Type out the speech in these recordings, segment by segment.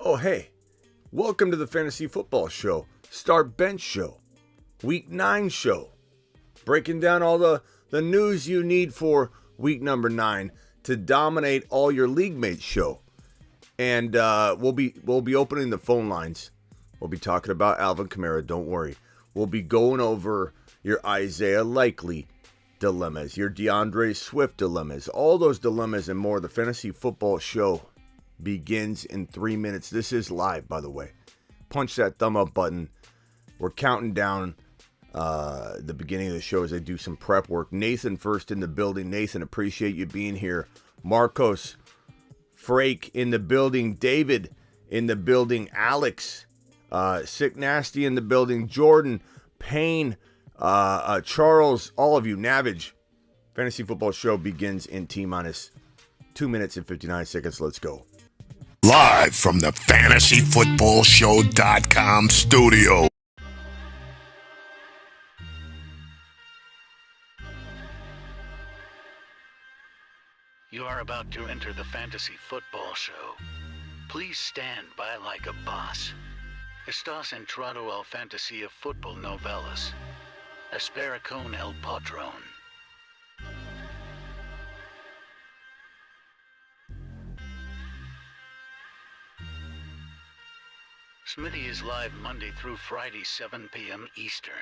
Oh, hey, welcome to the Fantasy Football Show, Start Bench Show, Week 9 show. Breaking down all the news you need for week number 9 to dominate all your league mates show. And we'll be opening the phone lines. We'll be talking about Alvin Kamara, don't worry. We'll be going over your Isaiah Likely dilemmas, your DeAndre Swift dilemmas, all those dilemmas and more. The Fantasy Football Show begins in 3 minutes. This is live, by the way. Punch that thumb up button. We're counting down the beginning of the show as I do some prep work. Nathan first in the building. Nathan, appreciate you being here. Marcos, Frake in the building. David in the building. Alex, Sick Nasty in the building. Jordan, Payne, Charles, all of you. Navage. Fantasy Football Show begins in T-minus 2 minutes and 59 seconds. Let's go. Live from the FantasyFootballShow.com studio. You are about to enter the Fantasy Football Show. Please stand by like a boss. Estás entrado al fantasía fútbol novelas. Espera con el patrón. Smitty is live Monday through Friday, 7 p.m. Eastern.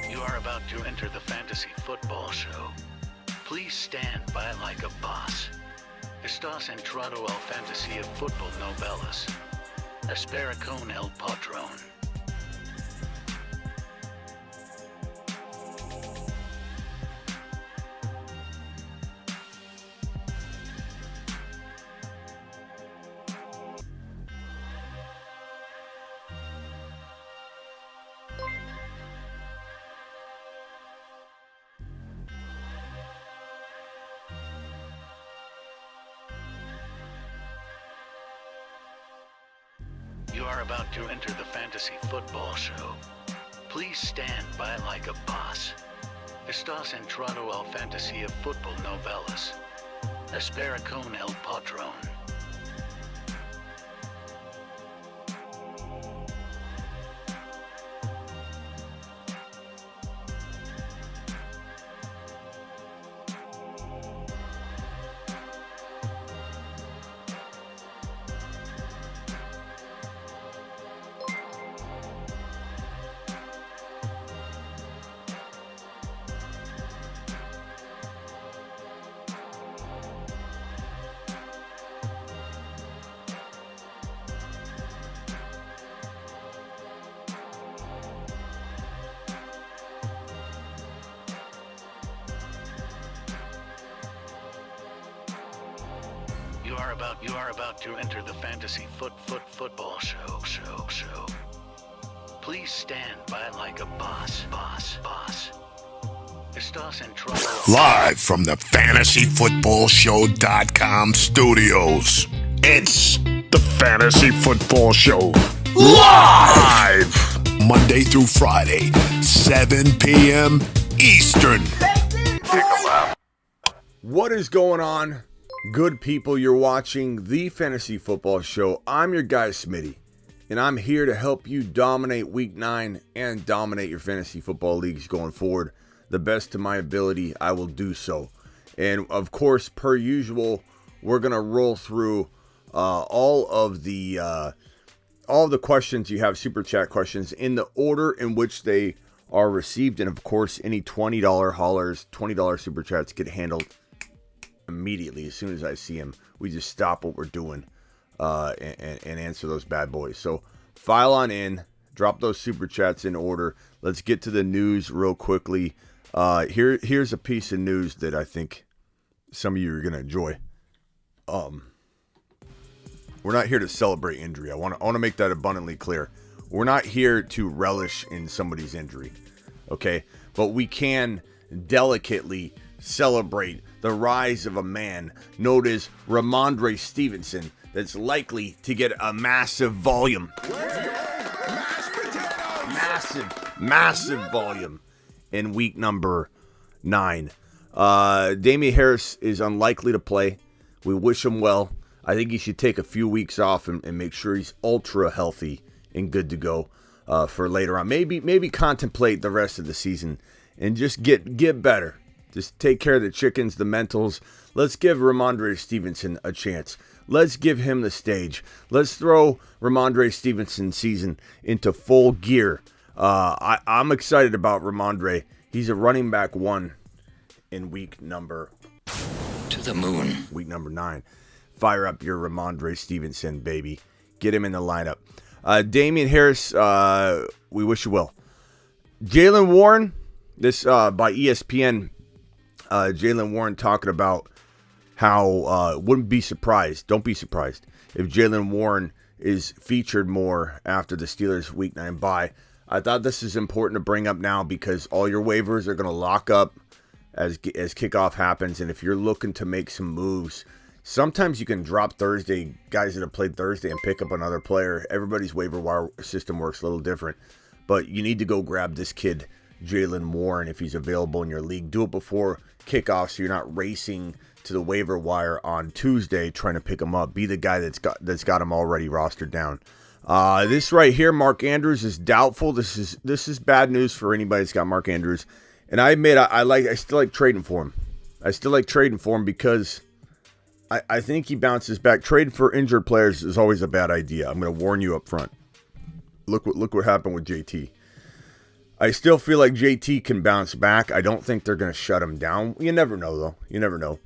You are about to enter the Fantasy Football Show. Please stand by like a boss. Estás entrado al fantasía fútbol novelas. Espera con el patrón. You are about to enter the Fantasy Football Show. Please stand by like a boss. Estás entrado al fantasía fútbol novelas. Espera con el patrón. You are about to enter the Fantasy Football Show. Please stand by like a boss. Estás entrado. Live from the FantasyFootballShow.com studios. It's the Fantasy Football Show. Live! Monday through Friday, 7 p.m. Eastern. What is going on? Good people, you're watching the Fantasy Football Show. I'm your guy, Smitty, and I'm here to help you dominate Week 9 and dominate your fantasy football leagues going forward. The best of my ability, I will do so. And, of course, per usual, we're going to roll through all of the questions you have, Super Chat questions, in the order in which they are received. And, of course, any $20 haulers, $20 Super Chats get handled immediately. As soon as I see him, we just stop what we're doing and answer those bad boys. So file on in, Drop those super chats in order. Let's get to the news real quickly. Here's a piece of news that I think some of you are going to enjoy. We're not here to celebrate injury. I want to make that abundantly clear. We're not here to relish in somebody's injury, okay? But we can delicately celebrate the rise of a man known as Rhamondre Stevenson that's likely to get a massive volume. Massive volume in week number 9. Damian Harris is unlikely to play. We wish him well. I think he should take a few weeks off and make sure he's ultra healthy and good to go for later on. Maybe contemplate the rest of the season and just get better. Just take care of the chickens, the mentals. Let's give Rhamondre Stevenson a chance. Let's give him the stage. Let's throw Rhamondre Stevenson's season into full gear. I'm excited about Rhamondre. He's a running back 1 in week number... To the moon. Week number 9. Fire up your Rhamondre Stevenson, baby. Get him in the lineup. Damian Harris, we wish you well. Jalen Warren, this by ESPN, Jalen Warren talking about how wouldn't be surprised, don't be surprised, if Jalen Warren is featured more after the Steelers' Week 9 bye. I thought this is important to bring up now because all your waivers are going to lock up as kickoff happens, and if you're looking to make some moves, sometimes you can drop Thursday, guys that have played Thursday, and pick up another player. Everybody's waiver wire system works a little different, but you need to go grab this kid, Jalen Warren, if he's available in your league. Do it before kickoff so you're not racing to the waiver wire on Tuesday trying to pick him up. Be the guy that's got him already rostered down. This right here, Mark Andrews is doubtful. This is bad news for anybody that's got Mark Andrews. And I admit I still like trading for him. I still like trading for him because I think he bounces back. Trading for injured players is always a bad idea. I'm going to warn you up front. Look what happened with JT. I still feel like JT can bounce back. I don't think they're going to shut him down. You never know, though. You never know.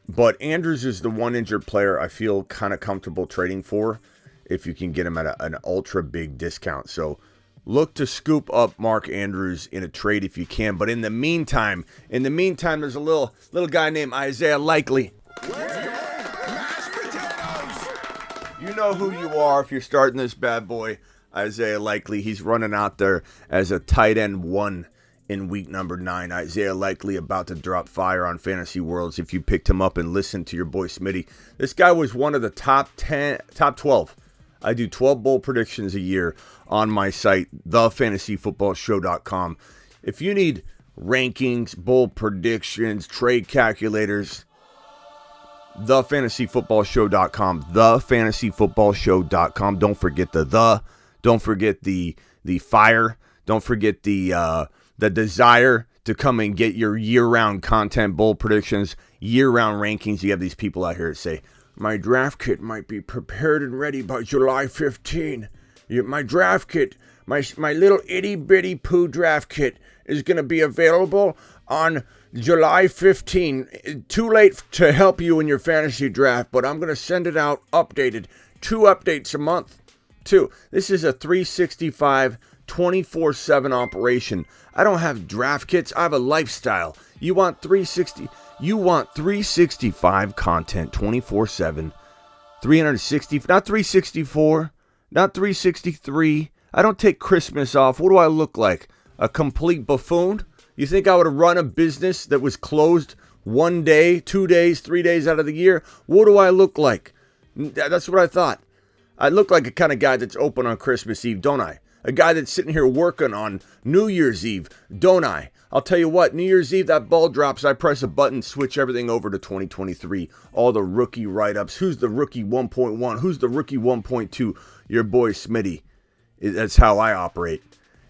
But Andrews is the one injured player I feel kind of comfortable trading for if you can get him at an ultra big discount. So look to scoop up Mark Andrews in a trade if you can. But in the meantime, there's a little guy named Isaiah Likely. You know who you are if you're starting this bad boy, Isaiah Likely. He's running out there as a tight end 1 in week number 9. Isaiah Likely about to drop fire on Fantasy Worlds if you picked him up and listened to your boy Smitty. This guy was one of the top 12. I do 12 bowl predictions a year on my site, thefantasyfootballshow.com. If you need rankings, bowl predictions, trade calculators, thefantasyfootballshow.com, thefantasyfootballshow.com. Don't forget don't forget the fire, don't forget the desire to come and get your year-round content, bowl predictions, year-round rankings. You have these people out here that say, my draft kit might be prepared and ready by July 15. My draft kit, my little itty-bitty poo draft kit is going to be available on July 15. Too late to help you in your fantasy draft, but I'm going to send it out updated. 2 updates a month. 2. This is a 365, 24/7 operation. I don't have draft kits. I have a lifestyle. You want 365 content 24/7, 360, not 364, not 363. I don't take Christmas off. What do I look like? A complete buffoon? You think I would run a business that was closed 1 day, 2 days, 3 days out of the year? What do I look like? That's what I thought. I look like a kind of guy that's open on Christmas Eve, don't I? A guy that's sitting here working on New Year's Eve, don't I? I'll tell you what, New Year's Eve, that ball drops, I press a button, switch everything over to 2023. All the rookie write-ups. Who's the rookie 1.1? Who's the rookie 1.2? Your boy Smitty. That's how I operate.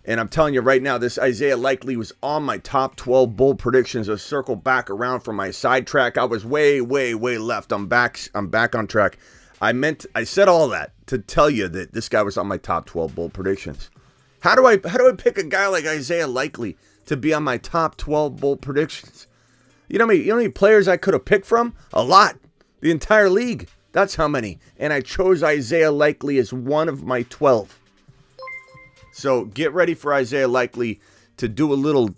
And I'm telling you right now, this Isaiah Likely was on my top 12 bowl predictions. A circle back around from my sidetrack. I was way left. I'm back on track. I said all that to tell you that this guy was on my top 12 bowl predictions. How do I pick a guy like Isaiah Likely to be on my top 12 bowl predictions? You know how many players I could have picked from? A lot. The entire league. That's how many. And I chose Isaiah Likely as one of my 12. So get ready for Isaiah Likely to do a little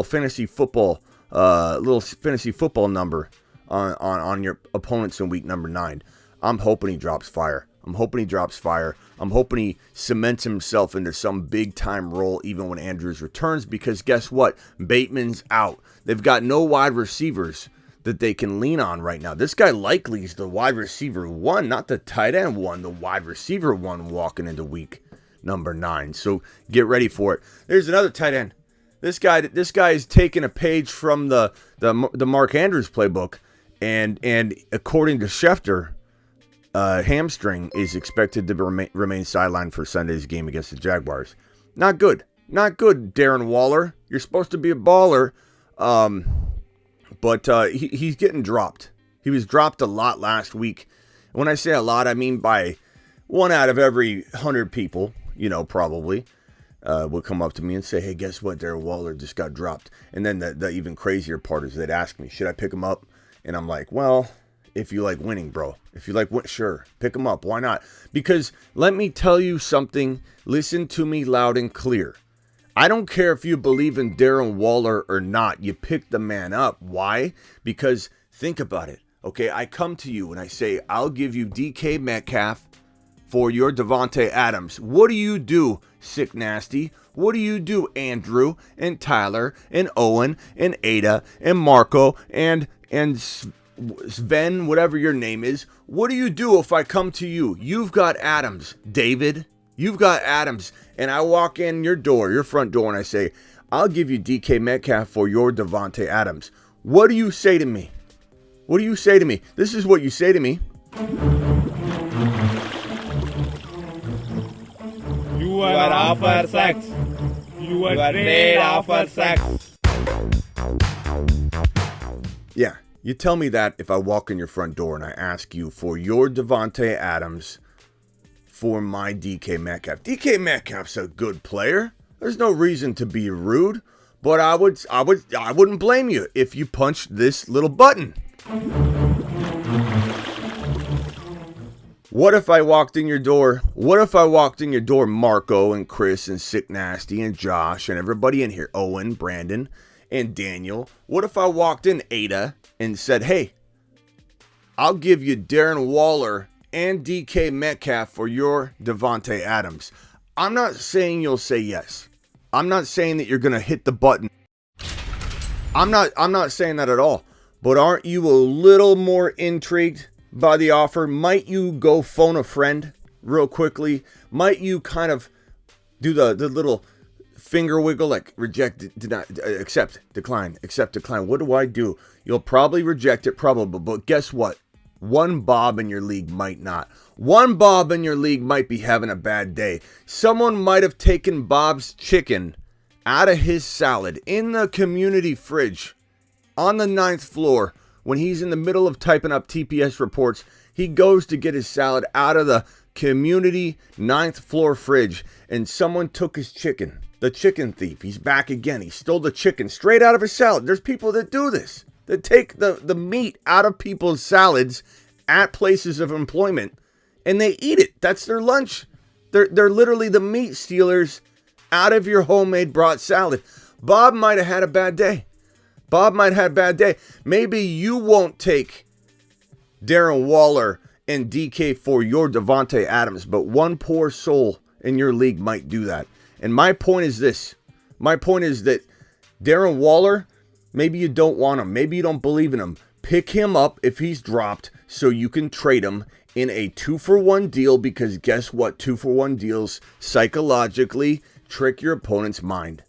fantasy football number on your opponents in week number 9. I'm hoping he drops fire. I'm hoping he cements himself into some big-time role even when Andrews returns, because guess what? Bateman's out. They've got no wide receivers that they can lean on right now. This guy Likely is the wide receiver 1, not the tight end 1, the wide receiver 1 walking into week number 9. So get ready for it. There's another tight end. This guy is taking a page from the Mark Andrews playbook, and according to Schefter, hamstring is expected to remain sidelined for Sunday's game against the Jaguars. Not good, Darren Waller. You're supposed to be a baller, but he's getting dropped. He was dropped a lot last week. When I say a lot, I mean by 1 out of every 100 people, probably. Would come up to me and say, hey, guess what? Darren Waller just got dropped. And then the even crazier part is they'd ask me, should I pick him up? And I'm like, well, if you like winning, bro. If you like sure, pick him up. Why not? Because let me tell you something. Listen to me loud and clear. I don't care if you believe in Darren Waller or not. You pick the man up. Why? Because think about it. Okay, I come to you and I say, I'll give you DK Metcalf for your Devontae Adams. What do? Sick Nasty? What do, Andrew and Tyler and Owen and Ada and Marco and Sven, whatever your name is? What do you do if I come to you? You've got Adams, David. You've got Adams, and I walk in your front door, and I say, I'll give you DK Metcalf for your Devontae Adams. What do you say to me? This is what you say to me. You are offer sex. You are trade offer sex. Yeah, you tell me that if I walk in your front door and I ask you for your Devontae Adams for my DK Metcalf. DK Metcalf's a good player. There's no reason to be rude, but I wouldn't blame you if you punched this little button. What if I walked in your door? Marco and Chris and Sick Nasty and Josh and everybody in here, Owen, Brandon, and Daniel. What if I walked in, Ada, and said, hey, I'll give you Darren Waller and DK Metcalf for your Devontae Adams? I'm not saying you'll say yes. I'm not saying that you're going to hit the button. I'm not saying that at all. But aren't you a little more intrigued by the offer? Might you go phone a friend real quickly? Might you kind of do the little finger wiggle, like reject, deny, accept, decline, accept, decline? What do I do? You'll probably reject it, probably. But guess what? One Bob in your league might not. One Bob in your league might be having a bad day. Someone might have taken Bob's chicken out of his salad in the community fridge on the 9th floor. When he's in the middle of typing up TPS reports, he goes to get his salad out of the community 9th floor fridge, and someone took his chicken. The chicken thief. He's back again. He stole the chicken straight out of his salad. There's people that do this. That take the meat out of people's salads at places of employment, and they eat it. That's their lunch. They're literally the meat stealers out of your homemade brought salad. Bob might have had a bad day. Maybe you won't take Darren Waller and DK for your Devontae Adams, but one poor soul in your league might do that. And my point is this. My point is that Darren Waller, maybe you don't want him. Maybe you don't believe in him. Pick him up if he's dropped so you can trade him in a 2-for-1 deal, because guess what? 2-for-1 deals psychologically trick your opponent's mind.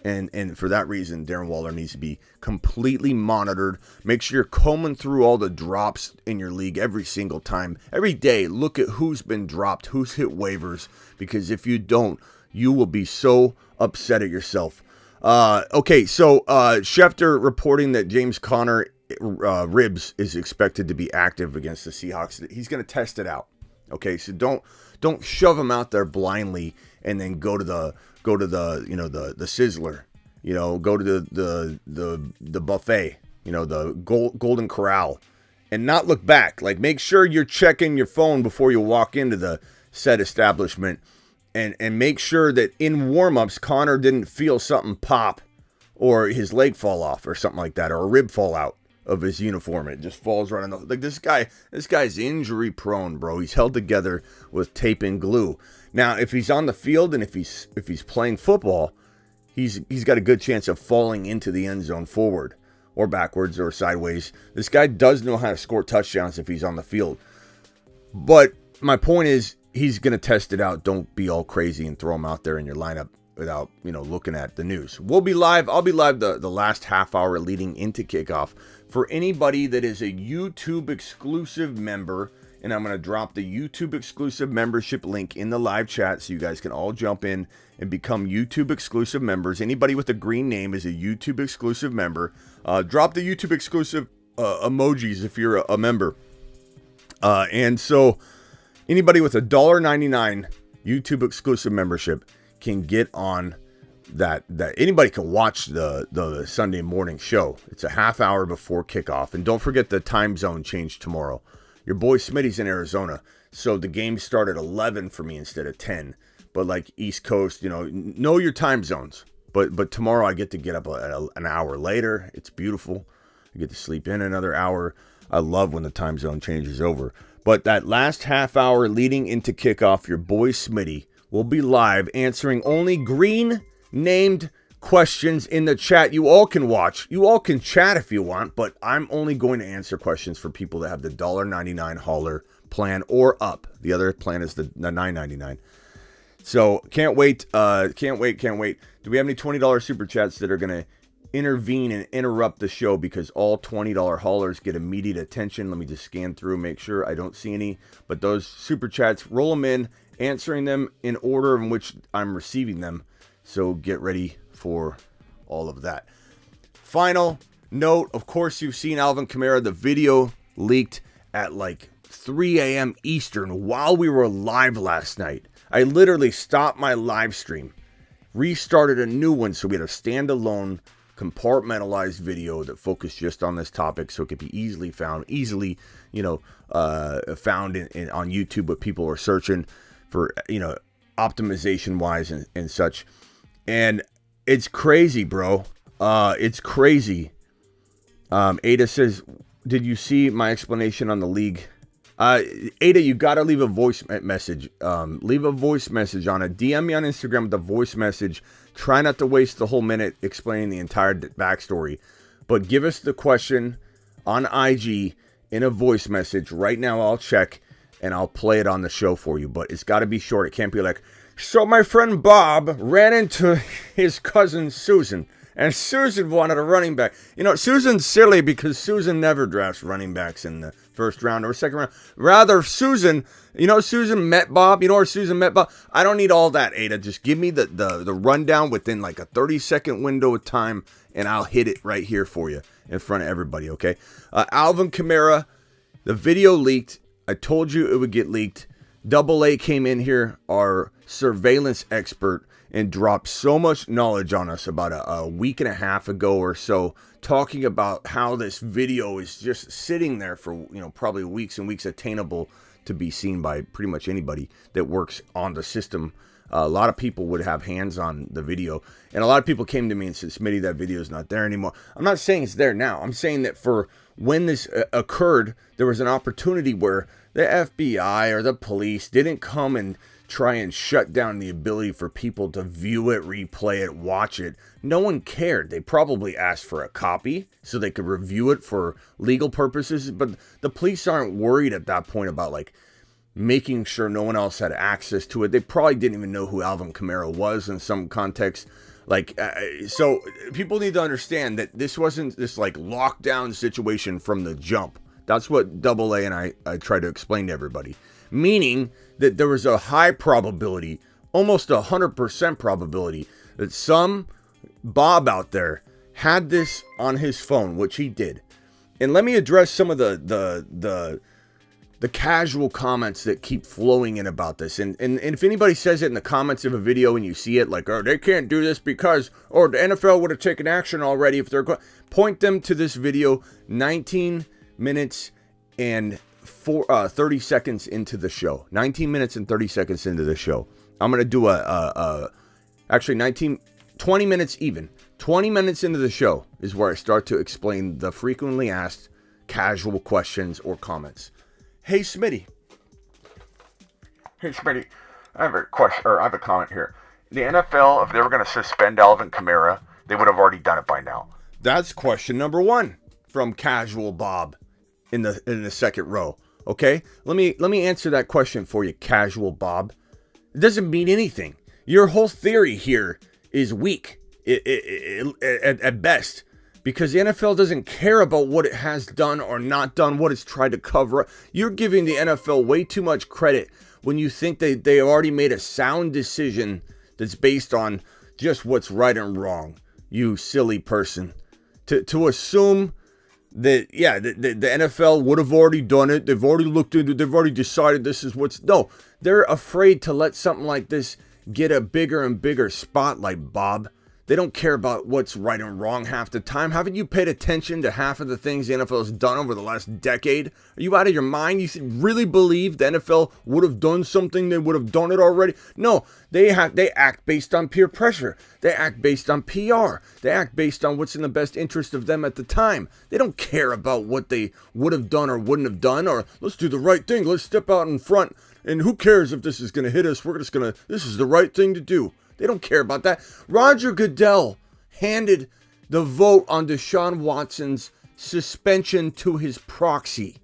And for that reason, Darren Waller needs to be completely monitored. Make sure you're combing through all the drops in your league every single time. Every day, look at who's been dropped, who's hit waivers, because if you don't, you will be so upset at yourself. Okay, so Schefter reporting that James Conner ribs is expected to be active against the Seahawks. He's going to test it out. Okay, so don't shove him out there blindly and then go to the the Sizzler, go to the buffet, the Golden Corral, and not look back. Like, make sure you're checking your phone before you walk into the said establishment and make sure that in warm-ups, Connor didn't feel something pop or his leg fall off or something like that, or a rib fall out of his uniform. It just falls right on the, like, this guy's injury prone, bro. He's held together with tape and glue. Now, if he's on the field and if he's playing football, he's got a good chance of falling into the end zone forward or backwards or sideways. This guy does know how to score touchdowns if he's on the field. But my point is, he's going to test it out. Don't be all crazy and throw him out there in your lineup without, looking at the news. We'll be live. I'll be live the last half hour leading into kickoff. For anybody that is a YouTube exclusive member, and I'm going to drop the YouTube exclusive membership link in the live chat so you guys can all jump in and become YouTube exclusive members. Anybody with a green name is a YouTube exclusive member. Drop the YouTube exclusive emojis if you're a member. And so anybody with a $1.99 YouTube exclusive membership can get on that anybody can watch the Sunday morning show. It's a half hour before kickoff. And don't forget the time zone change tomorrow. Your boy Smitty's in Arizona, so the game started at 11 for me instead of 10. But like East Coast, know your time zones. But tomorrow I get to get up an hour later. It's beautiful. I get to sleep in another hour. I love when the time zone changes over. But that last half hour leading into kickoff, your boy Smitty will be live answering only green named questions in the chat. You all can watch. You all can chat if you want, but I'm only going to answer questions for people that have the $1.99 hauler plan or up. The other plan is the $9.99. So can't wait. Can't wait. Do we have any $20 super chats that are going to intervene and interrupt the show, because all $20 haulers get immediate attention? Let me just scan through, make sure I don't see any. But those super chats, roll them in, answering them in order in which I'm receiving them. So get ready for all of that. Final note, of course, you've seen Alvin Kamara. The video leaked at like 3 a.m. Eastern while we were live last night. I literally stopped my live stream, restarted a new one, so we had a standalone compartmentalized video that focused just on this topic, so it could be easily found on YouTube, what people are searching for, optimization wise and such. And it's crazy, bro. It's crazy. Ada says, did you see my explanation on the league? Ada, you got to leave a voice message. Leave a voice message on it. DM me on Instagram with a voice message. Try not to waste the whole minute explaining the entire backstory. But give us the question on IG in a voice message. Right now, I'll check and I'll play it on the show for you. But it's got to be short. It can't be like, so my friend Bob ran into his cousin Susan, and Susan wanted a running back. Susan's silly because Susan never drafts running backs in the first round or second round. Rather, Susan met Bob. Or Susan met Bob. I don't need all that, Ada. Just give me the rundown within like a 30-second window of time, and I'll hit it right here for you in front of everybody, okay? Alvin Kamara, the video leaked. I told you it would get leaked. Double A came in here, our surveillance expert, and dropped so much knowledge on us about a week and a half ago or so, talking about how this video is just sitting there for probably weeks and weeks, attainable to be seen by pretty much anybody that works on the system. A lot of people would have hands on the video, and a lot of people came to me and said, Smitty, that video is not there anymore. I'm not saying it's there now. I'm saying that for when this occurred, there was an opportunity where the FBI or the police didn't come and try and shut down the ability for people to view it, replay it, watch it. No one cared. They probably asked for a copy so they could review it for legal purposes. But the police aren't worried at that point about like making sure no one else had access to it. They probably didn't even know who Alvin Kamara was in some context. So people need to understand that this wasn't this like lockdown situation from the jump. That's what Double A and I try to explain to everybody. Meaning that there was a high probability, almost 100% probability, that some Bob out there had this on his phone, which he did. And let me address some of the casual comments that keep flowing in about this. And if anybody says it in the comments of a video and you see it like, oh, they can't do this because, or the NFL would have taken action already if they're going, point them to this video 19 minutes and 30 seconds into the show. 19 minutes and 30 seconds into the show. I'm going to do actually 20 minutes even. 20 minutes into the show is where I start to explain the frequently asked casual questions or comments. Hey, Smitty. Hey, Smitty. I have a question, or I have a comment here. The NFL, if they were going to suspend Alvin Kamara, they would have already done it by now. That's question number 1 from Casual Bob in the second row. Okay, let me answer that question for you, Casual Bob. It doesn't mean anything. Your whole theory here is weak at best, because the NFL doesn't care about what it has done or not done, what it's tried to cover up. You're giving the NFL way too much credit when you think they already made a sound decision that's based on just what's right and wrong. You silly person. To assume that, yeah, the NFL would have already done it. They've already looked into it. They've already decided this is what's... No, they're afraid to let something like this get a bigger and bigger spotlight, Bob. They don't care about what's right and wrong half the time. Haven't you paid attention to half of the things the NFL has done over the last decade? Are you out of your mind? You really believe the NFL would have done something? They would have done it already? No, they act based on peer pressure. They act based on PR. They act based on what's in the best interest of them at the time. They don't care about what they would have done or wouldn't have done, or let's do the right thing. Let's step out in front. And who cares if this is going to hit us? This is the right thing to do. They don't care about that. Roger Goodell handed the vote on Deshaun Watson's suspension to his proxy.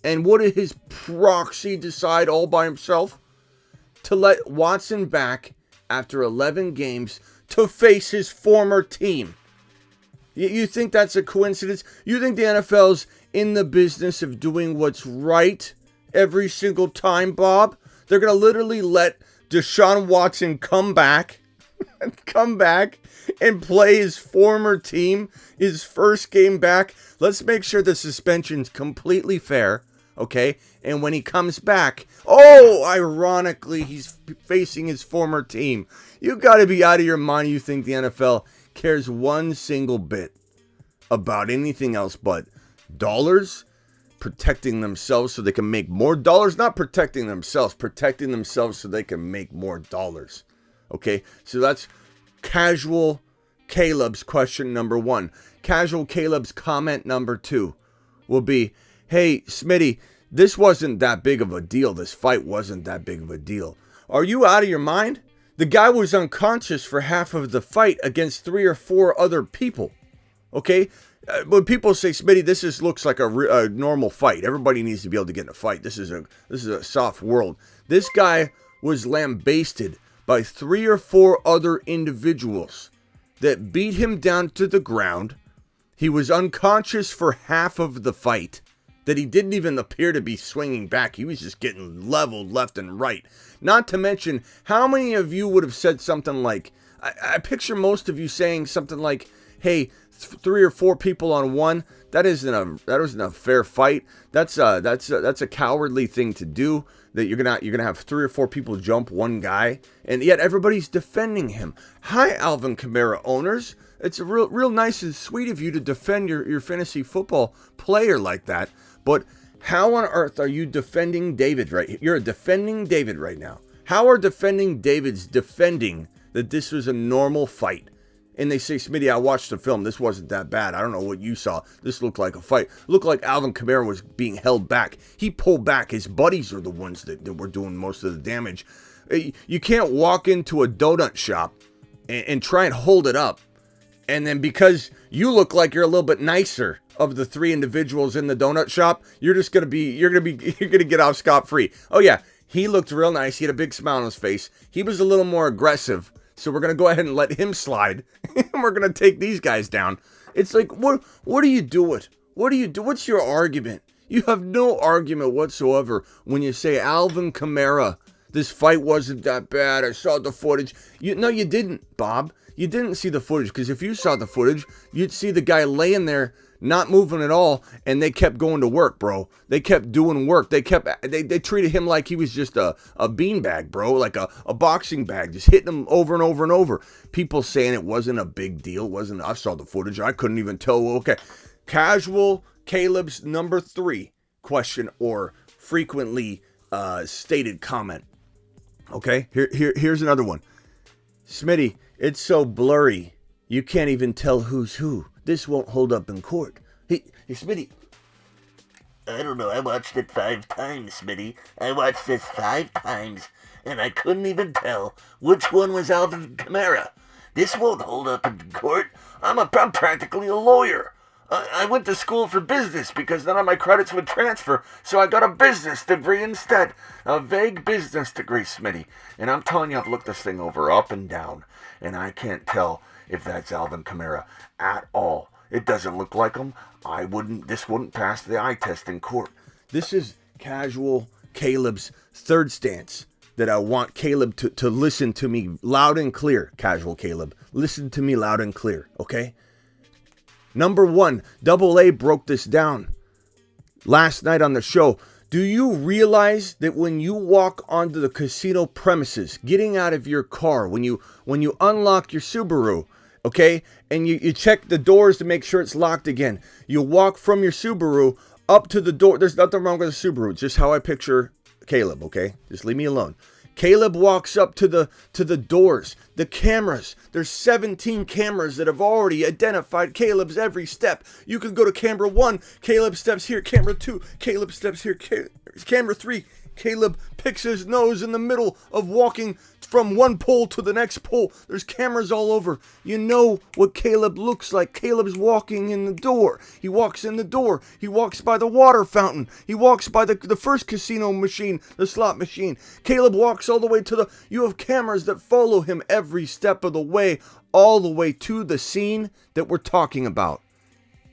And what did his proxy decide all by himself? To let Watson back after 11 games to face his former team. You think that's a coincidence? You think the NFL's in the business of doing what's right every single time, Bob? They're going to literally let Deshaun Watson come back and play his former team, his first game back. Let's make sure the suspension's completely fair, okay? And when he comes back, ironically, he's facing his former team. You got to be out of your mind. You think the NFL cares one single bit about anything else but dollars? Protecting themselves so they can make more dollars, not protecting themselves so they can make more dollars. Okay, so that's Casual Caleb's question number 1. Casual Caleb's comment number 2 will be, hey, Smitty, this wasn't that big of a deal. This fight wasn't that big of a deal. Are you out of your mind? The guy was unconscious for half of the fight against 3 or 4 other people. Okay? When people say, Smitty, this looks like a normal fight. Everybody needs to be able to get in a fight. This is a soft world. This guy was lambasted by 3 or 4 other individuals that beat him down to the ground. He was unconscious for half of the fight, that he didn't even appear to be swinging back. He was just getting leveled left and right. Not to mention, how many of you would have said something like, I picture most of you saying something like, hey, 3 or 4 people on one, that isn't a fair fight. That's a cowardly thing to do. That you're gonna have 3 or 4 people jump one guy, and yet everybody's defending him. Hi, Alvin Kamara owners. It's a real nice and sweet of you to defend your fantasy football player like that. But how on earth are you defending David right? You're defending David right now. How are defending David's defending that this was a normal fight? And they say, Smitty, I watched the film. This wasn't that bad. I don't know what you saw. This looked like a fight. Looked like Alvin Kamara was being held back. He pulled back. His buddies are the ones that were doing most of the damage. You can't walk into a donut shop and try and hold it up. And then because you look like you're a little bit nicer of the 3 individuals in the donut shop, you're gonna get off scot-free. Oh yeah, he looked real nice. He had a big smile on his face. He was a little more aggressive. So we're going to go ahead and let him slide. And we're going to take these guys down. It's like, what do you do it? What do you do? What's your argument? You have no argument whatsoever when you say, Alvin Kamara, this fight wasn't that bad. I saw the footage. No, you didn't, Bob. You didn't see the footage, because if you saw the footage, you'd see the guy laying there not moving at all, and they kept going to work, bro. They kept doing work. They treated him like he was just a beanbag, bro, like a boxing bag, just hitting him over and over and over. People saying it wasn't a big deal. I saw the footage. I couldn't even tell. Okay. Casual Caleb's number 3 question or frequently stated comment. Okay, here's another one. Smitty, it's so blurry, you can't even tell who's who. This won't hold up in court. Hey, Smitty. I don't know, I watched it 5 times, Smitty. I watched this 5 times, and I couldn't even tell which one was Alvin Kamara. This won't hold up in court. I'm practically a lawyer. I went to school for business because none of my credits would transfer, so I got a business degree instead. A vague business degree, Smitty. And I'm telling you, I've looked this thing over up and down, and I can't tell if that's Alvin Kamara at all. It doesn't look like him. This wouldn't pass the eye test in court. This is casual Caleb's third stance that I want Caleb to listen to me loud and clear. Casual Caleb, listen to me loud and clear, okay? Number one, Double A broke this down last night on the show. Do you realize that when you walk onto the casino premises, getting out of your car, when you unlock your Subaru, okay, and you check the doors to make sure it's locked again, you walk from your Subaru up to the door. There's nothing wrong with the Subaru. It's just how I picture Caleb, okay? Just leave me alone. Caleb walks up to the doors, the cameras. There's 17 cameras that have already identified Caleb's every step. You can go to camera 1, Caleb steps here, camera 2, Caleb steps here, camera 3. Caleb picks his nose in the middle of walking from one pole to the next pole. There's cameras all over. You know what Caleb looks like. Caleb's walking in the door. He walks in the door. He walks by the water fountain. He walks by the first casino machine, the slot machine. Caleb walks all the way to you have cameras that follow him every step of the way, all the way to the scene that we're talking about.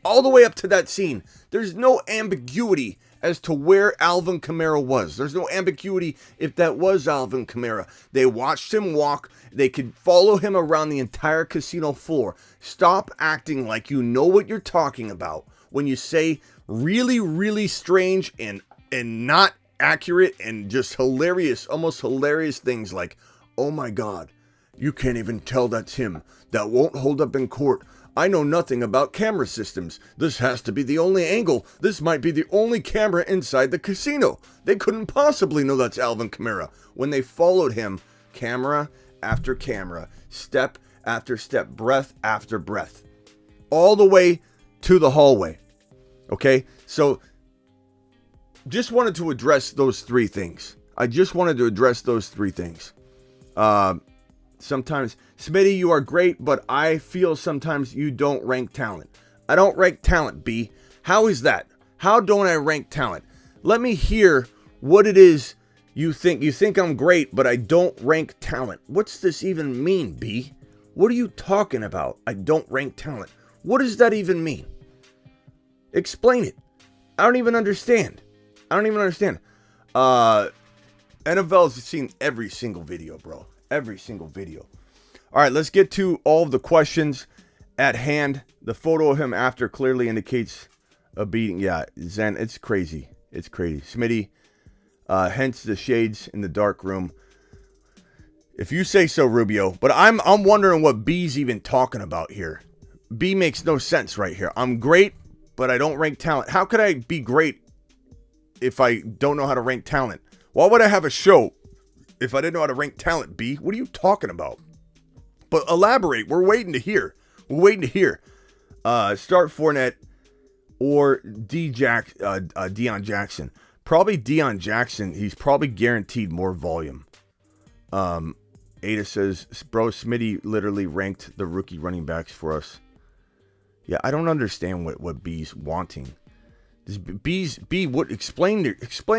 All the way up to that scene. There's no ambiguity as to where Alvin Kamara was. There's no ambiguity if that was Alvin Kamara. They watched him walk. They could follow him around the entire casino floor. Stop acting like you know what you're talking about when you say really, really strange and not accurate and just hilarious, almost hilarious things like, oh my God, you can't even tell that's him. That won't hold up in court. I know nothing about camera systems. This has to be the only angle. This might be the only camera inside the casino. They couldn't possibly know that's Alvin Kamara when they followed him camera after camera, step after step, breath after breath, all the way to the hallway. Okay, so just wanted to address those 3 things. I just wanted to address those 3 things. Sometimes, Smitty, you are great, but I feel sometimes you don't rank talent. I don't rank talent, B. How is that? How don't I rank talent? Let me hear what it is you think. You think I'm great, but I don't rank talent. What's this even mean, B? What are you talking about? I don't rank talent. What does that even mean? Explain it. I don't even understand. NFL has seen every single video, bro. Every single video. All right, let's get to all of the questions at hand. The photo of him after clearly indicates a beating. Yeah, Zen, it's crazy. It's crazy. Smitty, hence the shades in the dark room. If you say so, Rubio. But I'm wondering what B's even talking about here. B makes no sense right here. I'm great, but I don't rank talent. How could I be great if I don't know how to rank talent? Why would I have a show if I didn't know how to rank talent, B? What are you talking about? But elaborate. We're waiting to hear. Start Fournette or Deion Jackson. Probably Deion Jackson. He's probably guaranteed more volume. Ada says, bro, Smitty literally ranked the rookie running backs for us. Yeah, I don't understand what B's wanting. Explain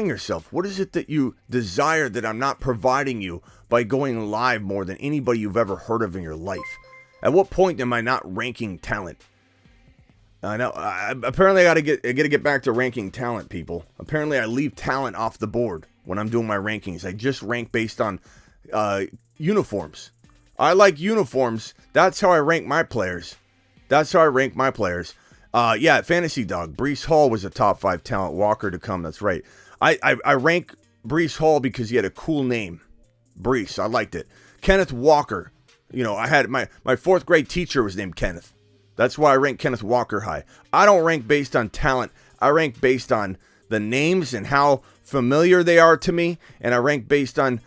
yourself. What is it that you desire that I'm not providing you by going live more than anybody you've ever heard of in your life? At what point am I not ranking talent? I know. Apparently, I gotta get back to ranking talent, people. Apparently, I leave talent off the board when I'm doing my rankings. I just rank based on uniforms. I like uniforms. That's how I rank my players. Yeah, Fantasy Dog. Breece Hall was a top 5 talent. Walker to come. That's right. I rank Breece Hall because he had a cool name. Breece. I liked it. Kenneth Walker. You know, I had my 4th grade teacher was named Kenneth. That's why I rank Kenneth Walker high. I don't rank based on talent. I rank based on the names and how familiar they are to me. And I rank based on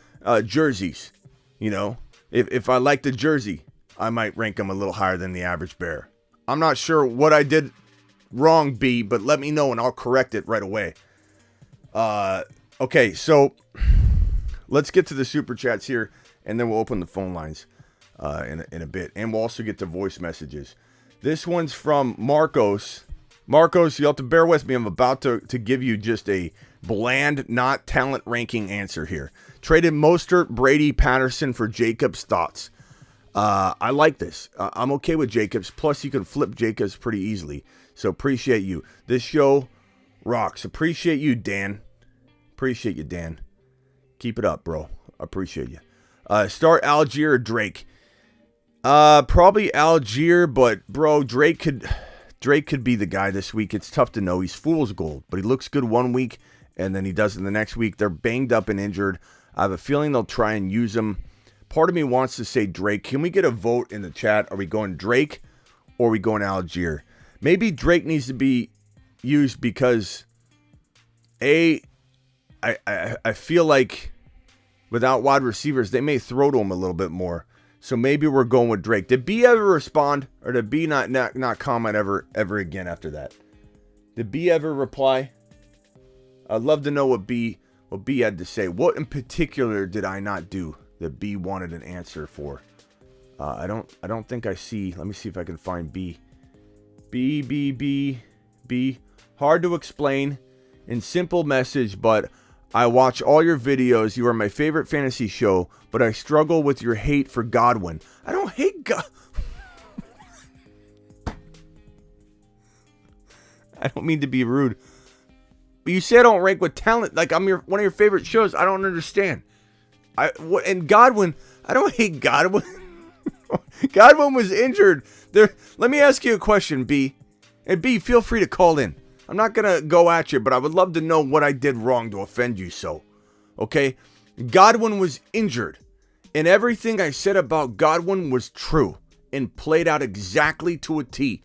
jerseys. You know, if I like the jersey, I might rank them a little higher than the average bear. I'm not sure what I did wrong, B, but let me know and I'll correct it right away. Okay, so let's get to the super chats here, and then we'll open the phone lines in a bit, and we'll also get to voice messages. This one's from Marcos. Marcos, you'll have to bear with me. I'm about to give you just a bland, not talent ranking answer here. Traded Mostert, Brady, Patterson for Jacobs. Thoughts? I like this. I'm okay with Jacobs. Plus, you can flip Jacobs pretty easily. So appreciate you. This show rocks. Appreciate you, Dan. Appreciate you, Dan. Keep it up, bro. Appreciate you. Start Algier or Drake? Probably Algier, but bro, Drake could be the guy this week. It's tough to know. He's fool's gold, but he looks good one week, and then he doesn't the next week. They're banged up and injured. I have a feeling they'll try and use him. Part of me wants to say Drake. Can we get a vote in the chat? Are we going Drake or are we going Algier? Maybe Drake needs to be used because I feel like without wide receivers, they may throw to him a little bit more. So maybe we're going with Drake. Did B ever respond, or did B not comment ever again after that? Did B ever reply? I'd love to know what B had to say. What in particular did I not do that B wanted an answer for? I don't think I see. Let me see if I can find B. B. Hard to explain in simple message, but I watch all your videos. You are my favorite fantasy show, but I struggle with your hate for Godwin. I don't hate God. I don't mean to be rude. But you say I don't rank with talent. Like I'm one of your favorite shows. I don't understand. And Godwin, I don't hate Godwin. Godwin was injured. Let me ask you a question, B. And B, feel free to call in. I'm not going to go at you, but I would love to know what I did wrong to offend you so. Okay? Godwin was injured. And everything I said about Godwin was true and played out exactly to a T.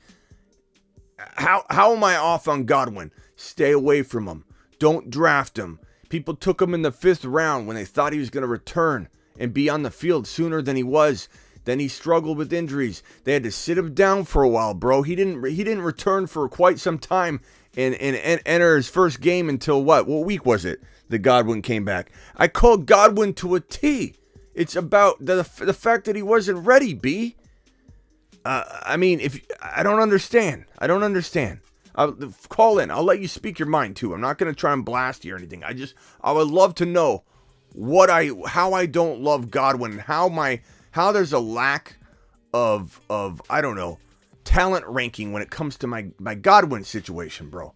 How am I off on Godwin? Stay away from him. Don't draft him. People took him in the 5th round when they thought he was going to return and be on the field sooner than he was. Then he struggled with injuries. They had to sit him down for a while, bro. He didn't return for quite some time and enter his first game until what? What week was it that Godwin came back? I called Godwin to a T. It's about the fact that he wasn't ready, B. I mean, I don't understand. Call in. I'll let you speak your mind too. I'm not going to try and blast you or anything. I would love to know how I don't love Godwin, how there's a lack of I don't know, talent ranking when it comes to my Godwin situation, bro.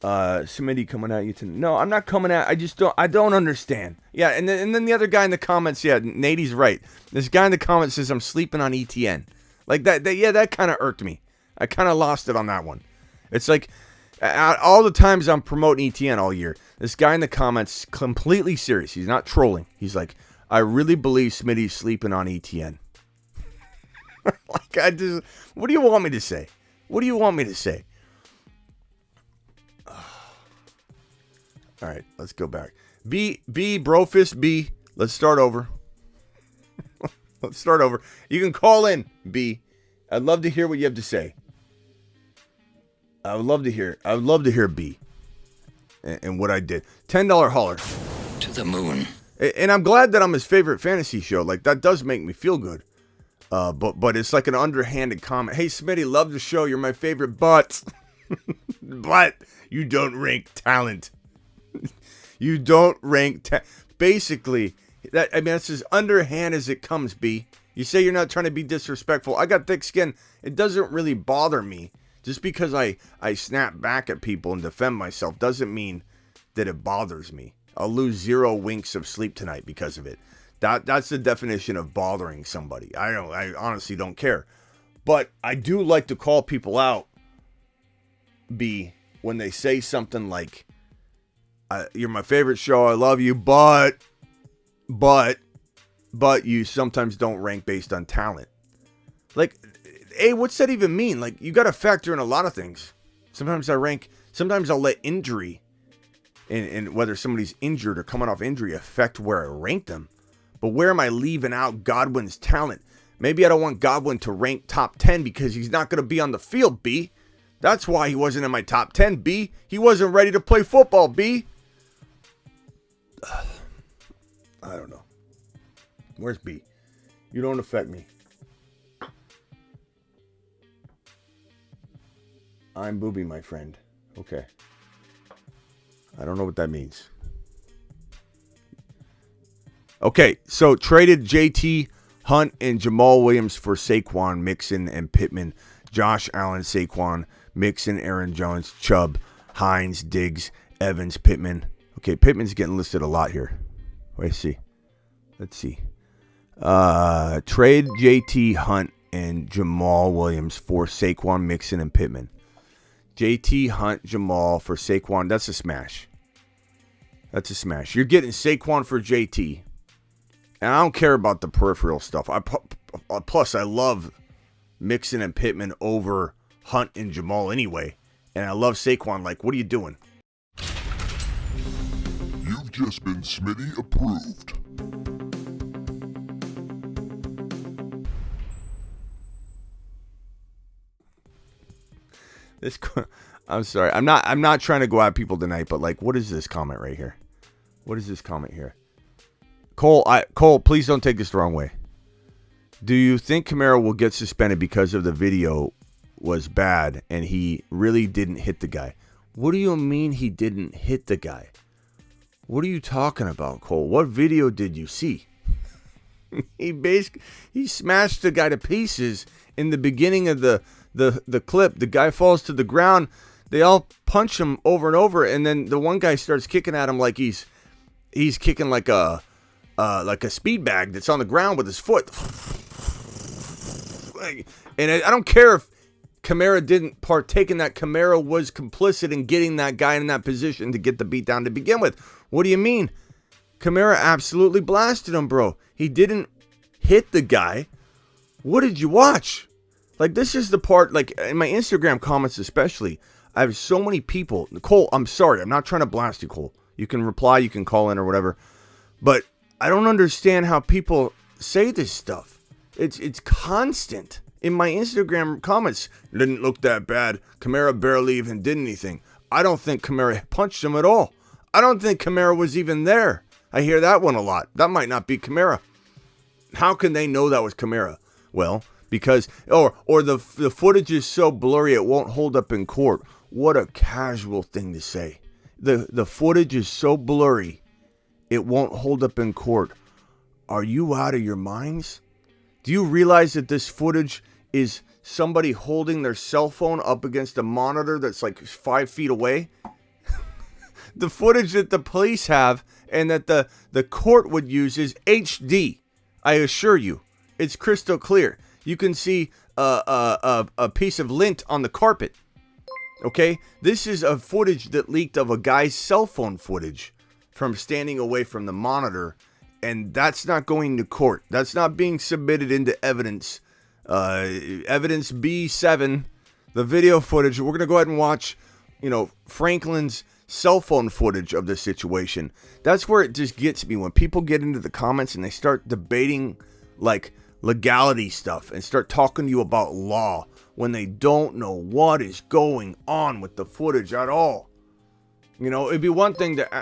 Smitty coming at you tonight. No, I'm not coming at. I don't understand. Yeah, and then the other guy in the comments, yeah, Nady's right. This guy in the comments says I'm sleeping on ETN. Like that kind of irked me. I kind of lost it on that one. It's like all the times I'm promoting ETN all year, this guy in the comments, completely serious. He's not trolling. He's like, I really believe Smitty's sleeping on ETN. Like what do you want me to say? All right, let's go back. B, Brofist, B. Let's start over. You can call in, B. I'd love to hear what you have to say. I would love to hear B. And what I did. $10 holler. To the moon. And I'm glad that I'm his favorite fantasy show. Like, that does make me feel good. But it's like an underhanded comment. Hey, Smitty, love the show. You're my favorite, but you don't rank talent. You don't rank basically, that's as underhand as it comes, B. You say you're not trying to be disrespectful. I got thick skin. It doesn't really bother me. Just because I snap back at people and defend myself doesn't mean that it bothers me. I'll lose 0 winks of sleep tonight because of it. That's the definition of bothering somebody. I honestly don't care. But I do like to call people out, B, when they say something like, you're my favorite show, I love you, but you sometimes don't rank based on talent. Like, hey, what's that even mean? Like, you got to factor in a lot of things. Sometimes I'll let injury and whether somebody's injured or coming off injury affect where I rank them. But where am I leaving out Godwin's talent? Maybe I don't want Godwin to rank top 10 because he's not going to be on the field, B. That's why he wasn't in my top 10, B. He wasn't ready to play football, B. I don't know. Where's B? You don't affect me. I'm Booby, my friend. Okay. I don't know what that means. Okay, so traded JT, Hunt, and Jamal Williams for Saquon, Mixon, and Pittman. Josh Allen, Saquon, Mixon, Aaron Jones, Chubb, Hines, Diggs, Evans, Pittman. Okay, Pittman's getting listed a lot here. Let's see. Trade JT, Hunt, and Jamal Williams for Saquon, Mixon, and Pittman. JT, Hunt, Jamal for Saquon. That's a smash. You're getting Saquon for JT. And I don't care about the peripheral stuff. Plus, I love Mixon and Pittman over Hunt and Jamal anyway. And I love Saquon. Like, what are you doing? You've just been Smitty approved. I'm sorry. I'm not trying to go at people tonight, but like, what is this comment right here? Cole, please don't take this the wrong way. Do you think Kamara will get suspended because of the video was bad and he really didn't hit the guy? What do you mean he didn't hit the guy? What are you talking about, Cole? What video did you see? He smashed the guy to pieces in the beginning of the clip. The guy falls to the ground. They all punch him over and over, and then the one guy starts kicking at him like he's kicking like a speed bag that's on the ground with his foot. And I don't care if Kamara didn't partake in that. Kamara was complicit in getting that guy in that position to get the beat down to begin with. What do you mean? Kamara absolutely blasted him, bro. He didn't hit the guy. What did you watch? Like, this is the part, like, in my Instagram comments especially, I have so many people. Cole, I'm sorry. I'm not trying to blast you, Cole. You can reply, you can call in or whatever. But I don't understand how people say this stuff. It's constant. In my Instagram comments, it didn't look that bad. Kamara barely even did anything. I don't think Kamara punched him at all. I don't think Kamara was even there. I hear that one a lot. That might not be Kamara. How can they know that was Kamara? Well, because, or the footage is so blurry it won't hold up in court. What a casual thing to say. The footage is so blurry it won't hold up in court. Are you out of your minds? Do you realize that this footage is somebody holding their cell phone up against a monitor that's like 5 feet away? The footage that the police have and that the court would use is HD. I assure you, it's crystal clear. You can see a piece of lint on the carpet. Okay? This is a footage that leaked of a guy's cell phone footage from standing away from the monitor. And that's not going to court. That's not being submitted into evidence. Evidence B7, the video footage. We're going to go ahead and watch, Franklin's cell phone footage of this situation. That's where it just gets me. When people get into the comments and they start debating, like, legality stuff and start talking to you about law when they don't know what is going on with the footage at all. It'd be one thing to,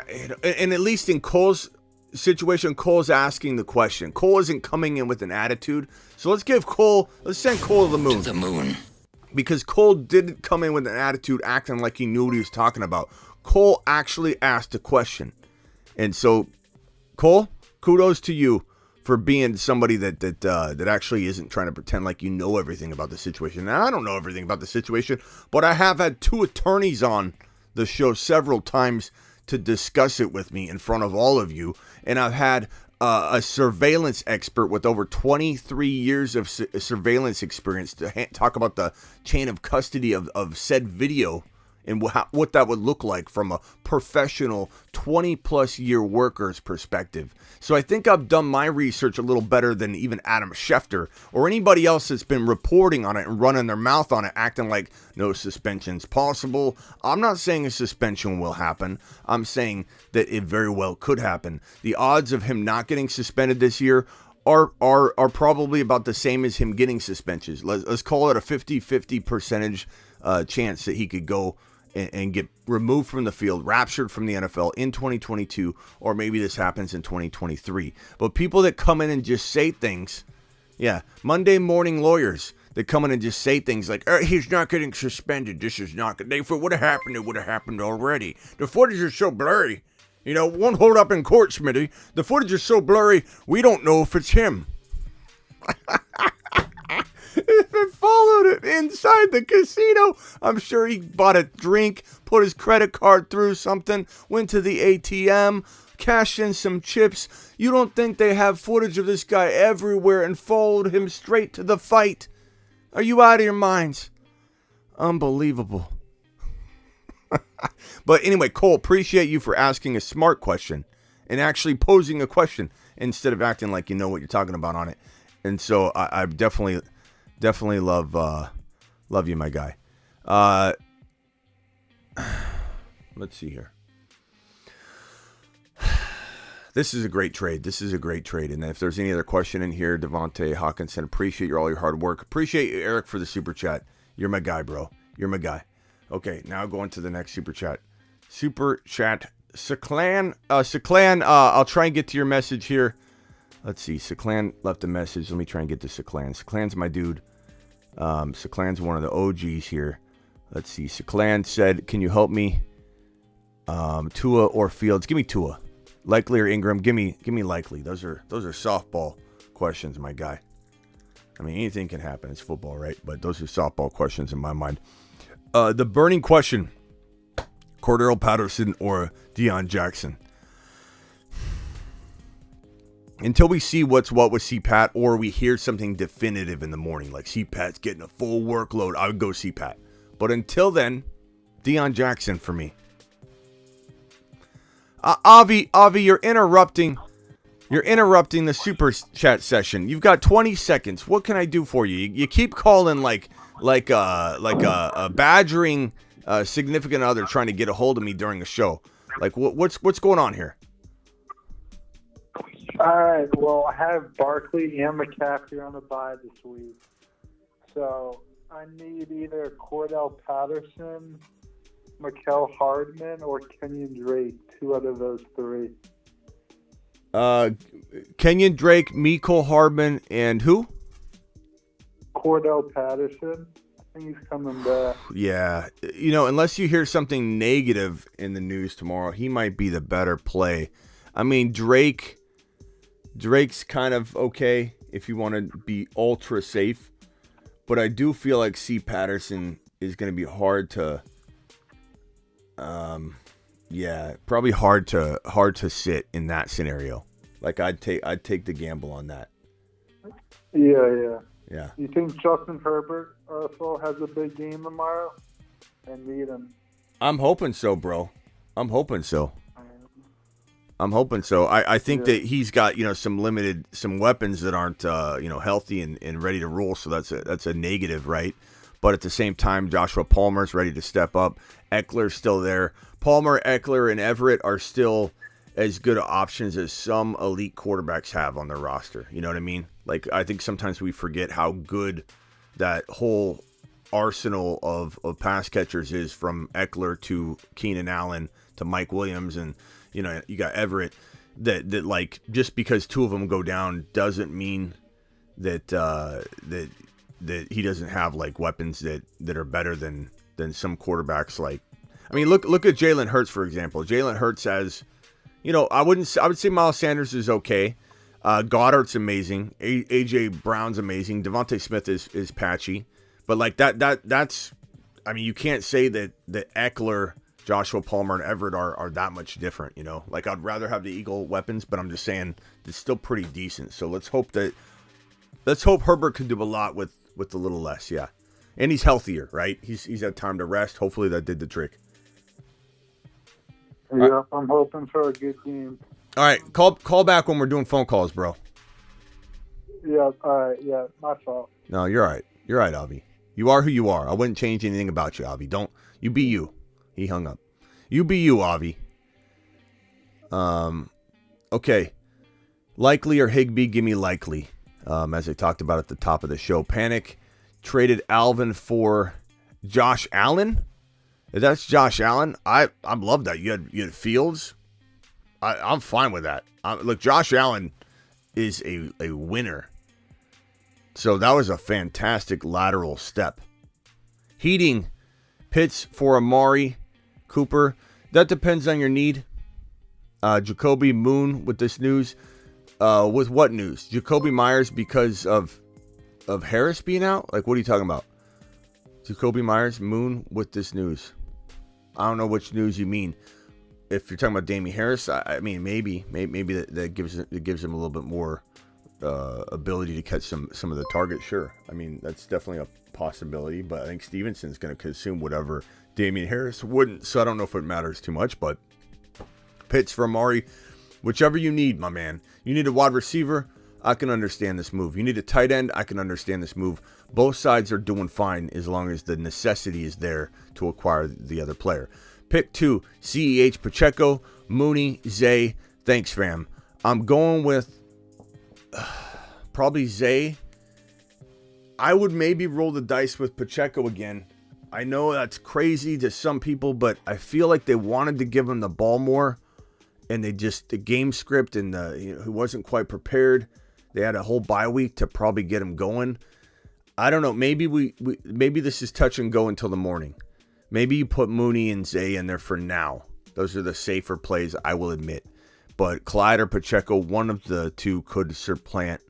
and at least in Cole's situation, Cole's asking the question. Cole isn't coming in with an attitude. So let's send Cole to the moon. To the moon. Because Cole didn't come in with an attitude acting like he knew what he was talking about. Cole actually asked a question. And so, Cole, kudos to you for being somebody that actually isn't trying to pretend like you know everything about the situation. Now, I don't know everything about the situation, but I have had 2 attorneys on the show several times to discuss it with me in front of all of you. And I've had a surveillance expert with over 23 years of surveillance experience to talk about the chain of custody of said video and what that would look like from a professional 20-plus year worker's perspective. So I think I've done my research a little better than even Adam Schefter or anybody else that's been reporting on it and running their mouth on it, acting like no suspension's possible. I'm not saying a suspension will happen. I'm saying that it very well could happen. The odds of him not getting suspended this year are probably about the same as him getting suspensions. Let's call it a 50-50 percentage chance that he could go and get removed from the field, raptured from the NFL in 2022, or maybe this happens in 2023. But people that come in and just say things, Monday morning lawyers that come in and just say things like, he's not getting suspended, this is not good. If it would have happened, it would have happened already. The footage is so blurry. Won't hold up in court, Smitty. The footage is so blurry, we don't know if it's him. If it followed it inside the casino, I'm sure he bought a drink, put his credit card through something, went to the ATM, cashed in some chips. You don't think they have footage of this guy everywhere and followed him straight to the fight? Are you out of your minds? Unbelievable. But anyway, Cole, appreciate you for asking a smart question and actually posing a question instead of acting like you know what you're talking about on it. And so I definitely love you, my guy. Let's see here. This is a great trade. And if there's any other question in here, Devontae Hawkinson, appreciate all your hard work. Appreciate you, Eric, for the super chat. You're my guy, bro. You're my guy. Okay, now going to the next super chat. Super chat. Saklan, I'll try and get to your message here. Let's see. Saklan left a message. Let me try and get to Saklan. Saklan's my dude. Saklan's one of the OGs here. Let's see. Saklan said, can you help me? Tua or Fields? Give me Tua. Likely or Ingram? Give me Likely. Those are softball questions, my guy. I mean, anything can happen. It's football, right? But those are softball questions in my mind. The burning question, Cordell Patterson or Deion Jackson? Until we see what's what with CPAT or we hear something definitive in the morning, like CPAT's getting a full workload, I would go CPAT. But until then, Deion Jackson for me. Avi, you're interrupting the super chat session. You've got 20 seconds. What can I do for you? You keep calling like a badgering significant other trying to get a hold of me during a show. Like what's going on here? All right. Well, I have Barkley and McCaffrey on the bye this week, so I need either Cordell Patterson, Mecole Hardman, or Kenyon Drake. Two out of those three. Kenyon Drake, Mecole Hardman, and who? Cordell Patterson. I think he's coming back. Yeah. Unless you hear something negative in the news tomorrow, he might be the better play. I mean, Drake's kind of okay if you want to be ultra safe. But I do feel like C. Patterson is going to be hard to... probably hard to sit in that scenario. Like I'd take the gamble on that. Yeah. You think Justin Herbert also has a big game tomorrow and need him? I'm hoping so, bro. I'm hoping so. I think that he's got some weapons that aren't healthy and ready to roll. So that's a negative, right? But at the same time, Joshua Palmer's ready to step up. Eckler's still there. Palmer, Eckler, and Everett are still as good options as some elite quarterbacks have on their roster. You know what I mean? Like, I think sometimes we forget how good that whole arsenal of pass catchers is, from Eckler to Keenan Allen to Mike Williams, and you got Everett. That like, just because two of them go down doesn't mean that that he doesn't have like weapons that are better than some quarterbacks. Like, I mean, look at Jalen Hurts, for example. Jalen Hurts has, I would say Miles Sanders is okay. Goddard's amazing. AJ Brown's amazing. Devontae Smith is patchy. But like that's, I mean, you can't say that Eckler, Joshua Palmer, and Everett are that much different. Like, I'd rather have the Eagle weapons, but I'm just saying it's still pretty decent. So let's hope Herbert can do a lot with a little less. Yeah. And he's healthier, right? He's had time to rest. Hopefully that did the trick. Yeah, I'm hoping for a good game. All right, call back when we're doing phone calls, bro. Yeah, all right. Yeah, my fault. No, you're all right. You're all right, Avi. You are who you are. I wouldn't change anything about you, Avi. Don't you be you. He hung up. You be you, Avi. Okay. Likely or Higbee, give me likely. As I talked about at the top of the show, Panic traded Alvin for Josh Allen. If that's Josh Allen, I love that. You had Fields. I'm fine with that. Look, Josh Allen is a winner. So that was a fantastic lateral step. Heating Pitts for Amari Cooper. That depends on your need. Jacoby Moon with this news. With what news? Jacoby Myers because of Harris being out? Like, what are you talking about? Jacoby Myers, Moon with this news. I don't know which news you mean. If you're talking about Damien Harris, I mean, maybe that gives him a little bit more ability to catch some of the targets. Sure. I mean, that's definitely a possibility, but I think Stevenson's going to consume whatever Damien Harris wouldn't, so I don't know if it matters too much, but Pitts for Amari, whichever you need, my man. You need a wide receiver, I can understand this move. You need a tight end, I can understand this move. Both sides are doing fine as long as the necessity is there to acquire the other player. Pick 2, CEH Pacheco, Mooney, Zay. Thanks, fam. I'm going with probably Zay. I would maybe roll the dice with Pacheco again. I know that's crazy to some people, but I feel like they wanted to give him the ball more, and the game script and he wasn't quite prepared. They had a whole bye week to probably get him going. I don't know. Maybe maybe this is touch and go until the morning. Maybe you put Mooney and Zay in there for now. Those are the safer plays, I will admit. But Clyde or Pacheco, one of the two could supplant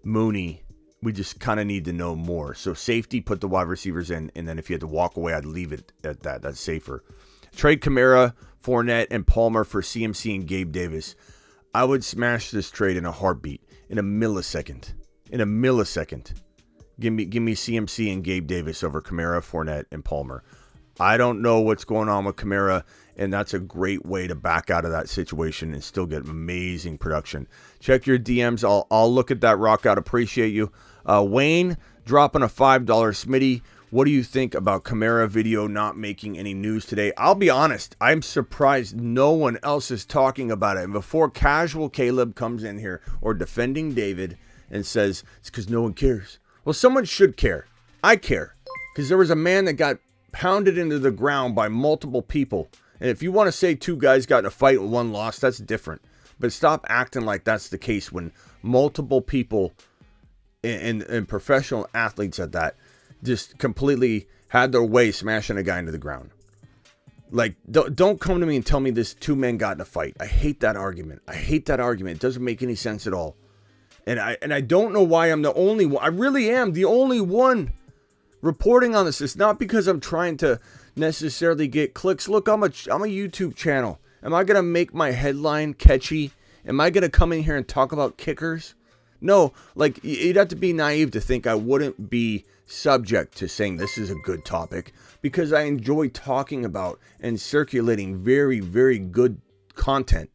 Mooney. We just kind of need to know more. So safety, put the wide receivers in, and then if you had to walk away, I'd leave it at that. That's safer. Trade Kamara, Fournette, and Palmer for CMC and Gabe Davis. I would smash this trade in a heartbeat, in a millisecond. In a millisecond. Give me CMC and Gabe Davis over Kamara, Fournette, and Palmer. I don't know what's going on with Kamara, and that's a great way to back out of that situation and still get amazing production. Check your DMs. I'll look at that, rock out. Appreciate you. Wayne dropping a $5 Smitty. What do you think about Kamara video not making any news today? I'll be honest, I'm surprised no one else is talking about it. And before Casual Caleb comes in here or defending David and says it's because no one cares. Well, someone should care. I care. Because there was a man that got pounded into the ground by multiple people. And if you want to say two guys got in a fight and one lost, that's different. But stop acting like that's the case when multiple people and professional athletes at that just completely had their way smashing a guy into the ground. Like, don't come to me and tell me this two men got in a fight. I hate that argument. It doesn't make any sense at all. And I don't know why I'm the only one. I really am the only one reporting on this. It's not because I'm trying to necessarily get clicks. Look, I'm a YouTube channel. Am I going to make my headline catchy? Am I going to come in here and talk about kickers? No, like, you'd have to be naive to think I wouldn't be subject to saying this is a good topic, because I enjoy talking about and circulating very, very good content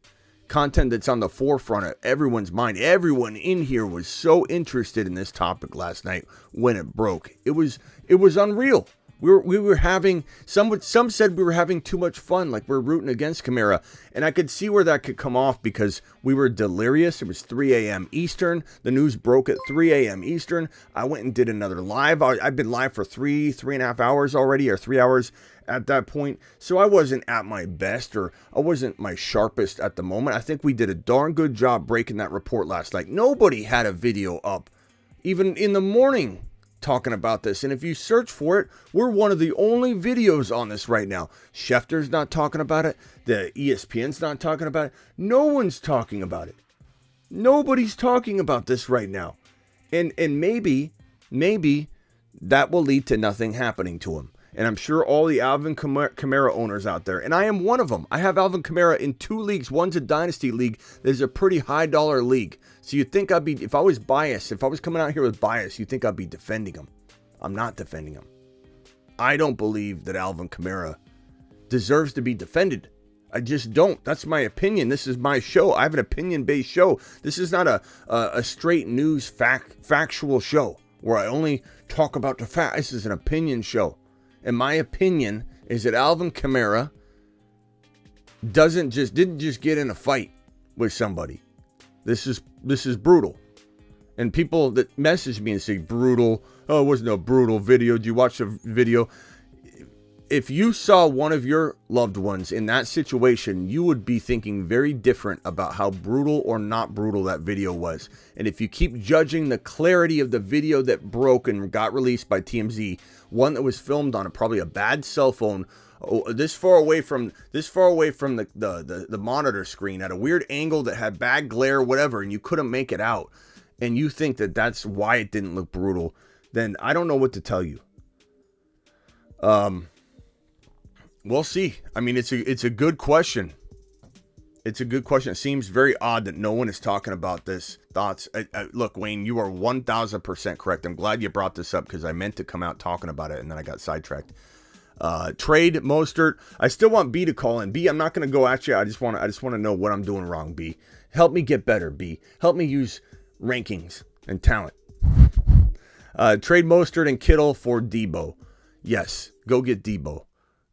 that's on the forefront of everyone's mind. Everyone in here was so interested in this topic last night when it broke. It was unreal. We were having, some said we were having too much fun, like we're rooting against Kamara. And I could see where that could come off because we were delirious. It was 3 a.m. Eastern. The news broke at 3 a.m. Eastern. I went and did another live. I've been live for three and a half hours already, or 3 hours at that point. So I wasn't at my best, or I wasn't my sharpest at the moment. I think we did a darn good job breaking that report last night. Nobody had a video up, even in the morning, talking about this. And if you search for it, we're one of the only videos on this right now. Schefter's not talking about it. The ESPN's not talking about it. No one's talking about it. Nobody's talking about this right now. And maybe that will lead to nothing happening to him. And I'm sure all the Alvin Kamara owners out there, and I am one of them. I have Alvin Kamara in 2 leagues. One's a dynasty league. There's a pretty high dollar league. So you'd think I'd be, if I was biased, if I was coming out here with bias, you'd think I'd be defending him. I'm not defending him. I don't believe that Alvin Kamara deserves to be defended. I just don't. That's my opinion. This is my show. I have an opinion-based show. This is not a straight news factual show where I only talk about the fact. This is an opinion show. And my opinion is that Alvin Kamara didn't just get in a fight with somebody. This is brutal. And people that message me and say brutal, oh, it wasn't a brutal video. Did you watch the video? If you saw one of your loved ones in that situation, you would be thinking very different about how brutal or not brutal that video was. And if you keep judging the clarity of the video that broke and got released by TMZ, one that was filmed on probably a bad cell phone, this far away from the monitor screen at a weird angle that had bad glare, whatever, and you couldn't make it out, and you think that that's why it didn't look brutal, then I don't know what to tell you. We'll see. I mean, it's a good question. It's a good question. It seems very odd that no one is talking about this. Thoughts? Look, Wayne, you are 1,000% correct. I'm glad you brought this up because I meant to come out talking about it and then I got sidetracked. Trade Mostert. I still want B to call in. B, I'm not going to go at you. I just want to know what I'm doing wrong. B, help me get better. B, help me use rankings and talent. Trade Mostert and Kittle for Debo. Yes, go get Debo.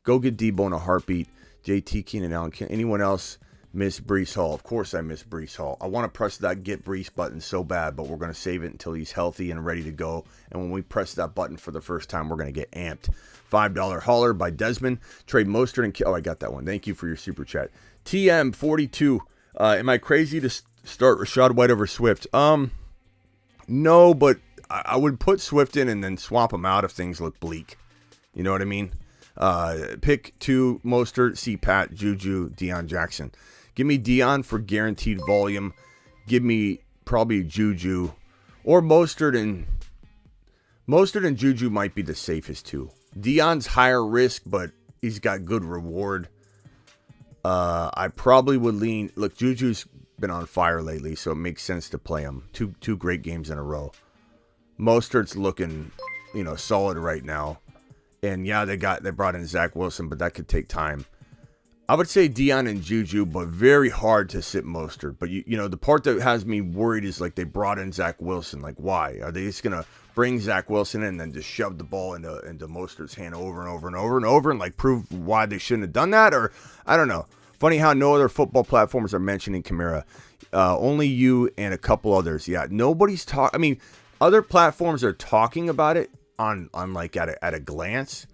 Go get Debo in a heartbeat. JT, Keenan Allen. Anyone else miss Breece Hall? Of course I miss Breece Hall. I want to press that get Breece button so bad, but we're going to save it until he's healthy and ready to go. And when we press that button for the first time, we're going to get amped. $5 hauler by Desmond. Trade Mostert and I got that one. Thank you for your super chat. TM42. Am I crazy to start Rachaad White over Swift? No, but I would put Swift in and then swap him out if things look bleak. You know what I mean? Pick 2, Mostert, C-Pat, Juju, Deion Jackson. Give me Deion for guaranteed volume. Give me probably Juju or Mostert and Juju might be the safest too. Deion's higher risk, but he's got good reward. I probably would lean. Look, Juju's been on fire lately, so it makes sense to play him. Two great games in a row. Mostert's looking, solid right now. And yeah, they brought in Zach Wilson, but that could take time. I would say Deion and Juju, but very hard to sit Mostert. But the part that has me worried is like they brought in Zach Wilson. Like, why? Are they just gonna bring Zach Wilson in and then just shove the ball into Mostert's hand over and over and over and over and like prove why they shouldn't have done that? Or I don't know. Funny how no other football platforms are mentioning Kamara. Only you and a couple others. Yeah, nobody's talking. I mean, other platforms are talking about it on like at a glance,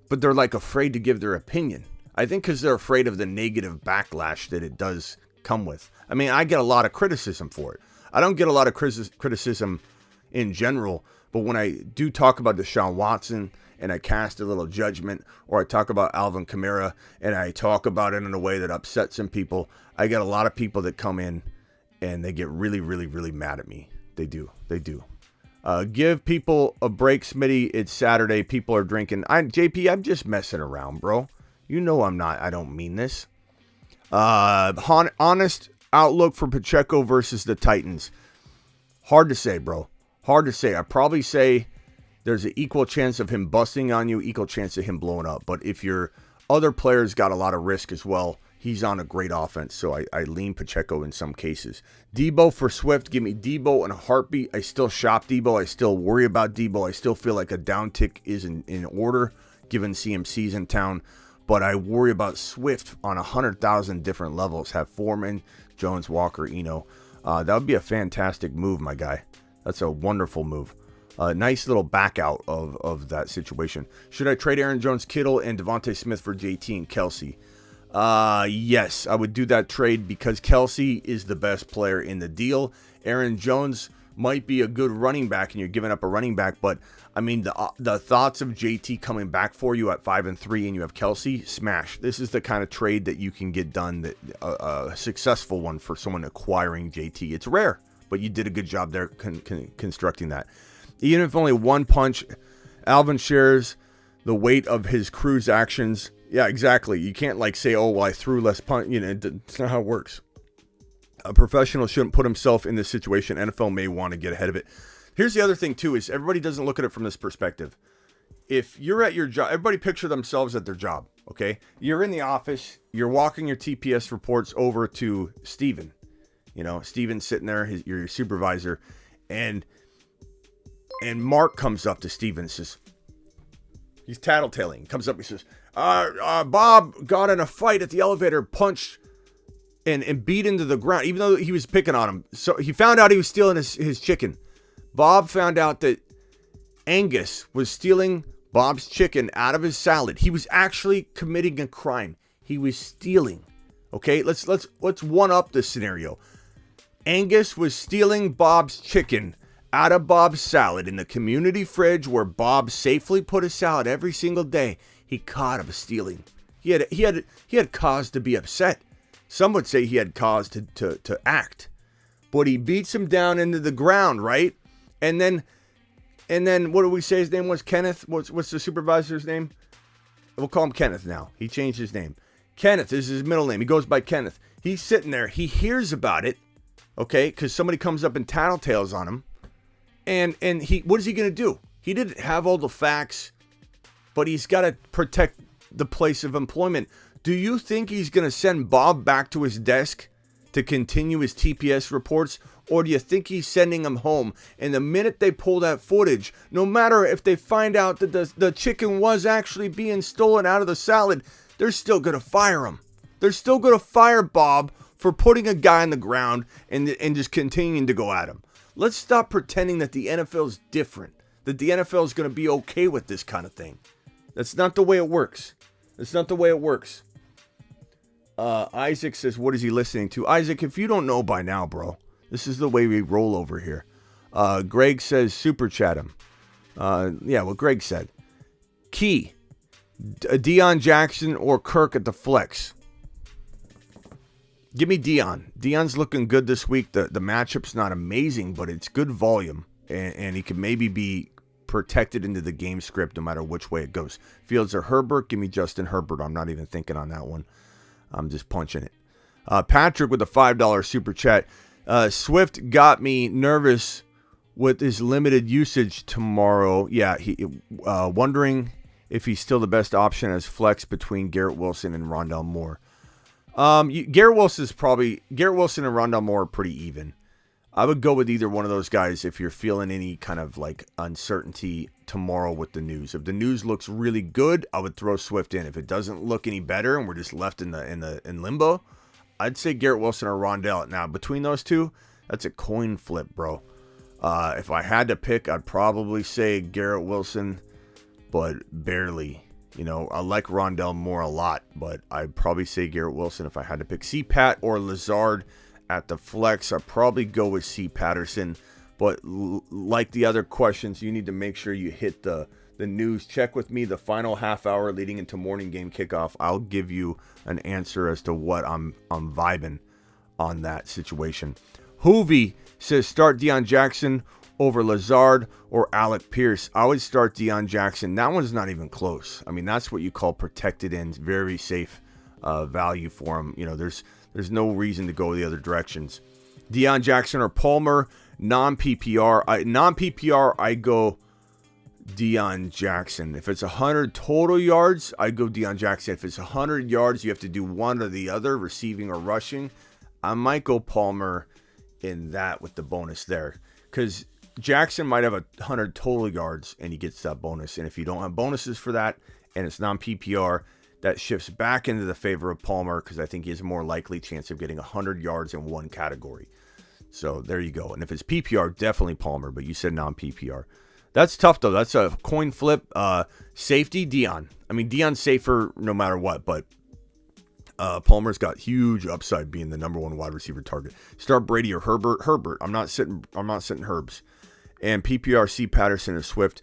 but they're like afraid to give their opinion. I think because they're afraid of the negative backlash that it does come with. I mean, I get a lot of criticism for it. I don't get a lot of criticism in general, but when I do talk about Deshaun Watson and I cast a little judgment, or I talk about Alvin Kamara and I talk about it in a way that upsets some people, I get a lot of people that come in and they get really, really, really mad at me. They do. Give people a break, Smitty. It's Saturday. People are drinking. JP, I'm just messing around, bro. You know I'm not. I don't mean this. Honest outlook for Pacheco versus the Titans. Hard to say, bro. Hard to say. I probably say there's an equal chance of him busting on you, equal chance of him blowing up. But if your other players got a lot of risk as well, he's on a great offense, so I lean Pacheco in some cases. Debo for Swift. Give me Debo in a heartbeat. I still shop Debo. I still worry about Debo. I still feel like a down tick is in order, given CMC's in town. But I worry about Swift on 100,000 different levels. Have Foreman, Jones, Walker, Eno. That would be a fantastic move, my guy. That's a wonderful move. Nice little back out of that situation. Should I trade Aaron Jones, Kittle, and Devontae Smith for JT and Kelsey? Yes, I would do that trade because Kelsey is the best player in the deal. Aaron Jones might be a good running back and you're giving up a running back, but I mean, the thoughts of JT coming back for you at 5-3 and you have Kelsey, smash. This is the kind of trade that you can get done, that a successful one for someone acquiring JT. It's rare, but you did a good job there constructing that. Even if only one punch, Alvin shares the weight of his crew's actions. Yeah, exactly. You can't like say, oh, well, I threw less punch. You know, it's not how it works. A professional shouldn't put himself in this situation. NFL may want to get ahead of it. Here's the other thing, too, is everybody doesn't look at it from this perspective. If you're at your job, everybody picture themselves at their job, okay? You're in the office. You're walking your TPS reports over to Steven. You know, Steven's sitting there, your supervisor. And Mark comes up to Steven and says, he's tattletaling. He comes up and says, Bob got in a fight at the elevator, punched and beat into the ground, even though he was picking on him. So he found out he was stealing his chicken. Bob found out that Angus was stealing Bob's chicken out of his salad. He was actually committing a crime. He was stealing. Okay, let's one up this scenario. Angus was stealing Bob's chicken out of Bob's salad in the community fridge where Bob safely put his salad every single day. He caught him stealing. He had cause to be upset. Some would say he had cause to act. But he beats him down into the ground, right? And then what do we say his name was? Kenneth? What's the supervisor's name? We'll call him Kenneth now. He changed his name. Kenneth is his middle name. He goes by Kenneth. He's sitting there. He hears about it, okay? Because somebody comes up and tattletales on him. And what is he going to do? He didn't have all the facts, but he's got to protect the place of employment. Do you think he's going to send Bob back to his desk to continue his TPS reports? Or do you think he's sending him home? And the minute they pull that footage, no matter if they find out that the chicken was actually being stolen out of the salad, they're still going to fire him. They're still going to fire Bob for putting a guy on the ground and just continuing to go at him. Let's stop pretending that the NFL is different, that the NFL is going to be okay with this kind of thing. That's not the way it works. That's not the way it works. Isaac says, what is he listening to? Isaac, if you don't know by now, bro, this is the way we roll over here. Greg says, super chat him. Yeah, what Greg said. Key, Deion Jackson or Kirk at the flex? Give me Deion. Deion's looking good this week. The matchup's not amazing, but it's good volume. And he can maybe be protected into the game script no matter which way it goes. Fields or Herbert? Give me Justin Herbert. I'm not even thinking on that one. I'm just punching it. Patrick with a $5 super chat. Swift got me nervous with his limited usage tomorrow. Yeah, he wondering if he's still the best option as flex between Garrett Wilson and Rondale Moore. Garrett Wilson and Rondale Moore are pretty even. I would go with either one of those guys if you're feeling any kind of like uncertainty tomorrow with the news. If the news looks really good, I would throw Swift in. If it doesn't look any better and we're just left in limbo, I'd say Garrett Wilson or Rondale. Now between those two, that's a coin flip, bro. If I had to pick, I'd probably say Garrett Wilson, but barely. You know, I like Rondale Moore a lot, but I'd probably say Garrett Wilson if I had to pick. C-Pat or Lazard at the flex, I'd probably go with C. Patterson. But like the other questions, you need to make sure you hit the news. Check with me the final half hour leading into morning game kickoff. I'll give you an answer as to what I'm vibing on that situation. Hoovy says start Deion Jackson over Lazard or Alec Pierce. I would start Deion Jackson. That one's not even close. I mean, that's what you call protected ends. Very safe value for him. You know, there's no reason to go the other directions. Deion Jackson or Palmer, non-PPR. Non-PPR, I go Deion Jackson. If it's 100 total yards, I go Deion Jackson. If it's 100 yards, you have to do one or the other, receiving or rushing. I might go Palmer in that with the bonus there. Because Jackson might have 100 total yards and he gets that bonus. And if you don't have bonuses for that and it's non-PPR, that shifts back into the favor of Palmer because I think he has a more likely chance of getting 100 yards in one category. So there you go. And if it's PPR, definitely Palmer, but you said non-PPR. That's tough, though. That's a coin flip. Safety, Deion. I mean, Deion's safer no matter what, but Palmer's got huge upside being the number one wide receiver target. Start Brady or Herbert. Herbert. I'm not sitting Herbs. And PPR, C. Patterson or Swift.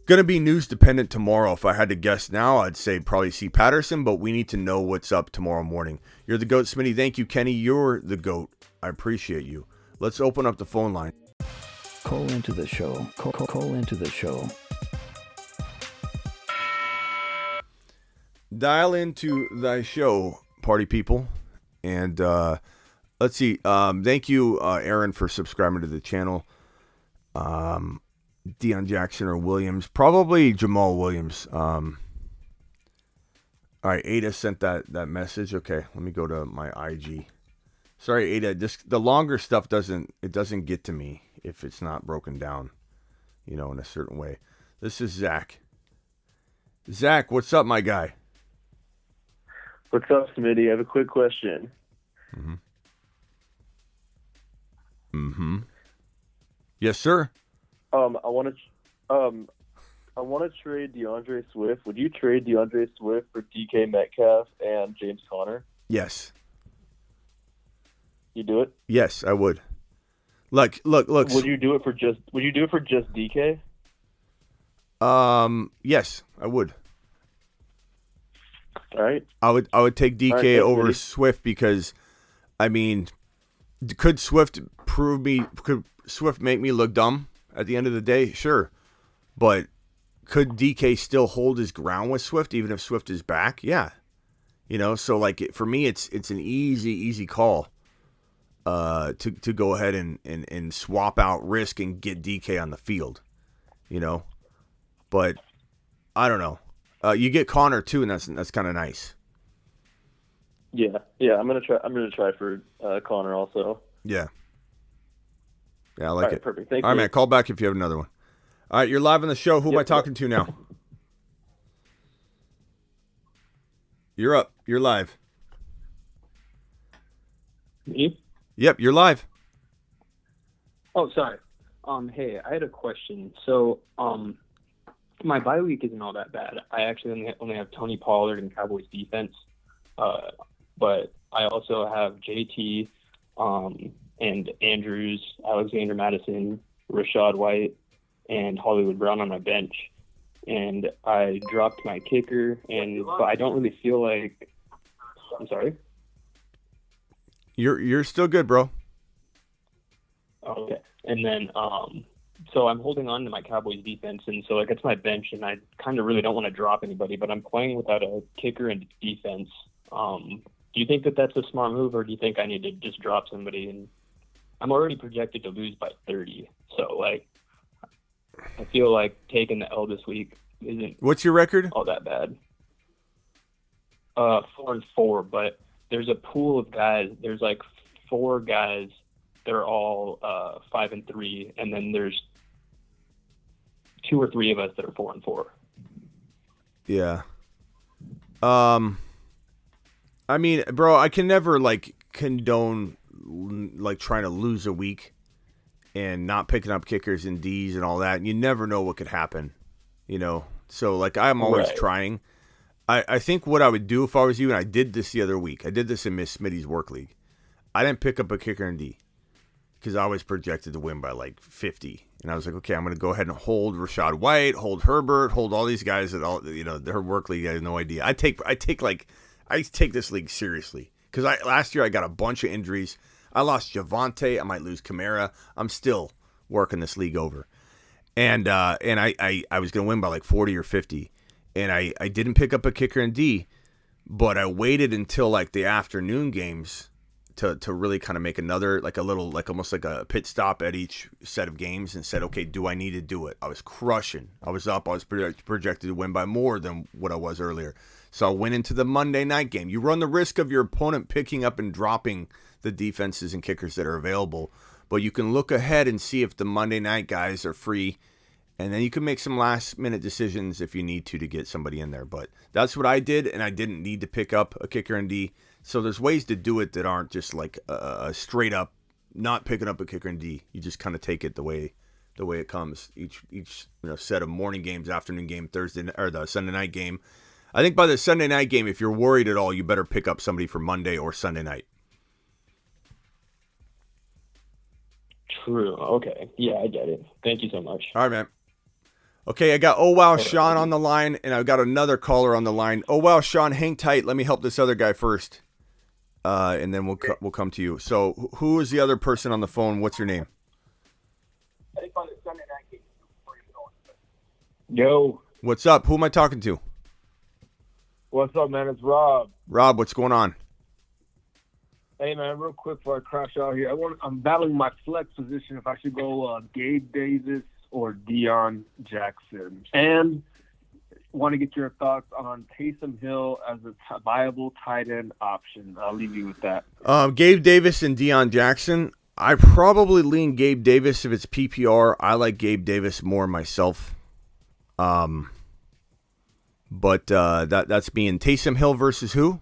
Going to be news dependent tomorrow. If I had to guess now, I'd say probably C. Patterson, but we need to know what's up tomorrow morning. You're the GOAT, Smitty. Thank you, Kenny. You're the GOAT. I appreciate you. Let's open up the phone line. Call into the show. Call into the show. dial into thy show, party people. And let's see. Thank you, Aaron, for subscribing to the channel. Deion Jackson or Williams. Probably Jamal Williams. All right, Ada sent that message. Okay, let me go to my IG. Sorry, Ada. The longer stuff doesn't get to me if it's not broken down, in a certain way. This is Zach. Zach, what's up, my guy? What's up, Smitty? I have a quick question. Yes, sir. I want to trade DeAndre Swift. Would you trade DeAndre Swift for DK Metcalf and James Conner? Yes. You do it? Yes, I would. Look. Would you do it for just DK? Yes, I would. All right. I would take DK right, over Smitty. Swift because, could Swift make me look dumb at the end of the day? Sure. But could DK still hold his ground with Swift even if Swift is back? Yeah. So for me it's an easy call to go ahead and swap out risk and get DK on the field. But I don't know. You get Connor too, and that's kind of nice. Yeah. I'm gonna try for Connor also. Yeah, I like it. Perfect. Thank All right, you. man. Call back if you have another one. All right, you're live on the show. Who am I talking to now? You're up. You're live. Me? Yep, you're live. Oh, sorry. Hey, I had a question. So, my bye week isn't all that bad. I actually only have Tony Pollard and Cowboys defense. But I also have JT, and Andrews, Alexander Madison, Rashad White, and Hollywood Brown on my bench. And I dropped my kicker, but I don't really feel like. I'm sorry. You're still good, bro. Okay. And then, so I'm holding on to my Cowboys defense, and so it's my bench, and I kind of really don't want to drop anybody, but I'm playing without a kicker and defense. Do you think that that's a smart move, or do you think I need to just drop somebody? And I'm already projected to lose by 30, so I feel like taking the L this week isn't. What's your record? All that bad. 4-4, but there's a pool of guys. There's 4 guys. They're all 5-3, and then there's 2 or 3 of us that are 4-4. Yeah. Bro, I can never condone trying to lose a week and not picking up kickers and D's and all that. And you never know what could happen, So I'm always trying. I think what I would do if I was you, and I did this the other week. I did this in Miss Smitty's work league. I didn't pick up a kicker and D because I was projected to win by 50. And I was like, okay, I'm going to go ahead and hold Rashad White, hold Herbert, hold all these guys that her work league. I have no idea. I take this league seriously because last year I got a bunch of injuries. I lost Javonte. I might lose Kamara. I'm still working this league over, and I was going to win by 40 or 50, and I didn't pick up a kicker and D, but I waited until the afternoon games to really kind of make another almost like a pit stop at each set of games and said, okay, do I need to do it? I was crushing. I was up. I was projected to win by more than what I was earlier. So I went into the Monday night game. You run the risk of your opponent picking up and dropping the defenses and kickers that are available, but you can look ahead and see if the Monday night guys are free, and then you can make some last-minute decisions if you need to get somebody in there. But that's what I did, and I didn't need to pick up a kicker and D. So there's ways to do it that aren't just a straight-up not picking up a kicker and D. You just kind of take it the way it comes. Each set of morning games, afternoon game, Thursday or the Sunday night game. I think by the Sunday night game, if you're worried at all, you better pick up somebody for Monday or Sunday night. True. Okay. Yeah, I get it. Thank you so much. All right, man. Okay, I got Oh Wow Sean on the line, and I've got another caller on the line. Oh Wow Sean, hang tight. Let me help this other guy first, and then we'll come to you. So, who is the other person on the phone? What's your name? Yo. What's up? Who am I talking to? What's up, man? It's Rob. Rob, what's going on? Hey, man, real quick before I crash out here, I'm battling my flex position if I should go Gabe Davis or Deion Jackson. And want to get your thoughts on Taysom Hill as a viable tight end option. I'll leave you with that. Gabe Davis and Deion Jackson. I probably lean Gabe Davis if it's PPR. I like Gabe Davis more myself. But that's being Taysom Hill versus who?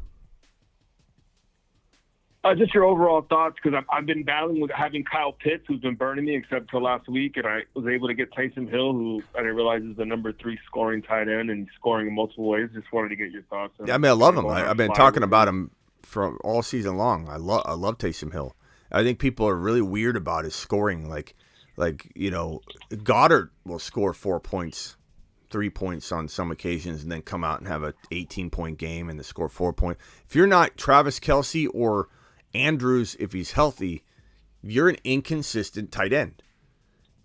Just your overall thoughts, because I've been battling with having Kyle Pitts, who's been burning me except for last week, and I was able to get Taysom Hill, who I didn't realize is the number 3 scoring tight end and scoring in multiple ways. Just wanted to get your thoughts. Yeah, I mean, I love him. I've been talking about him for all season long. I love Taysom Hill. I think people are really weird about his scoring. Like Goddard will score 4 points, 3 points on some occasions, and then come out and have a 18-point game and score 4 points. If you're not Travis Kelce or Andrews, if he's healthy, you're an inconsistent tight end.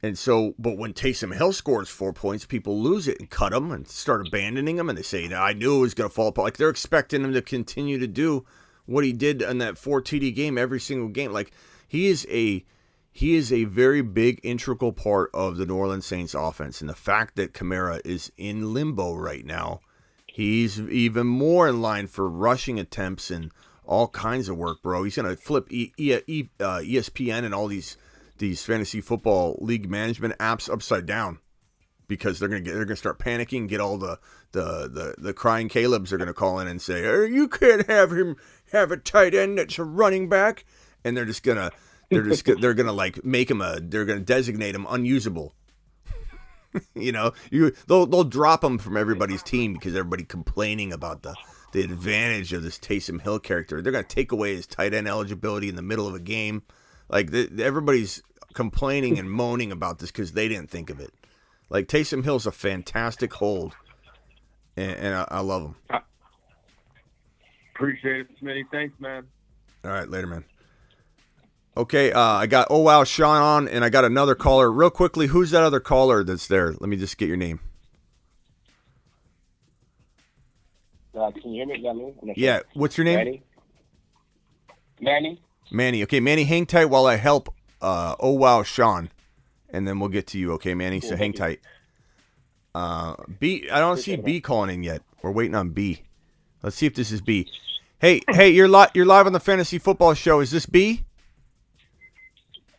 And so, but when Taysom Hill scores 4 points, people lose it and cut him and start abandoning him, and they say, I knew it was going to fall apart. Like, they're expecting him to continue to do what he did in that 4 TD game every single game. Like, he is a very big, integral part of the New Orleans Saints offense. And the fact that Kamara is in limbo right now, he's even more in line for rushing attempts and all kinds of work, bro. He's gonna flip ESPN and all these fantasy football league management apps upside down because they're gonna start panicking, get all the crying Calebs are gonna call in and say, you can't have him have a tight end that's a running back, and they're gonna like make him they're gonna designate him unusable. They'll drop him from everybody's team because everybody complaining about the advantage of this Taysom Hill character. They're going to take away his tight end eligibility in the middle of a game. Like, everybody's complaining and moaning about this because they didn't think of it. Like, Taysom Hill's a fantastic hold, and I love him. Appreciate it, Smitty. Thanks, man. All right, later, man. Okay, I got Sean on, and I got another caller. Real quickly, who's that other caller that's there? Let me just get your name. Can you hear me? Is that me? Yeah. What's your name? Manny. Manny. Okay, Manny, hang tight while I help Sean, and then we'll get to you. Okay, Manny. So hang tight. B. I don't see B calling in yet. We're waiting on B. Let's see if this is B. Hey, you're live on the Fantasy Football Show. Is this B?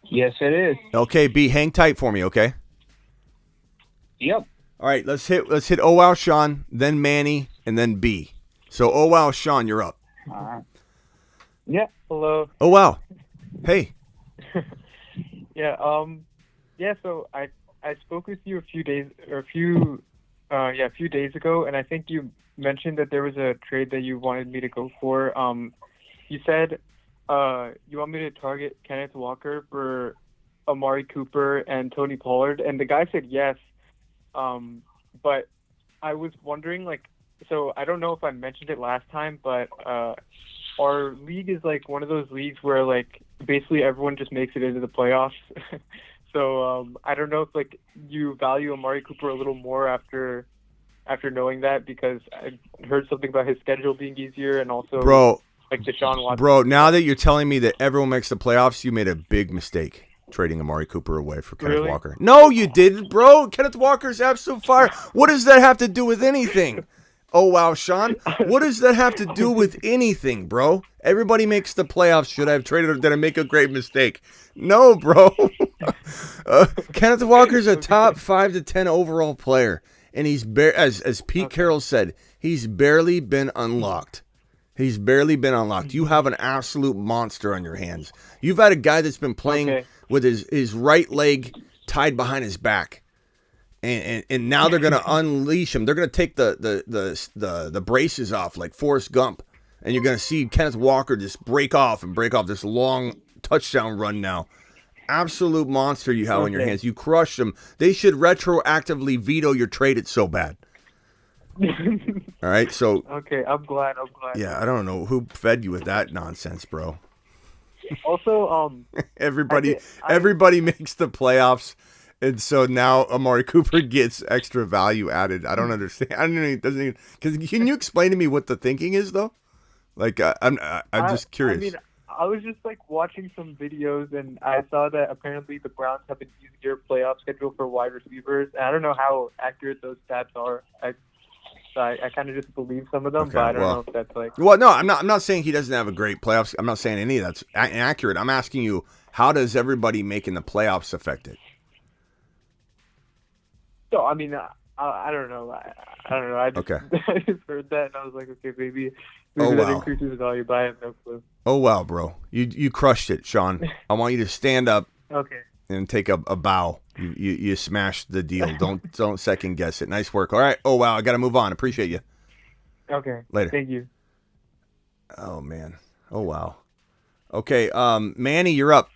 Yes, it is. Okay, B. Hang tight for me. Okay. Yep. All right, let's hit Oh Wow Sean, then Manny, and then B. So Oh Wow Sean, you're up. All right. Yeah. Hello. Oh wow. Hey. Yeah. So I spoke with you a few days ago, and I think you mentioned that there was a trade that you wanted me to go for. You said you want me to target Kenneth Walker for Amari Cooper and Tony Pollard, and the guy said yes. But I was wondering, so I don't know if I mentioned it last time, but our league is like one of those leagues where basically everyone just makes it into the playoffs. So I don't know if you value Amari Cooper a little more after knowing that, because I heard something about his schedule being easier, and also Deshaun Watson. Bro, now that you're telling me that everyone makes the playoffs, you made a big mistake trading Amari Cooper away for Kenneth Walker. No, you didn't, bro. Kenneth Walker's absolute fire. What does that have to do with anything? Oh, wow, Sean. What does that have to do with anything, bro? Everybody makes the playoffs. Should I have traded him? Did I make a great mistake? No, bro. Kenneth Walker's a top 5 to 10 overall player, and he's as Pete Carroll said, he's barely been unlocked. He's barely been unlocked. You have an absolute monster on your hands. You've had a guy that's been playing with his right leg tied behind his back, and now they're going to unleash him. They're going to take the braces off like Forrest Gump, and you're going to see Kenneth Walker just break off this long touchdown run now. Absolute monster you have on your hands. You crushed them. They should retroactively veto your trade. It's so bad. All right, so okay, I'm glad. Yeah, I don't know who fed you with that nonsense, bro. Also, everybody makes the playoffs, And so now Amari Cooper gets extra value added. I don't understand. I don't even, it doesn't even, cause can you explain to me what the thinking is though? Like, I'm just curious. I mean, I was just like watching some videos and I saw that apparently the Browns have an easier playoff schedule for wide receivers. And I don't know how accurate those stats are. I kind of just believe some of them, but I don't know if that's like. Well, no, I'm not saying he doesn't have a great playoffs. I'm not saying any of that's inaccurate. I'm asking you, how does everybody making the playoffs affect it? So I mean, I don't know. I don't know. I just heard that and I was like, okay, maybe that increases value, but I have no clue. Oh wow, bro, you crushed it, Sean. I want you to stand up. Okay. And take a bow. You smashed the deal. Don't second guess it. Nice work. All right. Oh wow, I got to move on. Appreciate you. Okay. Later. Thank you. Oh man. Oh wow. Okay. Manny, you're up.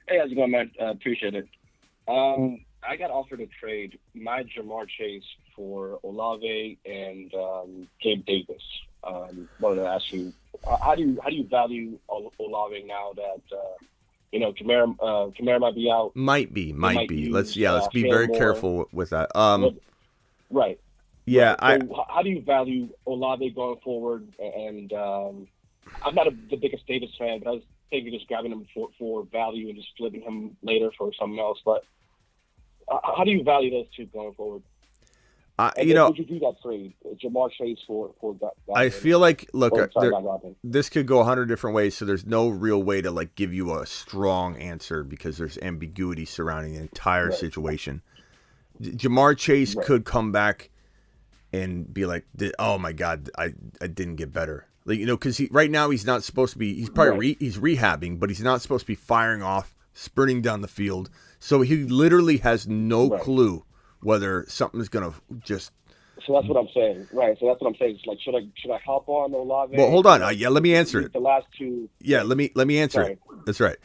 Hey, how's it going, man? Appreciate it. I got offered a trade, my Jamar Chase for Olave and Gabe Davis. Wanted to ask you, how do you value Olave now that Kamara might be out? Might be. Let's be very careful with that. Right. Yeah. So how do you value Olave going forward? And I'm not the biggest Davis fan, but I was thinking just grabbing him for value and just flipping him later for something else. But how do you value those two going forward? Would you do that trade, Jamar Chase for that? I feel like, look, this could go 100 different ways, so there's no real way to like give you a strong answer because there's ambiguity surrounding the entire situation. Jamar Chase could come back and be like, "Oh my God, I didn't get better." Like, because right now he's not supposed to be. He's probably he's rehabbing, but he's not supposed to be firing off, sprinting down the field. So he literally has no clue whether something's gonna just. So that's what I'm saying, right? So that's what I'm saying. It's like, should I hop on Olave? Well, hold on. Let me answer it. The last two. Yeah, let me answer it. That's right.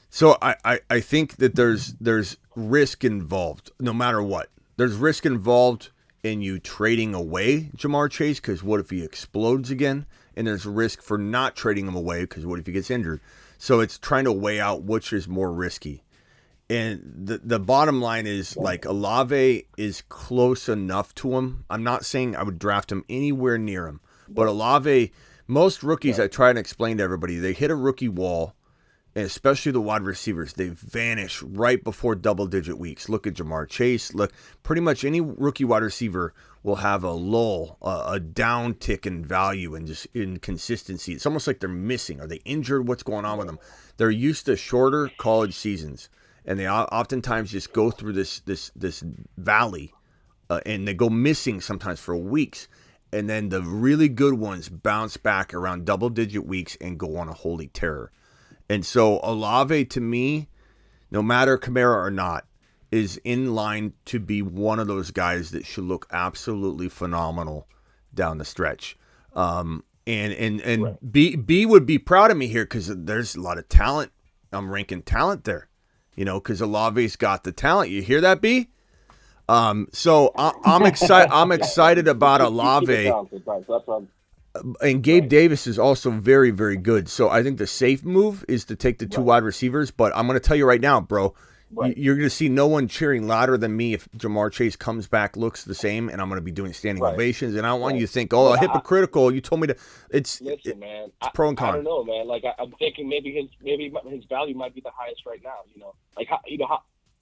So I think that there's risk involved, no matter what. There's risk involved in you trading away Jamar Chase because what if he explodes again? And there's risk for not trading him away because what if he gets injured? So it's trying to weigh out which is more risky. And the bottom line is, like, Olave is close enough to him. I'm not saying I would draft him anywhere near him. But Olave, most rookies, I try and explain to everybody, they hit a rookie wall, and especially the wide receivers, they vanish right before double-digit weeks. Look at Jamar Chase. Look, pretty much any rookie wide receiver will have a lull, a downtick in value and just inconsistency. It's almost like they're missing. Are they injured? What's going on with them? They're used to shorter college seasons. And they oftentimes just go through this valley, and they go missing sometimes for weeks. And then the really good ones bounce back around double-digit weeks and go on a holy terror. And so Olave, to me, no matter Kamara or not, is in line to be one of those guys that should look absolutely phenomenal down the stretch. And B would be proud of me here because there's a lot of talent. I'm ranking talent there. Because Olave's got the talent. You hear that, B? So I'm excited. I'm excited about Olave. And Gabe Davis is also very, very good. So I think the safe move is to take the two wide receivers. But I'm going to tell you right now, bro, you're going to see no one cheering louder than me if Jamar Chase comes back, looks the same, and I'm going to be doing standing ovations. And I don't want you to think, hypocritical. You told me to. Listen, man. It's pro and con. I don't know, man. Like I'm thinking maybe his value might be the highest right now. How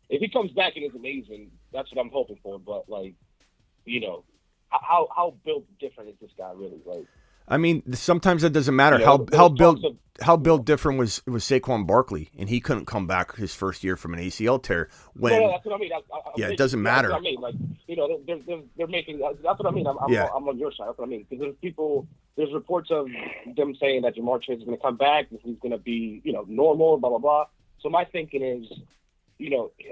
if he comes back and is amazing, that's what I'm hoping for. But how built different is this guy really? Like. I mean, sometimes that doesn't matter. How built different was Saquon Barkley, and he couldn't come back his first year from an ACL tear. That's what I mean. It doesn't matter. That's what I mean. Like, they're making. That's what I mean. I'm on your side. That's what I mean. Because there's reports of them saying that Jamar Chase is going to come back and he's going to be, normal, blah blah blah. So my thinking is,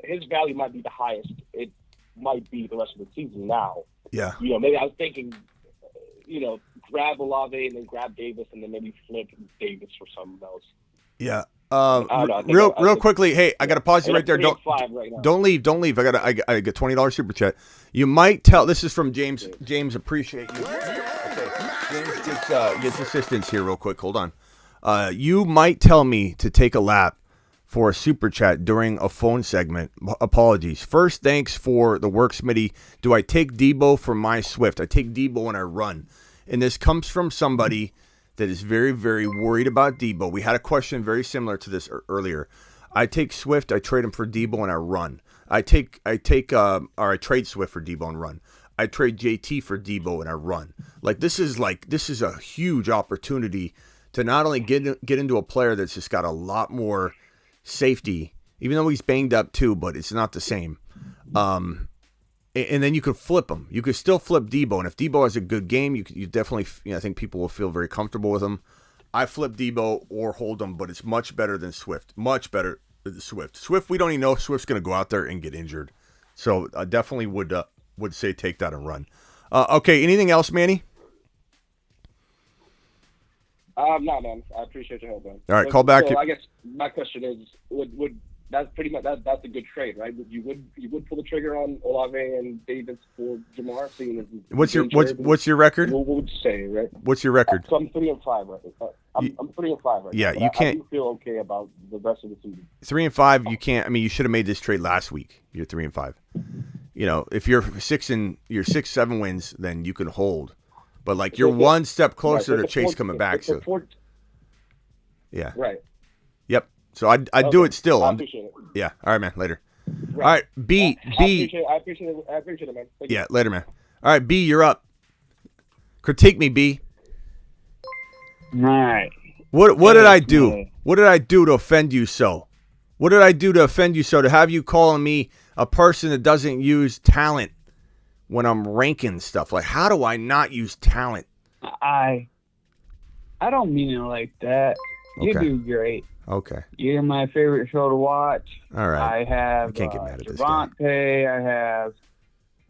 his value might be the highest. It might be the rest of the season now. Yeah. Maybe I was thinking, grab Olave and then grab Davis and then maybe flip Davis for something else. Yeah. Real quickly, hey, I got to pause you right there. Don't leave. I got $20 super chat. You might tell. This is from James. James, appreciate you. Okay. James gets assistance here real quick. Hold on. You might tell me to take a lap for a super chat during a phone segment. Apologies. First, thanks for the work, Smitty. Do I take Debo for my Swift? I take Debo and I run. And this comes from somebody that is very, very worried about Debo. We had a question very similar to this earlier. I take Swift, I trade him for Debo, and I run. I trade Swift for Debo and run. I trade JT for Debo and I run. This is a huge opportunity to not only get into a player that's just got a lot more safety, even though he's banged up too, but it's not the same. And then you could flip him. You could still flip Debo, and if Debo has a good game, you definitely, I think people will feel very comfortable with him. I flip Debo or hold him, but it's much better than Swift. Much better than Swift. Swift, we don't even know if Swift's going to go out there and get injured. So I definitely would say take that and run. Okay, anything else, Manny? No, man. I appreciate your help, man. All right, call back. So I guess my question is, would that's pretty much that's a good trade, right? You would pull the trigger on Olave and Davis for Jamar. Seeing as what's your record? What would you say, right? What's your record? So I'm 3-5 right now. I'm 3-5 right yeah, now. you can't. I do feel okay about the rest of the season. 3-5, you can't. I mean, you should have made this trade last week. You're 3-5. If you're 6-7 wins, then you can hold. But you're one step closer to Chase coming back. So yeah, right. Yep. So I do it still. I appreciate it. Yeah. All right, man. Later. Right. All right, B. I appreciate it, man. Thank yeah, later, man. All right, B, you're up. Critique me, B. All right. What did I do? What did I do to offend you so? What did I do to offend you so to have you calling me a person that doesn't use talent when I'm ranking stuff? How do I not use talent? I don't mean it like that. You do great. Okay. You're my favorite show to watch. All right. I have I can't get mad at this guy. Javonte. I have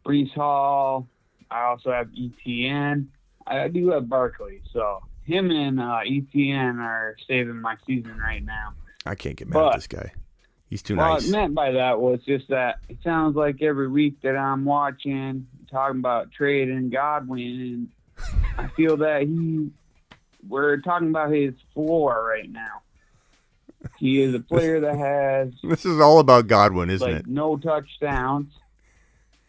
Brees Hall. I also have ETN. I do have Barkley. So him and ETN are saving my season right now. I can't get mad at this guy. He's too nice. What I meant by that was just that it sounds like every week that I'm watching, talking about trading Godwin, and I feel that we're talking about his floor right now. He is a player that has... This is all about Godwin, isn't it? No touchdowns.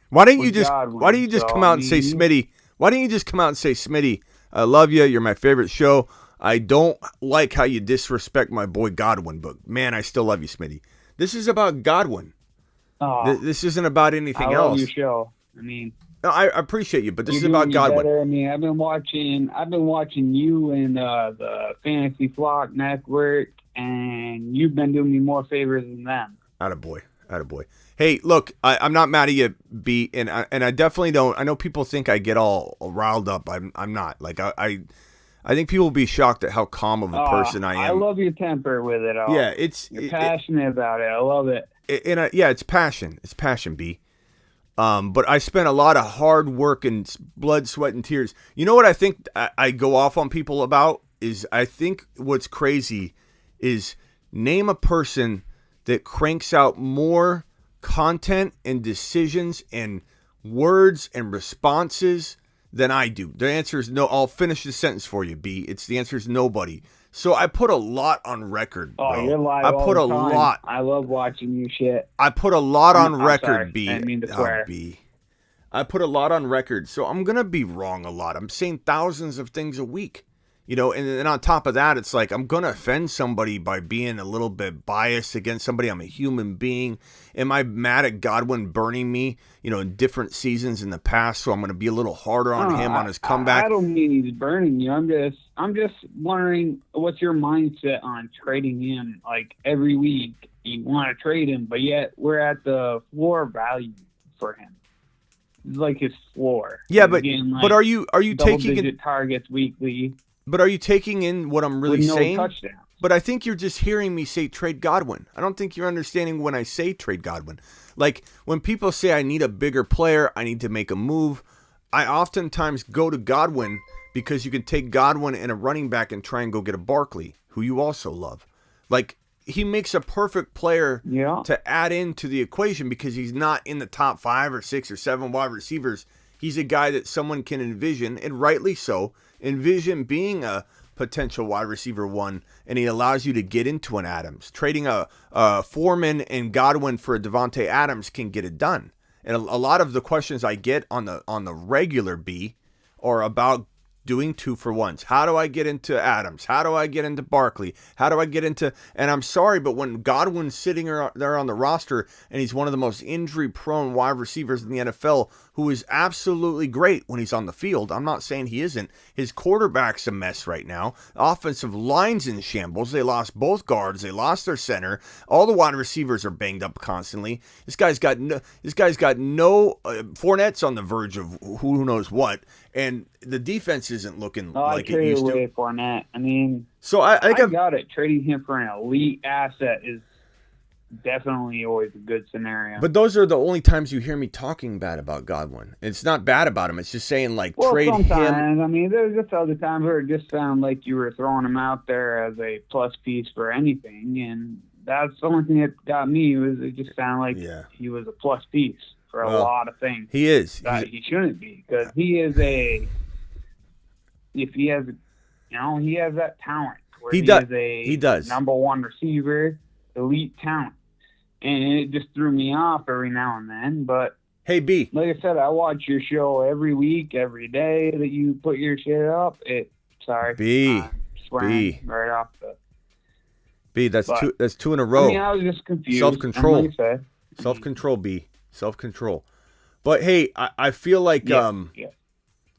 Why don't you just come out and say, Smitty, why don't you just come out and say, Smitty, I love you, you're my favorite show. I don't like how you disrespect my boy Godwin, but man, I still love you, Smitty. This is about Godwin. This isn't about anything else. I love your show. I mean... No, I appreciate you, but this is about Godwin. Better. I mean, I've been watching you and the Fantasy Flock Network, and you've been doing me more favors than them. Attaboy. Hey, look, I'm not mad at you, B, and I definitely don't. I know people think I get all riled up. I'm not. I think people will be shocked at how calm of a person I am. I love your temper with it all. Yeah, you're passionate about it. I love it. It's passion. It's passion, B. But I spent a lot of hard work and blood, sweat, and tears. You know what I think I go off on people about is I think what's crazy is name a person that cranks out more content and decisions and words and responses than I do. The answer is no. I'll finish the sentence for you, B. The answer is nobody. So I put a lot on record, bro. Oh, you're live I put all the a time. lot. I love watching you shit. I put a lot on record, sorry. B. I didn't mean to swear. B. I put a lot on record, so I'm gonna be wrong a lot. I'm saying thousands of things a week, and then on top of that, it's like I'm gonna offend somebody by being a little bit biased against somebody. I'm a human being. Am I mad at Godwin burning me, in different seasons in the past? So I'm gonna be a little harder on him on his comeback. I don't mean he's burning you. I'm just wondering what's your mindset on trading him every week. You want to trade him, but yet we're at the floor value for him. It's his floor. Yeah, but are you taking in targets weekly? But are you taking in what I'm really saying? Touchdowns. But I think you're just hearing me say trade Godwin. I don't think you're understanding when I say trade Godwin. When people say I need a bigger player, I need to make a move, I oftentimes go to Godwin because you can take Godwin and a running back and try and go get a Barkley, who you also love. He makes a perfect player to add into the equation because he's not in the top 5 or 6 or 7 wide receivers. He's a guy that someone can envision, and rightly so, envision being a potential wide receiver 1, and he allows you to get into an Adams. Trading a Foreman and Godwin for a Devontae Adams can get it done. And a lot of the questions I get on the regular B are about doing 2-for-1s. How do I get into Adams? How do I get into Barkley? How do I get into... And I'm sorry, but when Godwin's sitting there on the roster and he's one of the most injury-prone wide receivers in the NFL, who is absolutely great when he's on the field. I'm not saying he isn't. His quarterback's a mess right now. Offensive line's in shambles. They lost both guards. They lost their center. All the wide receivers are banged up constantly. This guy's got no... Fournette's on the verge of who knows what. And the defense isn't looking like it used to. Fournette. I mean, so I got it. Trading him for an elite asset is definitely always a good scenario. But those are the only times you hear me talking bad about Godwin. It's not bad about him. It's just saying, like, trade sometimes, him. I mean, there's just other times where it just sounded like you were throwing him out there as a plus piece for anything, and that's the only thing that got me was it just sounded like he was a plus piece for a lot of things. He is. That he shouldn't be, because he is if he has, he has that talent. Where he does. Number 1 receiver, elite talent. And it just threw me off every now and then. But hey, B, like I said, I watch your show every week, every day that you put your shit up. B, right off the. B, that's two in a row. I mean, I was just confused. Self-control. Like I said. Self-control, B. Self-control. But hey, I feel like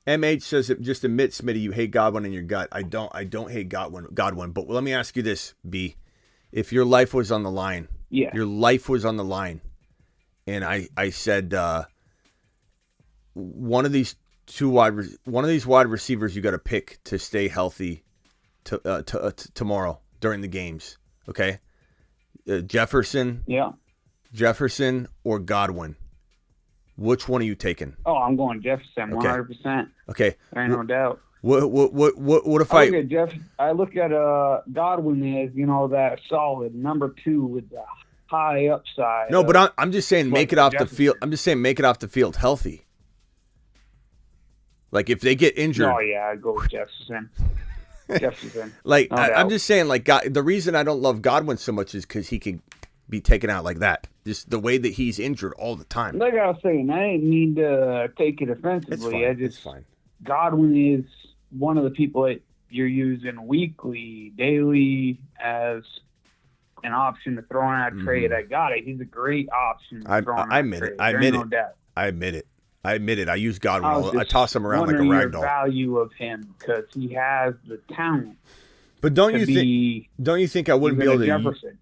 MH says, just admit, Smitty, you hate Godwin in your gut. I don't hate Godwin. But let me ask you this, B. If your life was on the line. Yeah. Your life was on the line. And I said one of these wide receivers you got to pick to stay healthy tomorrow during the games. Okay? Jefferson. Yeah. Jefferson or Godwin. Which one are you taking? Oh, I'm going Jefferson, 100%. Okay. There ain't no doubt. What if I look at Godwin as, that solid number 2 with the high upside. No, but I'm just saying make it off the field. I'm just saying make it off the field healthy. Like if they get injured. Oh yeah, I'd go with Jefferson. Like I'm just saying, like the reason I don't love Godwin so much is because he can be taken out like that. Just the way that he's injured all the time. Like I was saying, I didn't mean to take it offensively. It's fine. Godwin is one of the people that you're using weekly, daily as an option to throw in a trade. I got it. He's a great option. I admit it. I admit it. I use Godwin. I toss him around like a rag doll. The value of him because he has the talent. But don't you think I wouldn't be able to? Jefferson.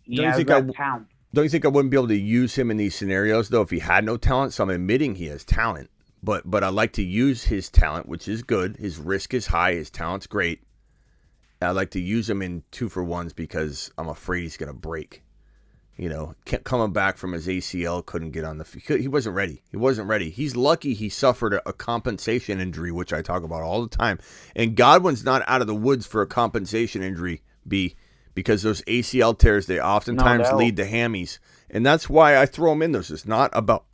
Don't you think I wouldn't be able to use him in these scenarios though if he had no talent? So I'm admitting he has talent, but I like to use his talent, which is good. His risk is high. His talent's great. I like to use him in 2-for-1s because I'm afraid he's gonna break. Coming back from his ACL, couldn't get on the field. He wasn't ready. He's lucky he suffered a compensation injury, which I talk about all the time. And Godwin's not out of the woods for a compensation injury, B, because those ACL tears, they oftentimes lead to hammies. And that's why I throw him in those. It's not about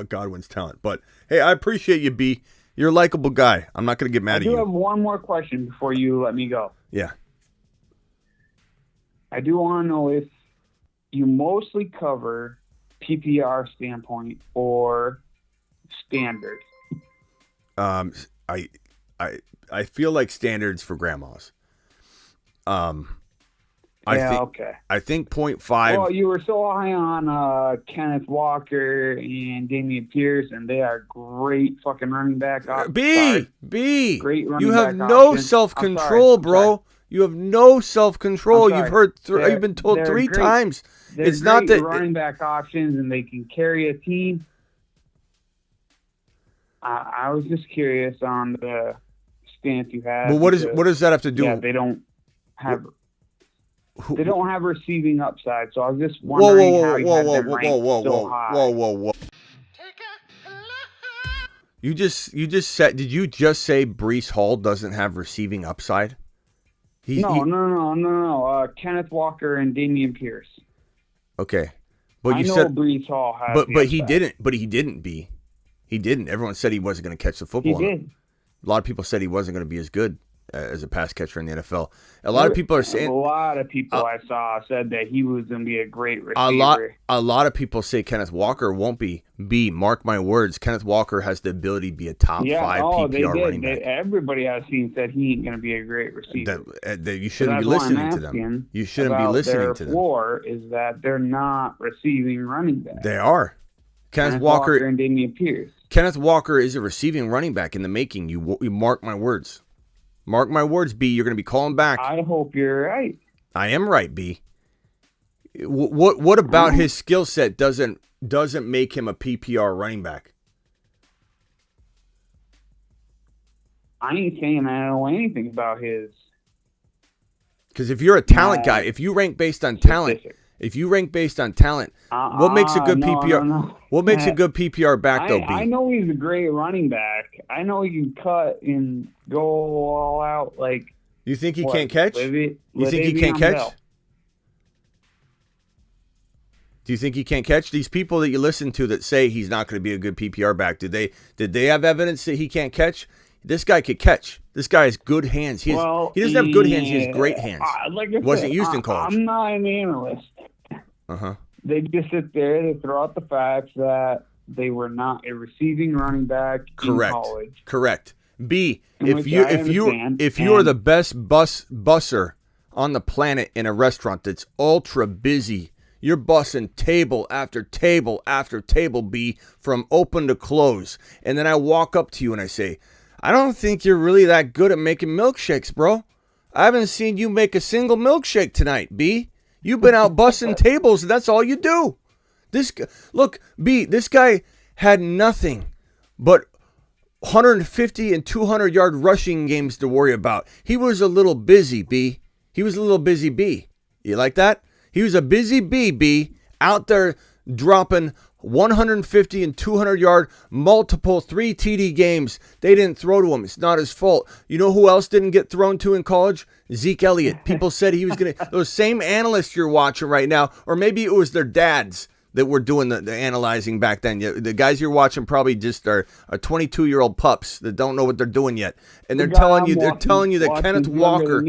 Godwin's talent. But, hey, I appreciate you, B. You're a likable guy. I'm not going to get mad at you. I do have one more question before you let me go. Yeah. I do want to know if you mostly cover PPR standpoint or standard. I feel like standards for grandmas. Okay. I think 0.5. Well, you were so high on Kenneth Walker and Dameon Pierce, and they are great fucking running back options. B. Great running you have back no options. self-control, bro. You have no self-control. You've been told three times. It's not that running back options, and they can carry a team. I was just curious on the stance you had. But what does that have to do? Yeah, they don't have receiving upside, so I was just wondering how you had them ranked so high. Whoa. You just said? Did you just say Breece Hall doesn't have receiving upside? No. Kenneth Walker and Dameon Pierce. Okay, but I know Breece Hall has. But he didn't. But he didn't. He didn't. Everyone said he wasn't going to catch the football. He did. A lot of people said he wasn't going to be as good as a pass catcher in the NFL. A lot of people are saying. A lot of people I saw said that he was going to be a great receiver. A lot of people say Kenneth Walker won't be. Mark my words, Kenneth Walker has the ability to be a top 5 PPR running back. Everybody I've seen said he ain't going to be a great receiver. You shouldn't be listening to them. You shouldn't be listening to them. Their floor is that they're not receiving running backs. They are. Kenneth Walker and Damian Pierce. Kenneth Walker is a receiving running back in the making. You mark my words. Mark my words, B. You're going to be calling back. I hope you're right. I am right, B. What about his skill set doesn't make him a PPR running back? I ain't saying I don't know anything about his. Because if you're a talent guy, if you rank based on talent, what makes a good PPR? No. What makes a good PPR back though? B? I know he's a great running back. I know he can cut and go all out. Like, you think he can't catch? You think he can't catch? Do you think he can't catch? These people that you listen to that say he's not going to be a good PPR back, did they have evidence that he can't catch? This guy could catch. This guy has good hands. He doesn't have good hands. He has great hands. Like I wasn't said, used in college. I'm not an analyst. They just sit there. They throw out the facts that they were not a receiving running back in college. Correct. B. If you are the best busser on the planet in a restaurant that's ultra busy, you're bussing table after table after table, B, from open to close, and then I walk up to you and I say, I don't think you're really that good at making milkshakes, bro. I haven't seen you make a single milkshake tonight, B. You've been out bussing tables, and that's all you do. Look, B, this guy had nothing but 150 and 200-yard rushing games to worry about. He was a little busy, B. He was a little busy, B. You like that? He was a busy B, out there dropping 150 and 200-yard multiple 3 TD games. They didn't throw to him. It's not his fault. You know who else didn't get thrown to in college? Zeke Elliott. People said he was going to. Those same analysts you're watching right now, or maybe it was their dads that were doing the analyzing back then. The guys you're watching probably just are 22-year-old pups that don't know what they're doing yet, and they're telling you that Kenneth Walker.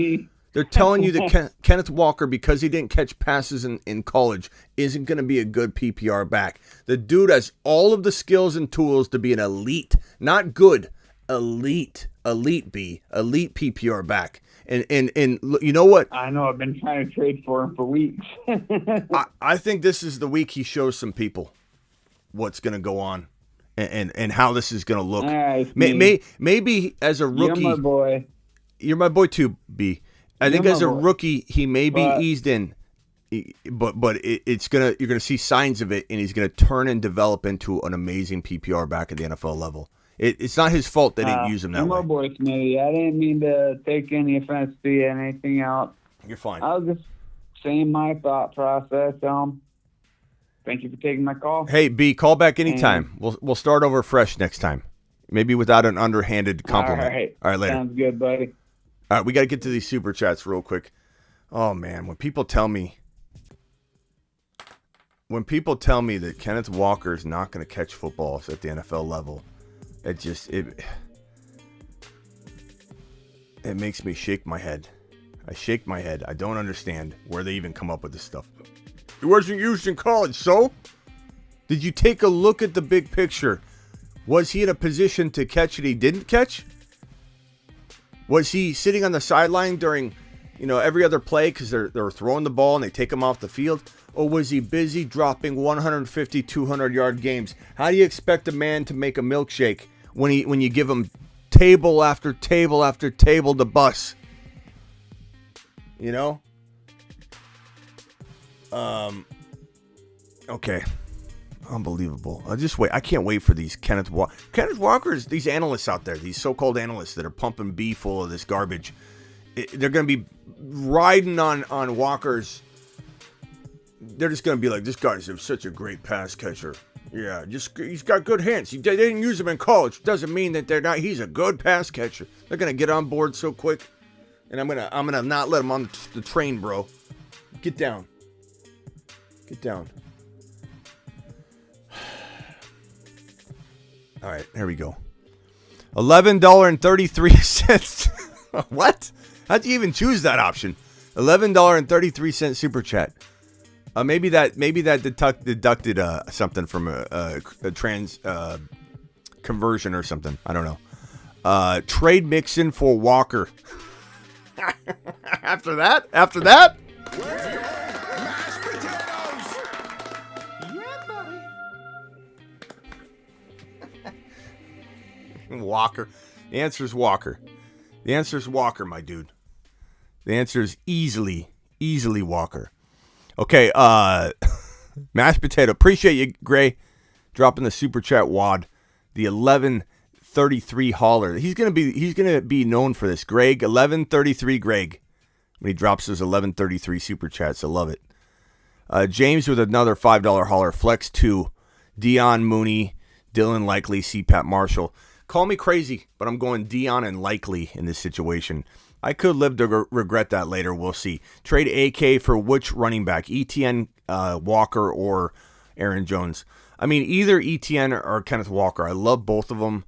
They're telling you that Kenneth Walker, because he didn't catch passes in college, isn't going to be a good PPR back. The dude has all of the skills and tools to be an elite, not good, elite PPR back. And you know what? I know. I've been trying to trade for him for weeks. I think this is the week he shows some people what's going to go on and how this is going to look. Maybe as a rookie. You're my boy. You're my boy too, B. I think as a rookie, he may be eased in, but you're gonna see signs of it, and he's gonna turn and develop into an amazing PPR back at the NFL level. It's not his fault they didn't use him that way. You're my boy, Smitty. I didn't mean to take any offense to you and anything else. You're fine. I was just saying my thought process. Thank you for taking my call. Hey, B, call back anytime. We'll start over fresh next time, maybe without an underhanded compliment. All right, later. Sounds good, buddy. All right, we got to get to these super chats real quick. Oh, man, when people tell me that Kenneth Walker is not going to catch footballs at the NFL level, it makes me shake my head. I shake my head. I don't understand where they even come up with this stuff. He wasn't used in college, so? Did you take a look at the big picture? Was he in a position to catch it he didn't catch? Was he sitting on the sideline during, every other play because they're throwing the ball and they take him off the field? Or was he busy dropping 150, 200-yard games? How do you expect a man to make a milkshake when you give him table after table after table to bus? Okay. Unbelievable. I can't wait for these Kenneth Walkers, these analysts out there, these so-called analysts that are pumping B full of this garbage. They're going to be riding on Walker's. They're just going to be like, this guy's such a great pass catcher. Yeah, he's got good hands. They didn't use him in college. Doesn't mean that he's a good pass catcher. They're going to get on board so quick. And I'm going to not let him on the train, bro. Get down. Get down. All right, here we go. $11.33. What? How'd you even choose that option? $11.33 super chat. Maybe that deducted something from a trans conversion or something. I don't know. Trade Mixon for Walker. After that? Walker. The answer is Walker. The answer is Walker, my dude. The answer is easily Walker. Okay, mashed potato. Appreciate you, Gray, dropping the super chat wad. The 1133 hauler. He's gonna be known for this. Greg, 1133 Greg. When he drops his 1133 super chats. I love it. James with another $5 hauler. Flex 2. Dion Mooney, Dylan Likely, CPAT Marshall. Call me crazy, but I'm going Dion and Likely in this situation. I could live to regret that later. We'll see. Trade AK for which running back? ETN, Walker, or Aaron Jones? I mean, either ETN or Kenneth Walker. I love both of them.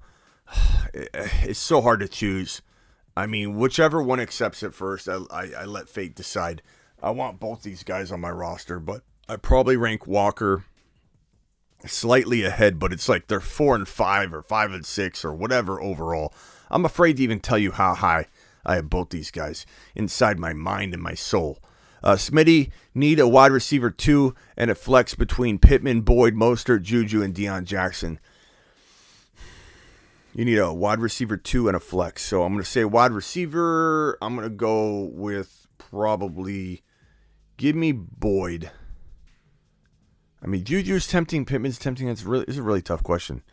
It's so hard to choose. I mean, whichever one accepts it first, I let fate decide. I want both these guys on my roster, but I probably rank Walker slightly ahead, but it's like they're 4 and 5 or 5 and 6 or whatever overall. I'm afraid to even tell you how high I have both these guys inside my mind and my soul. Smitty, need a wide receiver 2 and a flex between Pittman, Boyd, Mostert, Juju, and Deion Jackson. You need a wide receiver 2 and a flex. So I'm going to say wide receiver. I'm going to go with probably, give me Boyd. I mean, Juju's tempting, Pittman's tempting. It's a really tough question.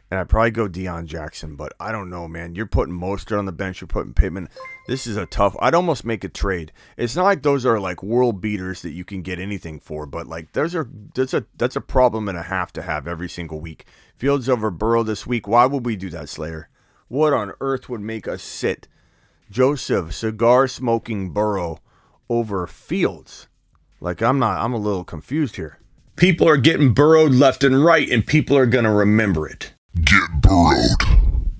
And I'd probably go Deion Jackson, but I don't know, man. You're putting Mostert on the bench. You're putting Pittman. This is a tough. I'd almost make a trade. It's not like those are like world beaters that you can get anything for, but like that's a problem and a half to have every single week. Fields over Burrow this week. Why would we do that, Slayer? What on earth would make us sit Joseph cigar smoking Burrow over Fields? Like I'm a little confused here. People are getting burrowed left and right, and people are going to remember it. Get burrowed.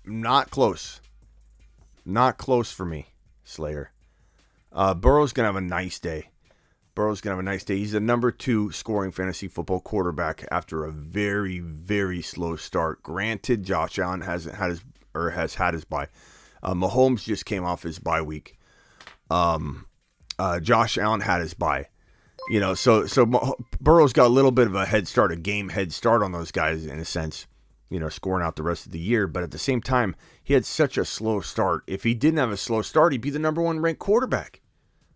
Not close. Not close for me, Slayer. Burrow's going to have a nice day. He's the number 2 scoring fantasy football quarterback after a very, very slow start. Granted, Josh Allen has had his bye. Mahomes just came off his bye week. Josh Allen had his bye. You know, so Burrow's got a little bit of a game head start on those guys in a sense, you know, scoring out the rest of the year. But at the same time, he had such a slow start. If he didn't have a slow start, he'd be the number 1 ranked quarterback.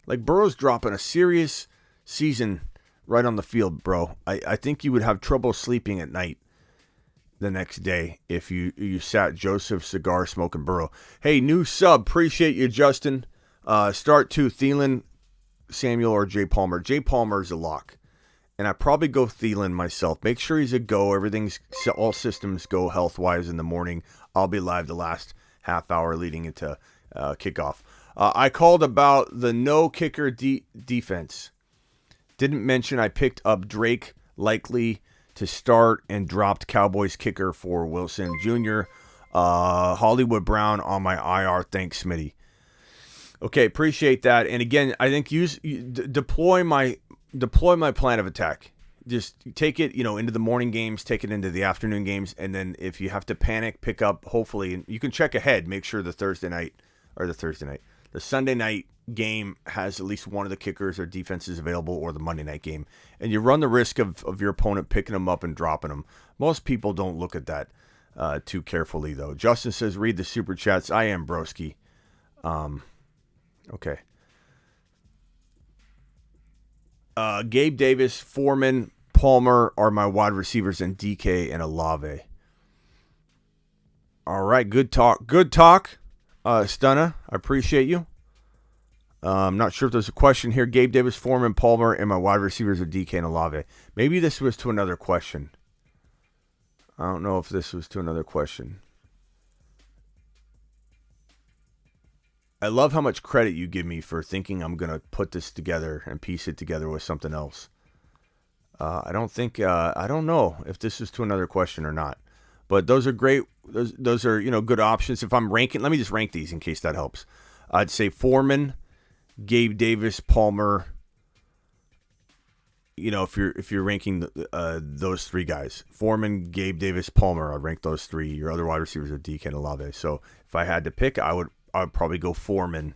Like, Burrow's dropping a serious season right on the field, bro. I think you would have trouble sleeping at night the next day if you sat Joseph cigar smoking Burrow. Hey, new sub. Appreciate you, Justin. Start 2, Thielen, Samuel, or Jay Palmer. Jay Palmer is a lock. And I probably go Thielen myself. Make sure he's a go. All systems go health-wise in the morning. I'll be live the last half hour leading into kickoff. I called about the no kicker defense. Didn't mention I picked up Drake likely to start and dropped Cowboys kicker for Wilson Jr. Hollywood Brown on my IR. Thanks, Smitty. Okay, appreciate that. And again, I think deploy my plan of attack. Just take it, into the morning games, take it into the afternoon games, and then if you have to panic, pick up. Hopefully, you can check ahead. Make sure the Sunday night game has at least one of the kickers or defenses available, or the Monday night game, and you run the risk of your opponent picking them up and dropping them. Most people don't look at that too carefully, though. Justin says, "Read the super chats." I am broski. Okay. Gabe Davis, Foreman, Palmer are my wide receivers, and DK and Olave. All right, good talk. Stunna, I appreciate you. I'm not sure if there's a question here. Gabe Davis, Foreman, Palmer, and my wide receivers are DK and Olave. Maybe this was to another question. I don't know if this was to another question. I love how much credit you give me for thinking I'm going to put this together and piece it together with something else. I don't know if this is to another question or not. But those are great. Those are, good options. If I'm ranking, let me just rank these in case that helps. I'd say Foreman, Gabe Davis, Palmer. If you're ranking those three guys, Foreman, Gabe Davis, Palmer, I'd rank those three. Your other wide receivers are DK and Olave. So if I had to pick, I would probably go Foreman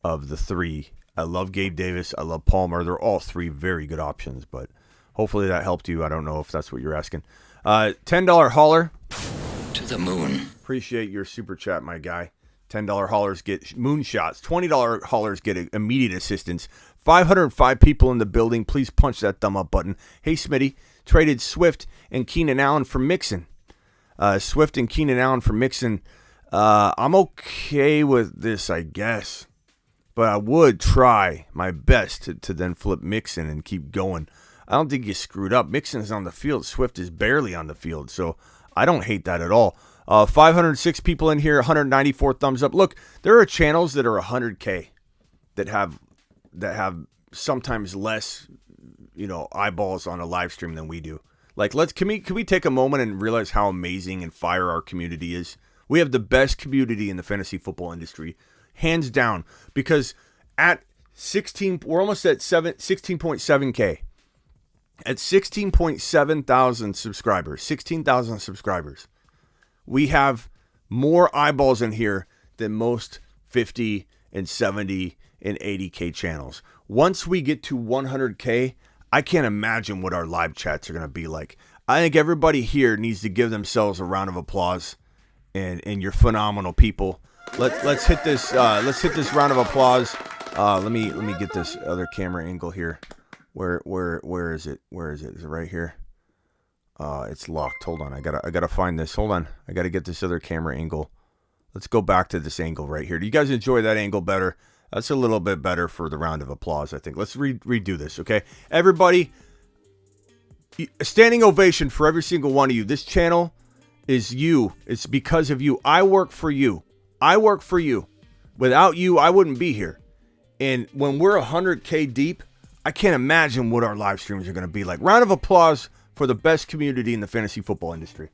of the three. I love Gabe Davis. I love Palmer. They're all three very good options, but hopefully that helped you. I don't know if that's what you're asking. $10 hauler. To the moon. Appreciate your super chat, my guy. $10 haulers get moonshots. $20 haulers get immediate assistance. 505 people in the building. Please punch that thumb up button. Hey, Smitty. Traded Swift and Keenan Allen for Mixon. Swift and Keenan Allen for Mixon. I'm okay with this, I guess. But I would try my best to then flip Mixon and keep going. I don't think you screwed up. Mixon is on the field. Swift is barely on the field. So I don't hate that at all. 506 people in here, 194 thumbs up. Look, there are channels that are 100K that have sometimes less, eyeballs on a live stream than we do. Like, can we take a moment and realize how amazing and fire our community is? We have the best community in the fantasy football industry, hands down, because at 16, we're almost at 16.7K. At 16.7 thousand subscribers, 16,000 subscribers, we have more eyeballs in here than most 50 and 70 and 80K channels. Once we get to 100K, I can't imagine what our live chats are going to be like. I think everybody here needs to give themselves a round of applause, and you're phenomenal people. Let's hit this round of applause. Let me get this other camera angle here. Where is it? Where is it? Is it right here? It's locked. Hold on. I gotta find this. Hold on. I gotta get this other camera angle. Let's go back to this angle right here. Do you guys enjoy that angle better? That's a little bit better for the round of applause, I think. Let's redo this, okay? Everybody, a standing ovation for every single one of you. This channel is you. It's because of you. I work for you. I work for you. Without you, I wouldn't be here. And when we're 100K deep, I can't imagine what our live streams are going to be like. Round of applause for the best community in the fantasy football industry.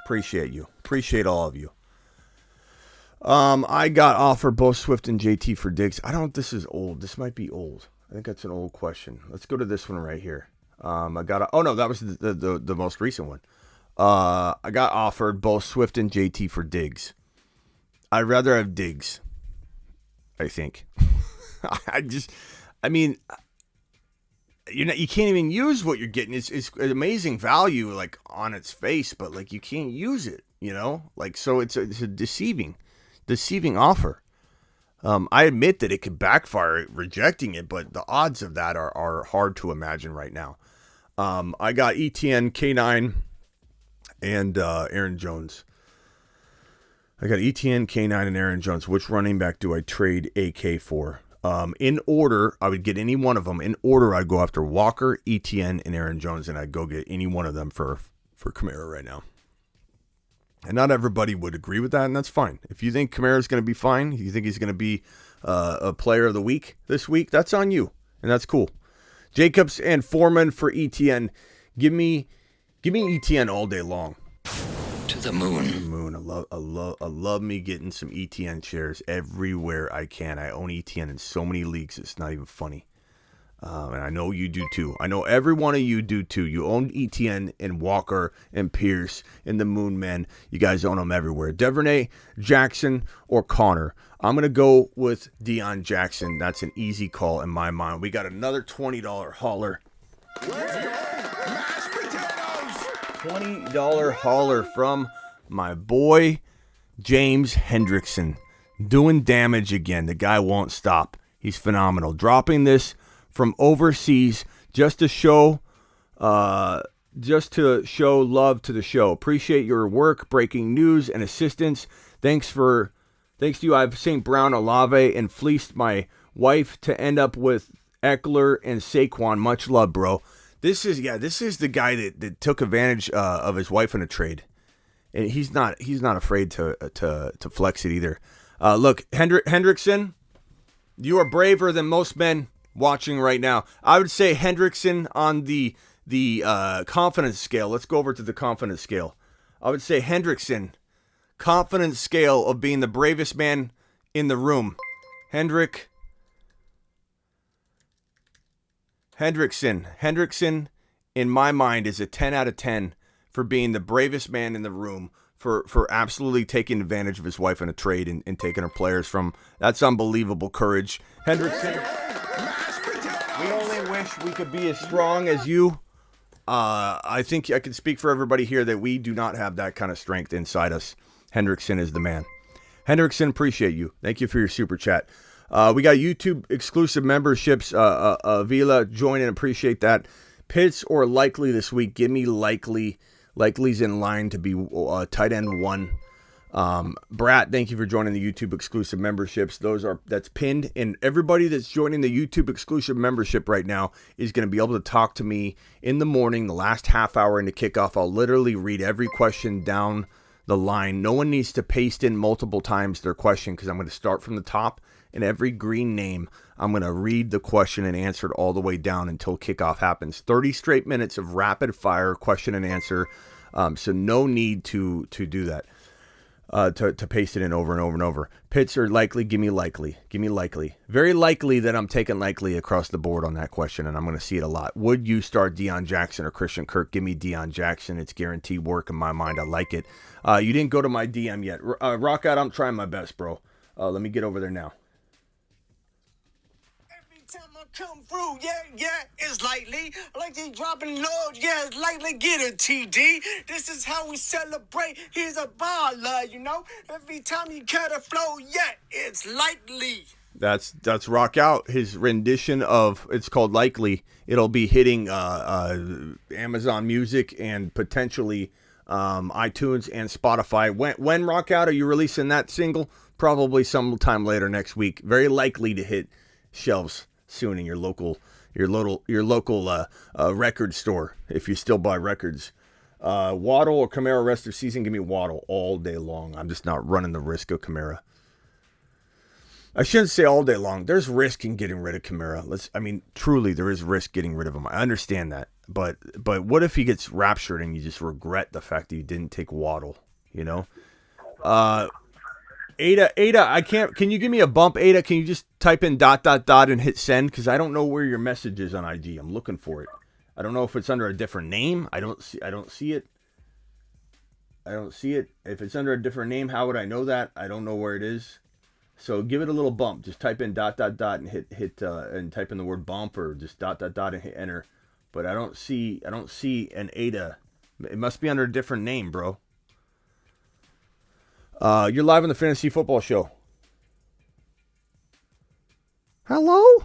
Appreciate you. Appreciate all of you. I got offered both Swift and JT for Diggs. This is old. This might be old. I think that's an old question. Let's go to this one right here. That was the most recent one. I got offered both Swift and JT for Diggs. I'd rather have Diggs, I think. You can't even use what you're getting. It's amazing value, like, on its face, but, like, you can't use it, so it's a deceiving offer. I admit that it could backfire rejecting it, but the odds of that are hard to imagine right now. I got ETN, K9, and Aaron Jones. I got ETN, K9, and Aaron Jones. Which running back do I trade AK for? In order, I would get any one of them. In order, I'd go after Walker, ETN, and Aaron Jones, and I'd go get any one of them for Kamara right now. And not everybody would agree with that, and that's fine. If you think Kamara's going to be fine, you think he's going to be a player of the week this week, that's on you, and that's cool. Jacobs and Foreman for ETN. Give me ETN all day long. To the moon. To the moon. I love me getting some ETN shares everywhere I can. I own ETN in so many leagues, it's not even funny. And I know you do too. I know every one of you do too. You own ETN and Walker and Pierce and the Moon Men. You guys own them everywhere. Devernay, Jackson, or Connor. I'm going to go with Deion Jackson. That's an easy call in my mind. We got another $20 hauler. $20 hauler from my boy James Hendrickson. Doing damage again. The guy won't stop. He's phenomenal. Dropping this from overseas just to show love to the show. Appreciate your work, breaking news, and assistance. Thanks to you, I've St. Brown, Olave, and fleeced my wife to end up with Eckler and Saquon. Much love, bro. This is the guy that took advantage of his wife in a trade, and he's not afraid to flex it either. Look, Hendrickson, you are braver than most men. watching right now. I would say Hendrickson on the confidence scale. Let's go over to the confidence scale. I would say Hendrickson, confidence scale of being the bravest man in the room. Hendrickson, in my mind, is a 10 out of 10 for being the bravest man in the room, for absolutely taking advantage of his wife in a trade and taking her players from. That's unbelievable courage. Hendrickson, we only wish we could be as strong as you. I think I can speak for everybody here that we do not have that kind of strength inside us. Hendrickson is the man. Hendrickson, appreciate you. Thank you for your super chat. We got YouTube exclusive memberships. Vila, join in. Appreciate that. Pitts or Likely this week. Give me Likely. Likely's in line to be tight end 1. Brat, thank you for joining the YouTube exclusive memberships. That's pinned, and everybody that's joining the YouTube exclusive membership right now is going to be able to talk to me in the morning, the last half hour into kickoff. I'll literally read every question down the line. No one needs to paste in multiple times their question, because I'm going to start from the top, and every green name, I'm going to read the question and answer it all the way down until kickoff happens. 30 straight minutes of rapid fire question and answer. So no need to do that. To paste it in over and over and over. Pitts or Likely, give me Likely. Give me Likely. Very likely that I'm taking Likely across the board on that question, and I'm going to see it a lot. Would you start Deion Jackson or Christian Kirk? Give me Deion Jackson. It's guaranteed work in my mind. I like it. You didn't go to my DM yet. Rock Out, I'm trying my best, bro. Let me get over there now. Time I come through, yeah, it's Likely. Like they dropping loads, yeah, it's Likely. Get a TD. This is how we celebrate. Here's a baller, you know. Every time you cut a flow, yeah, it's Likely. That's Rock Out. His rendition of, it's called Likely. It'll be hitting Amazon Music and potentially iTunes and Spotify. When Rock Out, are you releasing that single? Probably sometime later next week. Very likely to hit shelves soon in your local record store, if you still buy records. Waddle or Kamara rest of season? Give me Waddle all day long. I'm just not running the risk of Kamara. I shouldn't say all day long. There's risk in getting rid of Kamara. Truly, there is risk getting rid of him. I understand that, but what if he gets raptured and you just regret the fact that you didn't take Waddle? You know. Ada, I can't. Can you give me a bump, Ada? Can you just type in ... and hit send? Because I don't know where your message is on IG. I'm looking for it. I don't know if it's under a different name. I don't see it. If it's under a different name, how would I know that? I don't know where it is. So give it a little bump. Just type in ... and hit and type in the word bump, or just ... and hit enter. But I don't see an Ada. It must be under a different name, bro. You're live on the Fantasy Football Show. Hello?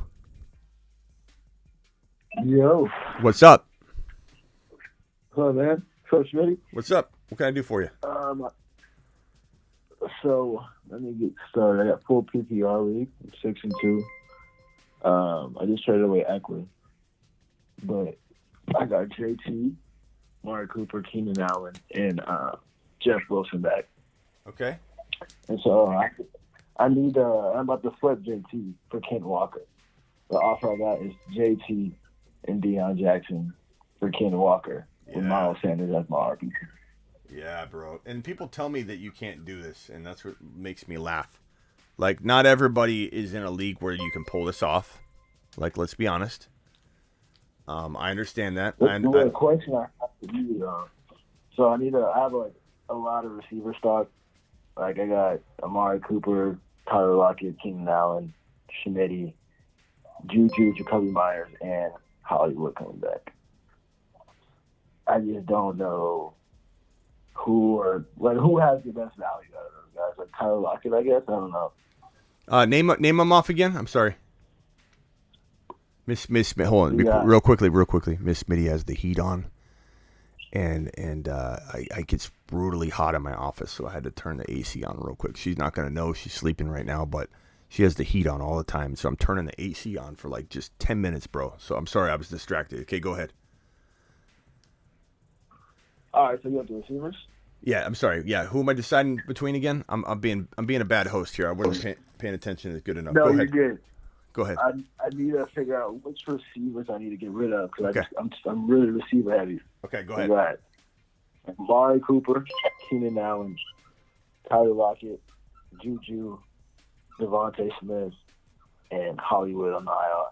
Yo. What's up? Hello, man. Coach Smitty. What's up? What can I do for you? So let me get started. I got full PPR league. I'm 6-2. I just traded away Eckler, but I got JT, Amari Cooper, Keenan Allen, and Jeff Wilson back. Okay. And so I need. I'm about to flip JT for Kent Walker. The offer I got is JT and Deion Jackson for Kent Walker with Miles Sanders as my RB. Yeah, bro. And people tell me that you can't do this, and that's what makes me laugh. Like, not everybody is in a league where you can pull this off. Like, let's be honest. I understand that. The question I have to you, so I have a lot of receiver stock. Like, I got Amari Cooper, Tyler Lockett, Keenan Allen, Schmitty, Juju, Jacoby Myers, and Hollywood coming back. I just don't know who has the best value out of those guys. Like Tyler Lockett, I guess. I don't know. Name them off again. I'm sorry. Miss hold on, real quickly. Miss Smitty has the heat on, and I gets brutally hot in my office, so I had to turn the AC on real quick. She's not gonna know she's sleeping right now, but she has the heat on all the time, so I'm turning the AC on for like just 10 minutes, bro. So I'm sorry I was distracted. Okay, go ahead. All right, so you have the receivers. Yeah, I'm sorry. Yeah, who am I deciding between again? I'm being a bad host here. I wasn't paying attention. It's good enough. No, go you're ahead. good. Go ahead. I need to figure out which receivers I need to get rid of because Okay. I'm really receiver heavy. Okay, go I ahead. got Amari Cooper, Keenan Allen, Tyler Lockett, Juju, Devontae Smith, and Hollywood on the IR.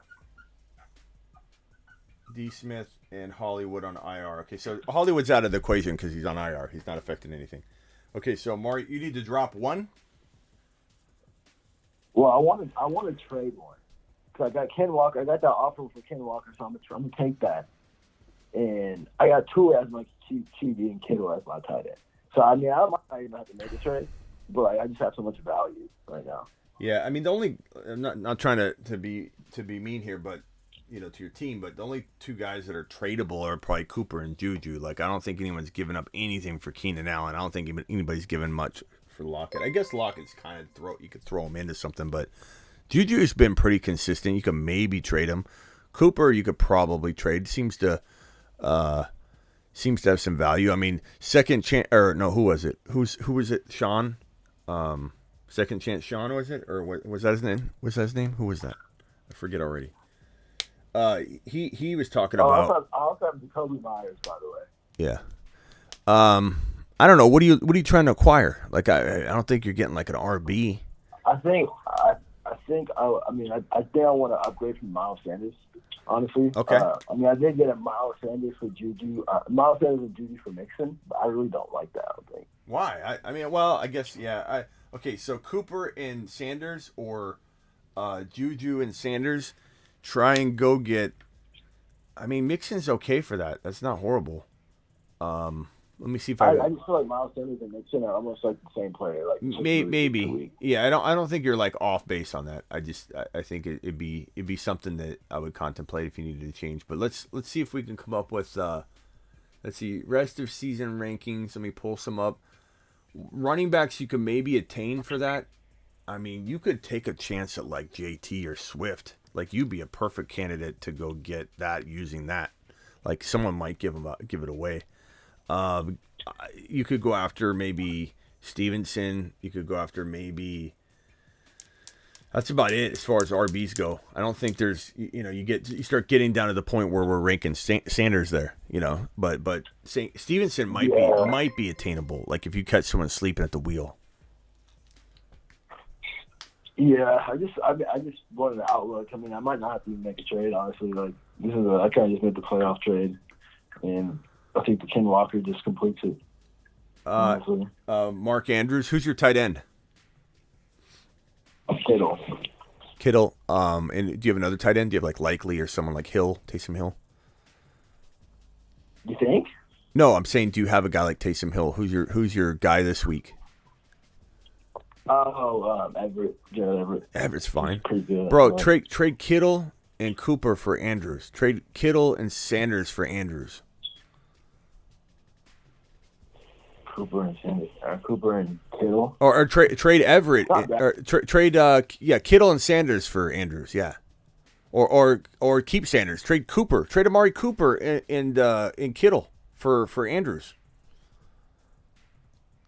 D. Smith and Hollywood on IR. Okay, so Hollywood's out of the equation because he's on IR. He's not affecting anything. Okay, so Mari, you need to drop one. Well, I want to trade one because I got Ken Walker. I got that offer for Ken Walker, so I'm gonna take that. And I got two as my QB and Kittle as my tight end. So I mean, I might not even have to make a trade, but I just have so much value right now. Yeah, I mean the only I'm not trying to be mean here, but to your team, but the only two guys that are tradable are probably Cooper and Juju. Like I don't think anyone's given up anything for Keenan Allen. I don't think anybody's given much for Lockett. I guess Lockett's kind of you could throw him into something, but Juju's been pretty consistent. You could maybe trade him. Cooper you could probably trade. Seems to have some value. I mean, second chance or no, who was it? Who was it? Sean? Second chance Sean was it? Or was that his name? Was that his name? Who was that? I forget already. He was talking about. I also have Jacoby Myers, by the way. Yeah. I don't know. What are you trying to acquire? Like I don't think you're getting like an RB. I think I want to upgrade from Miles Sanders. Honestly, okay. I mean, I did get a Miles Sanders for Juju, Miles Sanders and Juju for Mixon, but I really don't like that. I think. Why? I mean, well, I guess yeah. Okay, so Cooper and Sanders or Juju and Sanders. Try and go get. I mean, Mixon's okay for that. That's not horrible. Let me see if I just feel like Miles Sanders and Mixon are almost like the same player. Like maybe. Yeah, I don't think you're like off base on that. I think it'd be something that I would contemplate if you needed to change. But let's see if we can come up with let's see, rest of season rankings. Let me pull some up. Running backs you could maybe attain for that. I mean, you could take a chance at like JT or Swift. Like you'd be a perfect candidate to go get that using that. Like someone might give it away. You could go after maybe Stevenson. You could go after maybe. That's about it as far as RBs go. I don't think there's you start getting down to the point where we're ranking Sanders there. But Stevenson might be attainable. Like if you catch someone sleeping at the wheel. Yeah, I just wanted the outlook. I mean, I might not have to even make a trade, honestly. Like I kind of just made the playoff trade, and I think the Ken Walker just completes it. Mark Andrews, who's your tight end? Kittle. And do you have another tight end? Do you have like Likely or someone like Hill, Taysom Hill? You think? No, I'm saying, do you have a guy like Taysom Hill? Who's your guy this week? Everett. Jared Everett. Everett's fine. Pretty good. Bro, trade Kittle and Cooper for Andrews. Trade Kittle and Sanders for Andrews. Cooper and Kittle. Or trade Everett. Or trade Kittle and Sanders for Andrews. Yeah. Or keep Sanders. Trade Cooper. Trade Amari Cooper and Kittle for Andrews.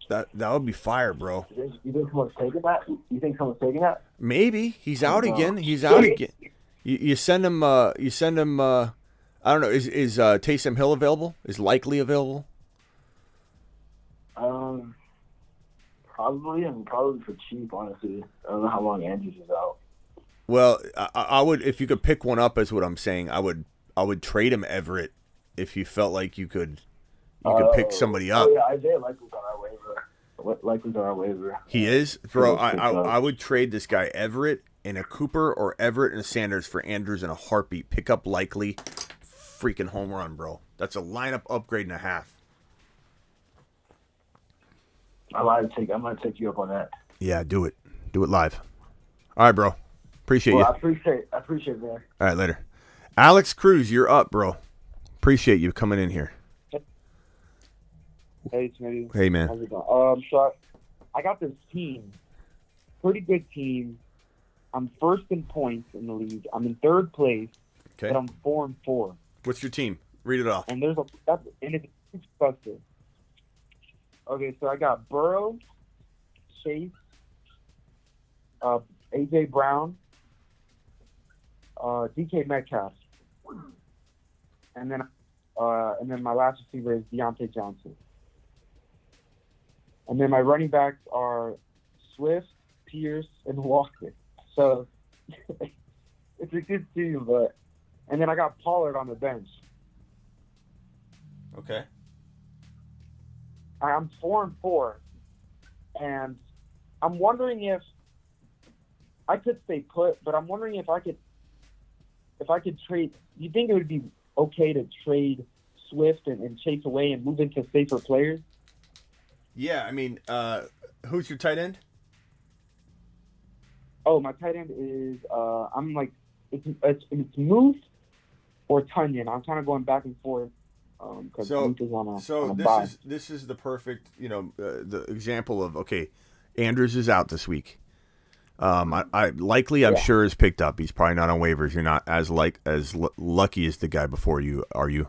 That would be fire, bro. You think someone's taking that? You think someone's taking that? Maybe he's out again. He's out again. You send him. I don't know. Is Taysom Hill available? Is Likely available? Probably for cheap. Honestly, I don't know how long Andrews is out. Well, I would, if you could pick one up, is what I'm saying. I would trade him Everett if you felt like you could pick somebody up. Oh yeah, Isaiah Likely's on our waiver. Likely's on our waiver. He is, bro. I would trade this guy Everett and a Cooper or Everett and a Sanders for Andrews in a heartbeat. Pick up Likely, freaking home run, bro. That's a lineup upgrade and a half. I might take you up on that. Yeah, do it. Do it live. All right, bro. Appreciate you. I appreciate it, man. All right, later. Alex Cruz, you're up, bro. Appreciate you coming in here. Hey, Smitty. Hey, man. How's it going? So I got this team, pretty good team. I'm first in points in the league. I'm in third place, but I'm 4-4. What's your team? Read it off. And it's expensive. Okay, so I got Burrow, Chase, AJ Brown, DK Metcalf. And then my last receiver is Deontay Johnson. And then my running backs are Swift, Pierce, and Walker. So it's a good team, but and then I got Pollard on the bench. Okay. I'm 4-4, and I'm wondering if I could stay put, but I'm wondering if I could trade. Do you think it would be okay to trade Swift and Chase away and move into safer players? Yeah, I mean, who's your tight end? Oh, my tight end is I'm like it's Moose or Tunyon. I'm kind of going back and forth because Moose is on a bye. This is the perfect the example of Andrews is out this week. I'm sure is picked up. He's probably not on waivers. You're not as lucky as the guy before you, are you?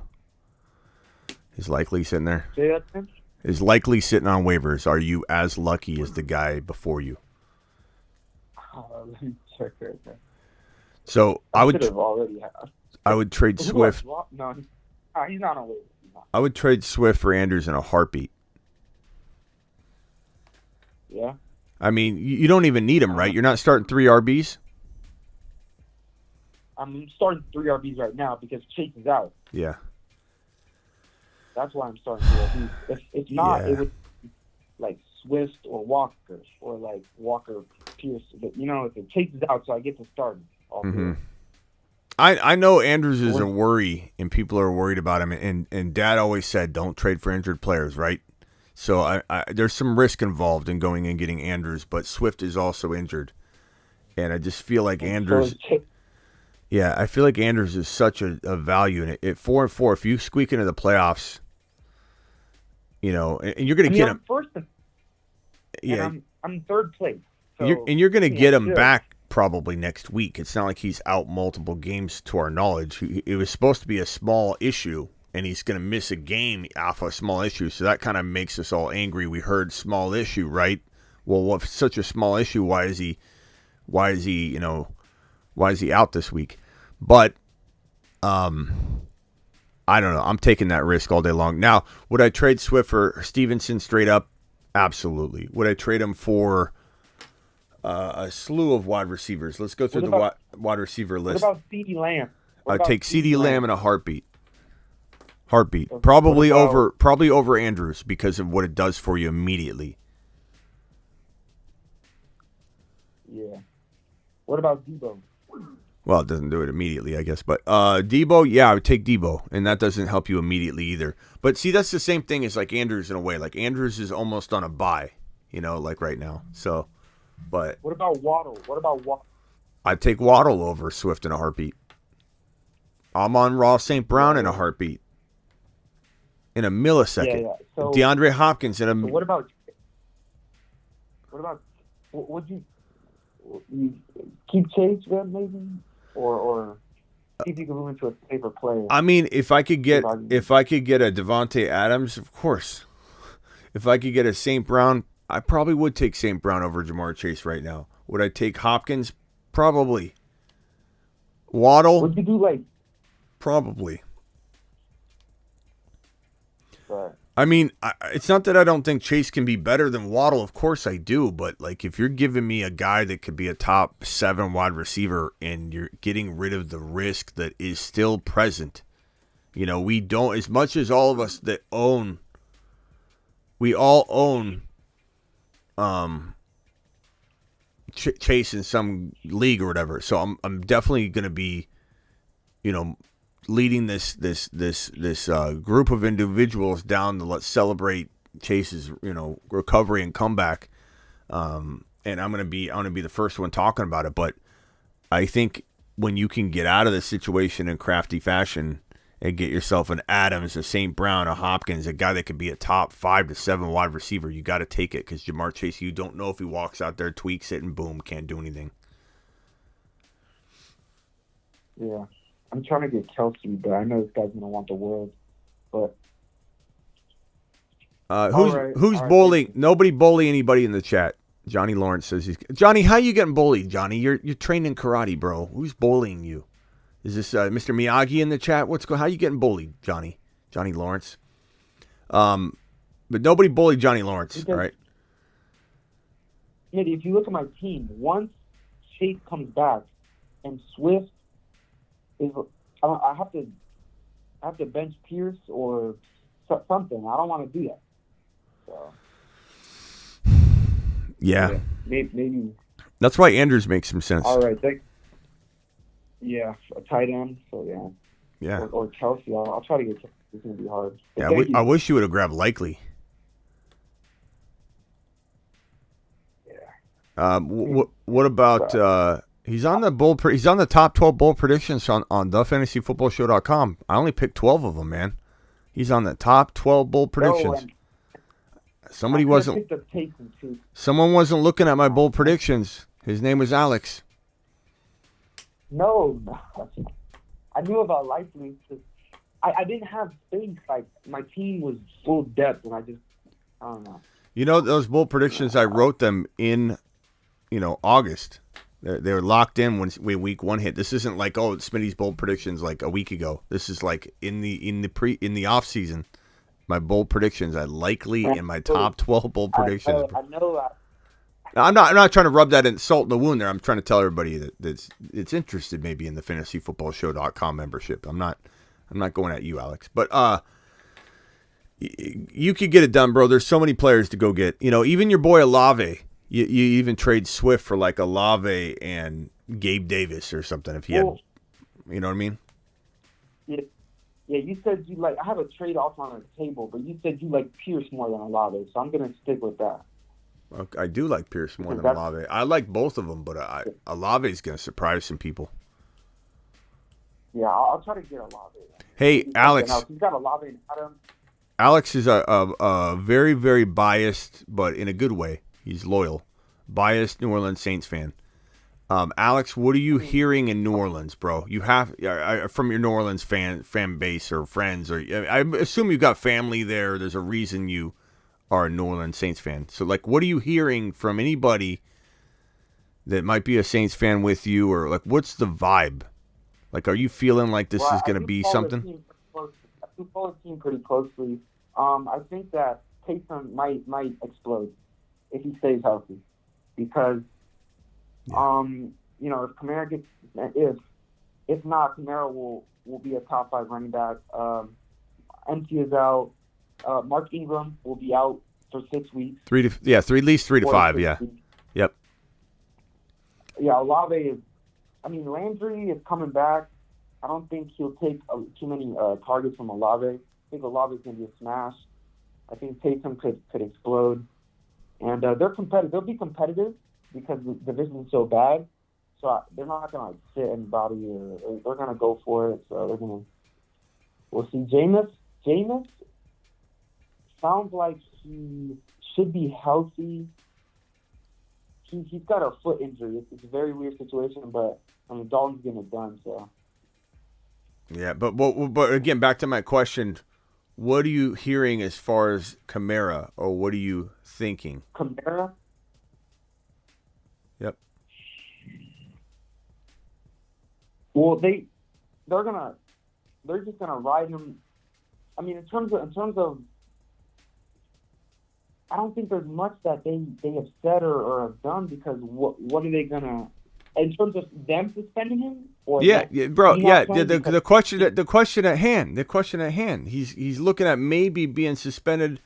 Is Likely sitting there? Say that again? Is Likely sitting on waivers? Are you as lucky as the guy before you? Let me check right there. So I would trade Who Swift. No, he's not on waivers. I would trade Swift for Andrews in a heartbeat. Yeah. I mean, you don't even need him, right? You're not starting 3 RBs? I'm starting 3 RBs right now because Chase is out. Yeah. That's why I'm starting 3 RBs. If not, it would be like Swift or Walker or like Walker Pierce. But, if Chase is out, so I get to start all three. I know Andrews is a worry, and people are worried about him. And Dad always said, don't trade for injured players, right? So there's some risk involved in going and getting Andrews, but Swift is also injured, and I just feel like Andrews. Yeah, I feel like Andrews is such a value, and at 4-4, if you squeak into the playoffs, and you're going to get him. First, and I'm third place. So, you're going to get him back probably next week. It's not like he's out multiple games to our knowledge. It was supposed to be a small issue. And he's going to miss a game off a small issue. So that kind of makes us all angry. We heard small issue, right? Well, if it's such a small issue, why is he out this week? But, I don't know. I'm taking that risk all day long. Now, would I trade Swift for Stevenson straight up? Absolutely. Would I trade him for a slew of wide receivers? Let's go through the wide receiver list. What about CeeDee Lamb? I'd take CeeDee Lamb in a heartbeat. Probably over Andrews because of what it does for you immediately. Yeah. What about Debo? Well, it doesn't do it immediately, I guess. But Debo, yeah, I would take Debo, and that doesn't help you immediately either. But see, that's the same thing as like Andrews in a way. Like Andrews is almost on a bye, like right now. So, but what about Waddle? I'd take Waddle over Swift in a heartbeat. I'm on Ross St. Brown in a heartbeat. In a millisecond. Yeah. So, DeAndre Hopkins in a. So what about? Would you keep Chase then maybe, or see if you can move into a safer player? I mean, if I could get a Devontae Adams, of course. If I could get a St. Brown, I probably would take St. Brown over Jamar Chase right now. Would I take Hopkins? Probably. Waddle? Would you do like? Probably. Right. I mean, it's not that I don't think Chase can be better than Waddle. Of course I do. But, like, if you're giving me a guy that could be a top 7 wide receiver and you're getting rid of the risk that is still present, we don't, as much as all of us that own, we all own Chase in some league or whatever. So I'm definitely going to be, leading this group of individuals down to let's celebrate Chase's recovery and comeback, and I'm gonna be the first one talking about it. But I think when you can get out of the situation in crafty fashion and get yourself an Adams, a St. Brown, a Hopkins, a guy that could be a top 5 to 7 wide receiver, you got to take it because Jamar Chase, you don't know if he walks out there, tweaks it, and boom, can't do anything. Yeah. I'm trying to get Kelsey, but I know this guy's gonna want the world. But who's bullying? Nobody bully anybody in the chat. Johnny Lawrence says Johnny. How you getting bullied, Johnny? You're training karate, bro. Who's bullying you? Is this Mr. Miyagi in the chat? How you getting bullied, Johnny Lawrence? But nobody bullied Johnny Lawrence, all right? If you look at my team, once Chase comes back and Swift is, I have to bench Pierce or something. I don't want to do that. So. Yeah. Maybe. That's why Andrews makes some sense. All right. Yeah, a tight end. So yeah. Yeah. Or Kelsey. I'll try to get. It's gonna be hard. Yeah, I wish you would have grabbed Likely. Yeah. What about? He's on the He's on the top 12 bowl predictions on thefantasyfootballshow.com. I only picked 12 of them, man. He's on the top 12 bowl predictions. Someone wasn't looking at my bold predictions. His name was Alex. No. I knew about Likely. I didn't have space. Like, my team was full depth, and I don't know. You know, those bold predictions, I wrote them in, August. They were locked in when week 1 hit. This isn't like, Smitty's bold predictions like a week ago. This is like in the off season. My bold predictions, I Likely in my top 12 bold predictions. I know that. I'm not trying to rub that salt in the wound there. I'm trying to tell everybody that it's interested maybe in the fantasyfootballshow.com membership. I'm not going at you, Alex. But you could get it done, bro. There's so many players to go get. Even your boy Olave. You even trade Swift for like Olave and Gabe Davis or something if he had, you know what I mean? Yeah, you said you I have a trade offer on the table, but you said you like Pierce more than Olave, so I'm going to stick with that. I do like Pierce more than Olave. I like both of them, but Olave is going to surprise some people. Yeah, I'll try to get Olave. Hey, Alex. He's got Olave and Adam. Alex is a very, very biased, but in a good way. He's loyal. Biased New Orleans Saints fan. Alex, what are you hearing in New Orleans, bro? You have from your New Orleans fan base or friends, or I assume you've got family there. There's a reason you are a New Orleans Saints fan. So, what are you hearing from anybody that might be a Saints fan with you, or what's the vibe? Are you feeling like this is going to be something? I do follow the team pretty closely. I think that Taysom might explode if he stays healthy, because if Kamara gets if not, Kamara will be a top 5 running back. MT is out. Mark Ingram will be out for 6 weeks. At least 3 to 5. Yeah. Yep. Yeah, Olave is. Landry is coming back. I don't think he'll take too many targets from Olave. I think Olave is going to be a smash. I think Taysom could explode. And they're competitive. They'll be competitive because the division is so bad. So they're not going to sit anybody, or they're going to go for it. So we'll see. Jameis sounds like he should be healthy. He's got a foot injury. It's a very weird situation, but Dalton's getting it done. So. Yeah, but again, back to my question. What are you hearing as far as Kamara, or what are you thinking? Kamara? Yep. Well, they're just gonna ride him. In terms of, I don't think there's much that they have said or have done, because what are they gonna, in terms of them suspending him? Or bro. Yeah, the question at hand. He's looking at maybe being suspended.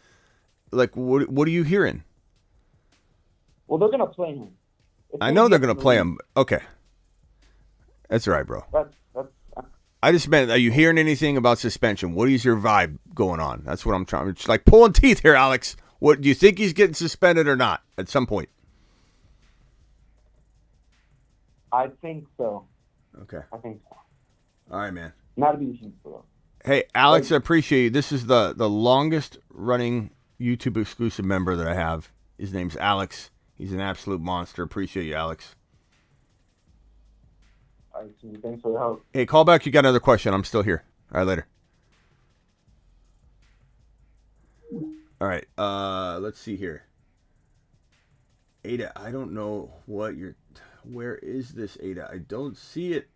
What are you hearing? Well, they're gonna play him. I know they're gonna play him. Okay, that's all right, bro. I just meant, are you hearing anything about suspension? What is your vibe going on? That's what I'm trying. It's like pulling teeth here, Alex. What do you think he's getting suspended or not at some point? I think so. Okay. I think so. All right, man. Not to be huge, though. Hey, Alex, I appreciate you. This is the longest running YouTube exclusive member that I have. His name's Alex. He's an absolute monster. Appreciate you, Alex. All right, thanks for the help. Hey, call back. You got another question. I'm still here. All right, later. All right, let's see here. Ada, I don't know what you're... Where is this, Ada? I don't see it.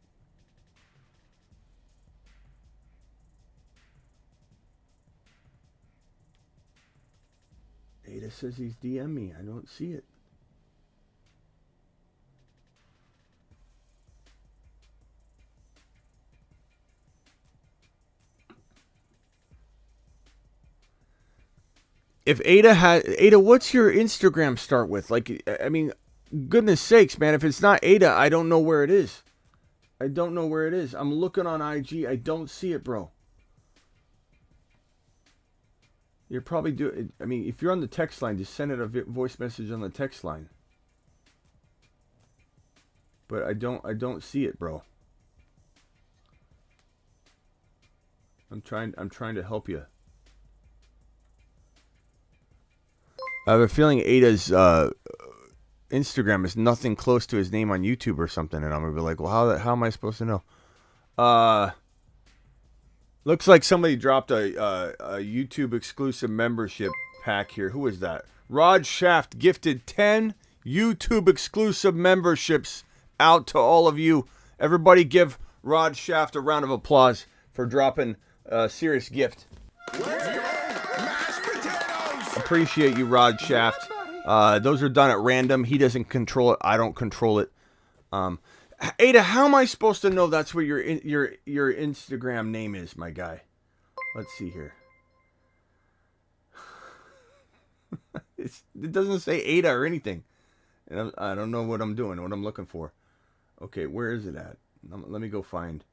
Ada says he's DM me. I don't see it. If Ada, what's your Instagram start with? Like, I mean, goodness sakes, man. If it's not Ada, I don't know where it is. I don't know where it is. I'm looking on IG. I don't see it, bro. You're probably doing. I mean, if you're on the text line, just send it a voice message on the text line. But I don't see it, bro. I'm trying to help you. I have a feeling Ada's Instagram is nothing close to his name on YouTube or something, and I'm gonna be like, well, how am I supposed to know? Looks like somebody dropped a YouTube exclusive membership pack here. Who is that? Rod Shaft gifted 10 YouTube exclusive memberships out to all of you. Everybody give Rod Shaft a round of applause for dropping a serious gift. Appreciate you, Rod Shaft. Those are done at random. He doesn't control it. I don't control it. Ada, how am I supposed to know that's what your Instagram name is, my guy? Let's see here. It doesn't say Ada or anything. And I don't know what I'm doing, what I'm looking for. Okay, where is it at? Let me go find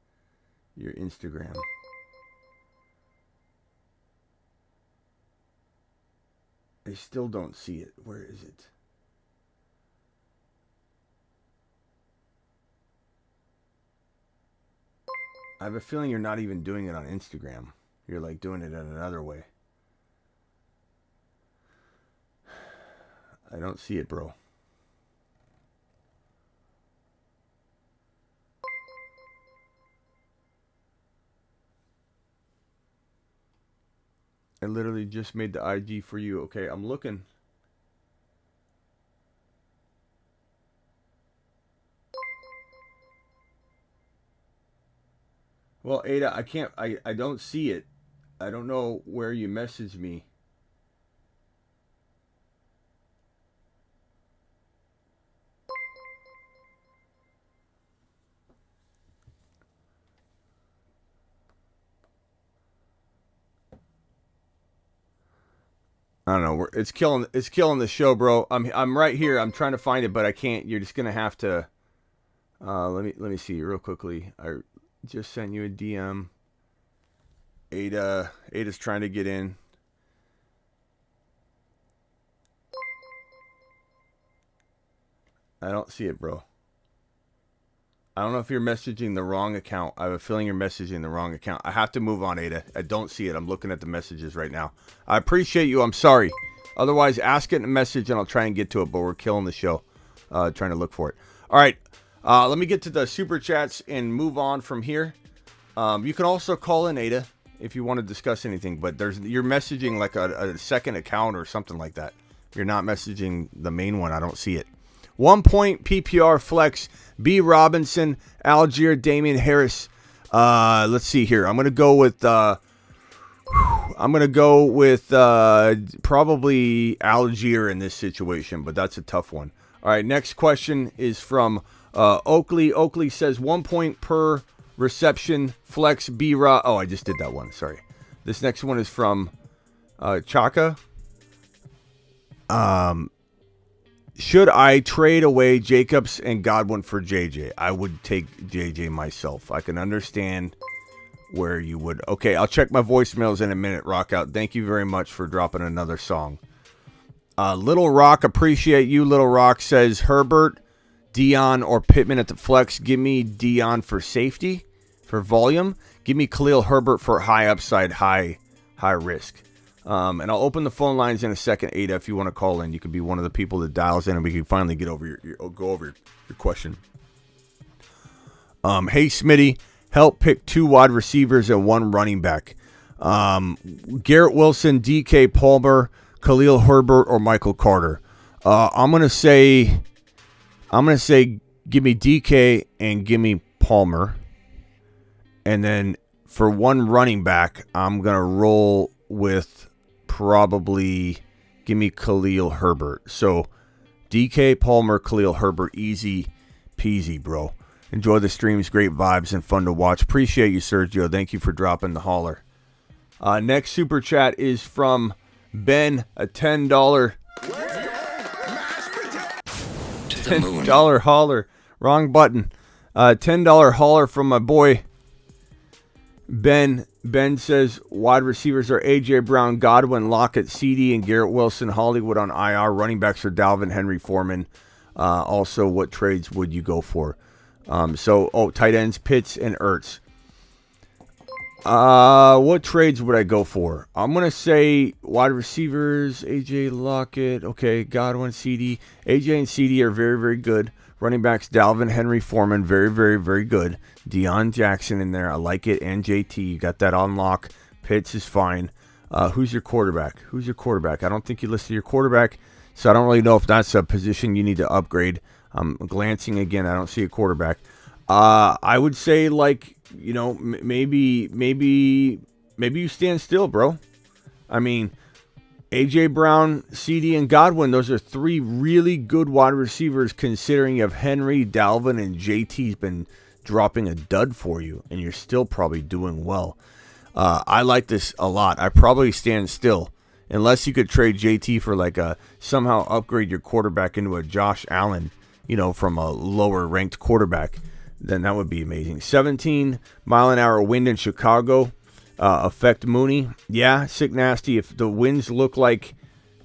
your Instagram. I still don't see it. Where is it? I have a feeling you're not even doing it on Instagram. You're like doing it in another way. I don't see it, bro. I literally just made the IG for you. Okay, I'm looking. Well, Ada, I don't see it. I don't know where you messaged me. I don't know. It's killing the show, bro. I'm right here. I'm trying to find it, but I can't. You're just gonna have to. Let me see real quickly. I just sent you a DM. Ada's trying to get in. I don't see it, bro. I don't know if you're messaging the wrong account. I have a feeling you're messaging the wrong account. I have to move on, Ada. I don't see it. I'm looking at the messages right now. I appreciate you. I'm sorry. Otherwise, ask it in a message and I'll try and get to it, but we're killing the show trying to look for it. All right. Let me get to the super chats and move on from here. You can also call in, Ada, if you want to discuss anything, but you're messaging like a second account or something like that. You're not messaging the main one. I don't see it. 1 point PPR flex, B. Robinson, Algier, Damian Harris. Let's see here. I'm gonna go with probably Algier in this situation, but that's a tough one. All right, next question is from Oakley. Oakley says 1 point per reception flex, B. Oh, I just did that one. Sorry. This next one is from Chaka. Should I trade away Jacobs and Godwin for JJ? I would take JJ myself. I can understand where you would. Okay, I'll check my voicemails in a minute, Rockout. Thank you very much for dropping another song. Little Rock, appreciate you. Little Rock says Herbert, Dion, or Pittman at the flex. Give me Dion for safety, for volume. Give me Khalil Herbert for high upside, high risk. And I'll open the phone lines in a second, Ada. If you want to call in, you could be one of the people that dials in, and we can finally get over go over your question. Hey Smitty, help pick 2 wide receivers and 1 running back. Garrett Wilson, DK Palmer, Khalil Herbert, or Michael Carter. I'm gonna say, give me DK and give me Palmer, and then for 1 running back, I'm gonna roll with probably give me Khalil Herbert. So DK, Palmer, Khalil Herbert, easy peasy, bro. Enjoy the streams, great vibes, and fun to watch. Appreciate you, Sergio. Thank you for dropping the holler. Next super chat is from Ben, a $10 $10 holler. Wrong button. $10 holler from my boy Ben. Ben says wide receivers are A.J. Brown, Godwin, Lockett, CD, and Garrett Wilson. Hollywood on IR. Running backs are Dalvin, Henry, Foreman. Also, what trades would you go for? Tight ends, Pitts, and Ertz. What trades would I go for? I'm going to say wide receivers, AJ, Lockett, okay, Godwin, CD. AJ and CD are very, very good. Running backs, Dalvin, Henry, Foreman, very, very, very good. Deion Jackson in there, I like it, and JT, you got that on lock. Pitts is fine. Who's your quarterback? I don't think you listed your quarterback, so I don't really know if that's a position you need to upgrade. I'm glancing again, I don't see a quarterback. I would say, maybe you stand still, bro. I mean, A.J. Brown, CD, and Godwin, those are three really good wide receivers considering you have Henry, Dalvin, and JT's been dropping a dud for you, and you're still probably doing well. I like this a lot. I probably stand still. Unless you could trade JT for somehow upgrade your quarterback into a Josh Allen, from a lower ranked quarterback, then that would be amazing. 17 mile an hour wind in Chicago. Affect Mooney. Yeah, sick nasty. If the winds look like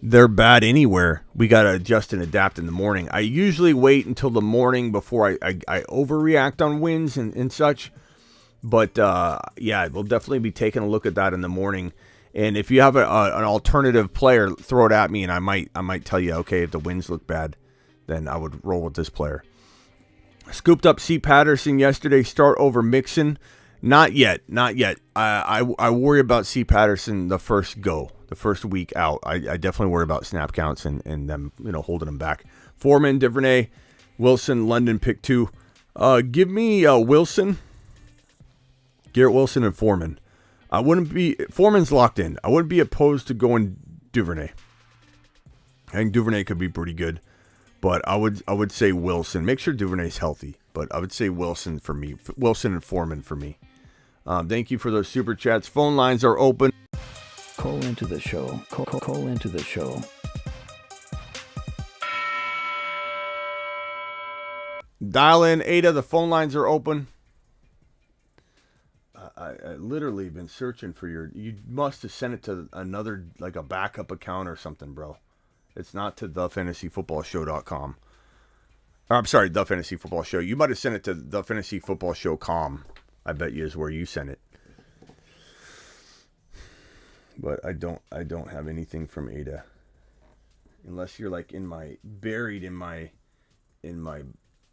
they're bad anywhere, we got to adjust and adapt in the morning. I usually wait until the morning before I overreact on winds and such. But, we'll definitely be taking a look at that in the morning. And if you have an alternative player, throw it at me, and I might tell you, okay, if the winds look bad, then I would roll with this player. Scooped up C. Patterson yesterday. Start over Mixon. Not yet. I worry about C. Patterson the first week out. I definitely worry about snap counts and them, holding him back. Foreman, Duvernay, Wilson, London pick 2. Give me Wilson, Garrett Wilson, and Foreman. Foreman's locked in. I wouldn't be opposed to going Duvernay. I think Duvernay could be pretty good, but I would say Wilson. Make sure Duvernay's healthy, but I would say Wilson for me. Wilson and Foreman for me. Thank you for those super chats. Phone lines are open. Call into the show. Call into the show. Dial in, Ada. The phone lines are open. I literally been searching for you must have sent it to another, a backup account or something, bro. It's not to thefantasyfootballshow.com. I'm sorry, The Fantasy Football Show. You might have sent it to thefantasyfootballshow.com. I bet you is where you sent it. But I don't have anything from Ada. Unless you're buried in my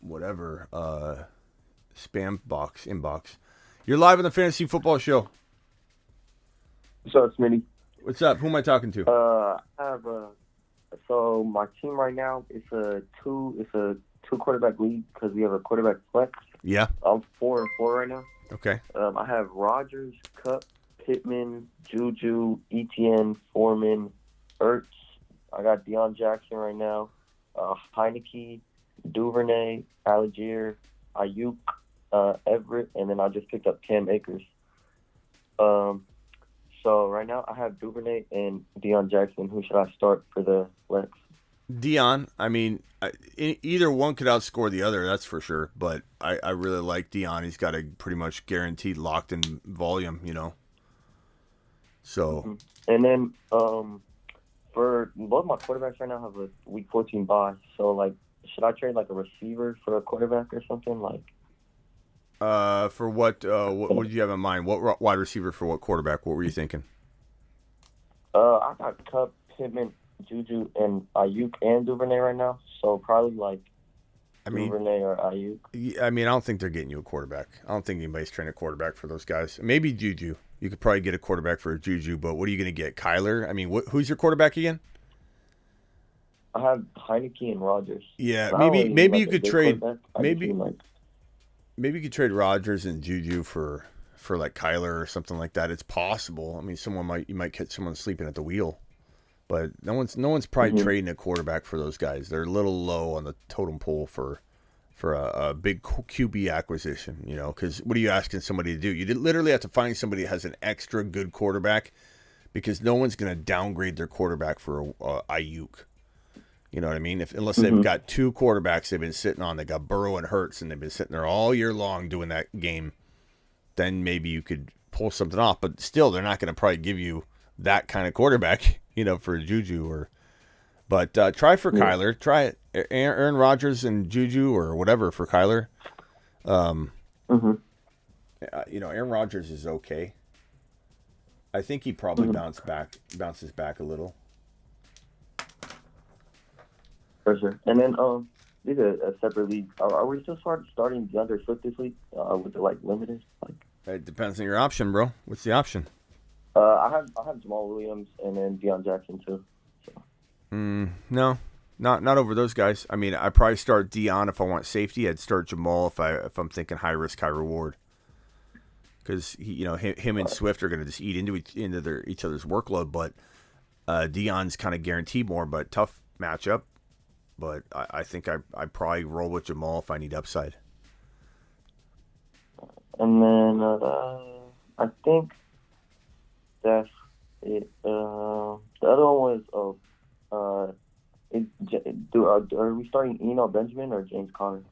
whatever spam inbox. You're live on the Fantasy Football Show. What's up, Smitty? What's up? Who am I talking to? I have so my team right now is a two quarterback league because we have a quarterback flex. Yeah. I'm 4-4 right now. Okay. I have Rodgers, Kupp, Pittman, Juju, Etienne, Foreman, Ertz. I got Deion Jackson right now. Heineke, Duvernay, Algier, Ayuk, Everett, and then I just picked up Cam Akers. So right now I have Duvernay and Deion Jackson. Who should I start for the flex? Deion. I mean, either one could outscore the other, that's for sure. But I really like Deion. He's got a pretty much guaranteed locked-in volume, So. Mm-hmm. And then for both my quarterbacks right now have a Week 14 bye. So, should I trade, a receiver for a quarterback or something? For what did you have in mind? What wide receiver for what quarterback? What were you thinking? I got Kupp, Pittman, Juju, and Ayuk and Duvernay right now. So probably Duvernay or Ayuk. I mean, I don't think they're getting you a quarterback. I don't think anybody's trying a quarterback for those guys. Maybe Juju. You could probably get a quarterback for Juju, but what are you going to get? Kyler? I mean, who's your quarterback again? I have Heineke and Rodgers. Yeah, maybe you could trade. Maybe you could trade Rodgers and Juju for Kyler or something like that. It's possible. I mean, you might catch someone sleeping at the wheel. But no one's probably trading a quarterback for those guys. They're a little low on the totem pole for a big QB acquisition, you know, because what are you asking somebody to do? You literally have to find somebody that has an extra good quarterback, because no one's going to downgrade their quarterback for a Ayuk. You know what I mean? Unless they've got two quarterbacks they've been sitting on. They got Burrow and Hurts, and they've been sitting there all year long doing that game. Then maybe you could pull something off. But still, they're not going to probably give you that kind of quarterback, you know, for Juju. But try for Kyler. Try it. Aaron Rodgers and Juju or whatever for Kyler. You know, Aaron Rodgers is okay. I think he probably bounces back a little. For sure. And then these are a separate league. Are we still starting DeAndre Swift this week? With the limited? It depends on your option, bro. What's the option? I have Jamal Williams and then Deion Jackson too. So. No, not over those guys. I mean, I probably start Deion if I want safety. I'd start Jamal if I'm thinking high risk, high reward. Because him and Swift are going to just eat into each other's workload. But Deion's kind of guaranteed more, but tough matchup. But I think I probably roll with Jamal if I need upside. And then I think that's it. The other one was are we starting Eno Benjamin or James Conner?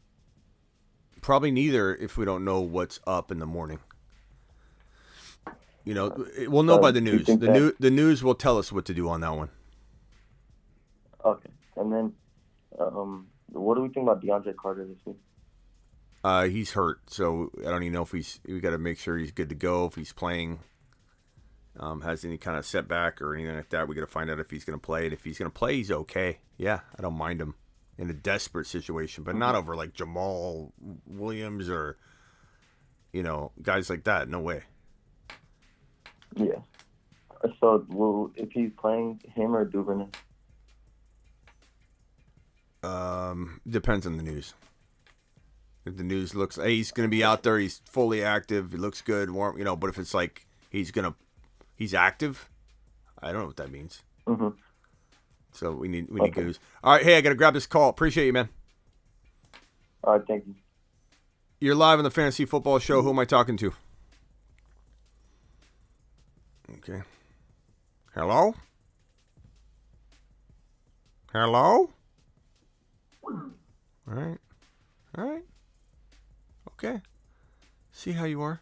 Probably neither if we don't know what's up in the morning. You know, we'll know by the news. The news will tell us what to do on that one. Okay. And then what do we think about DeAndre Carter this week? He's hurt, so I don't even know if we got to make sure he's good to go. If he's playing, has any kind of setback or anything like that, we got to find out if he's going to play. And if he's going to play, he's okay. Yeah, I don't mind him in a desperate situation, but not over like Jamal Williams or, guys like that. No way. Yeah. So, if he's playing, him or Duvernay? Depends on the news. If the news looks, hey, he's going to be out there, he's fully active, he looks good, warm, but if it's like he's active, I don't know what that means. Mm-hmm. So we need goose. All right, hey, I got to grab this call. Appreciate you, man. All right, thank you. You're live on the Fantasy Football Show. Who am I talking to? Okay. Hello? Hello? All right. Okay. See how you are.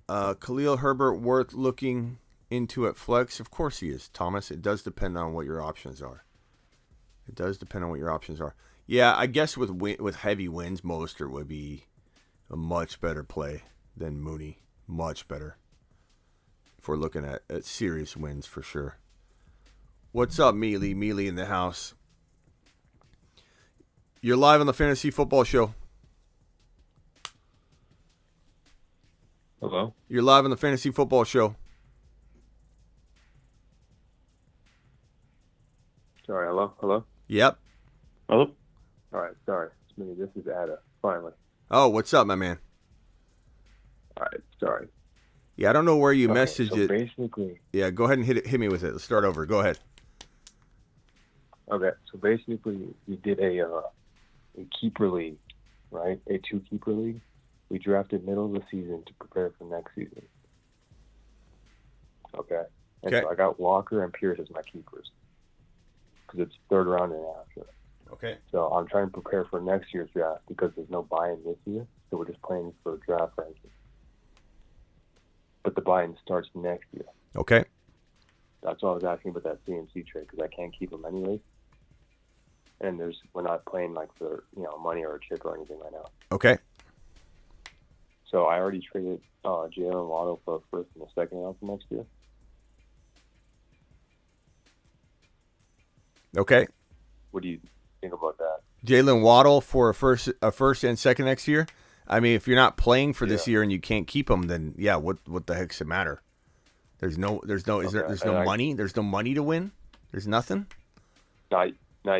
Khalil Herbert worth looking into at flex? Of course he is, Thomas. It does depend on what your options are. Yeah, I guess with heavy wins, Mostert would be a much better play than Mooney. Much better. If we're looking at serious wins for sure. What's up, Mealy? Mealy in the house. You're live on the Fantasy Football Show. Hello? You're live on the Fantasy Football Show. Sorry, hello? Yep. Hello? All right, sorry. This is Ada, finally. Oh, what's up, my man? All right, sorry. Yeah, I don't know where you messaged it. Basically... Yeah, go ahead and hit me with it. Let's start over. Go ahead. Okay, so basically we did a keeper league, right? A 2-keeper league. We drafted middle of the season to prepare for next season. Okay. And so I got Walker and Pierce as my keepers because it's third round and after. Okay. So I'm trying to prepare for next year's draft because there's no buy-in this year, so we're just playing for draft ranking. But the buy-in starts next year. Okay. That's why I was asking about that CMC trade because I can't keep them anyways. And we're not playing like for money or a chip or anything right now. Okay. So I already traded Jalen Waddle for a first and a second round for next year. Okay. What do you think about that? Jalen Waddle for a first and second next year? I mean, if you're not playing for this year and you can't keep him, then yeah, what the heck's it matter? There's no money. There's no money to win. There's nothing. Not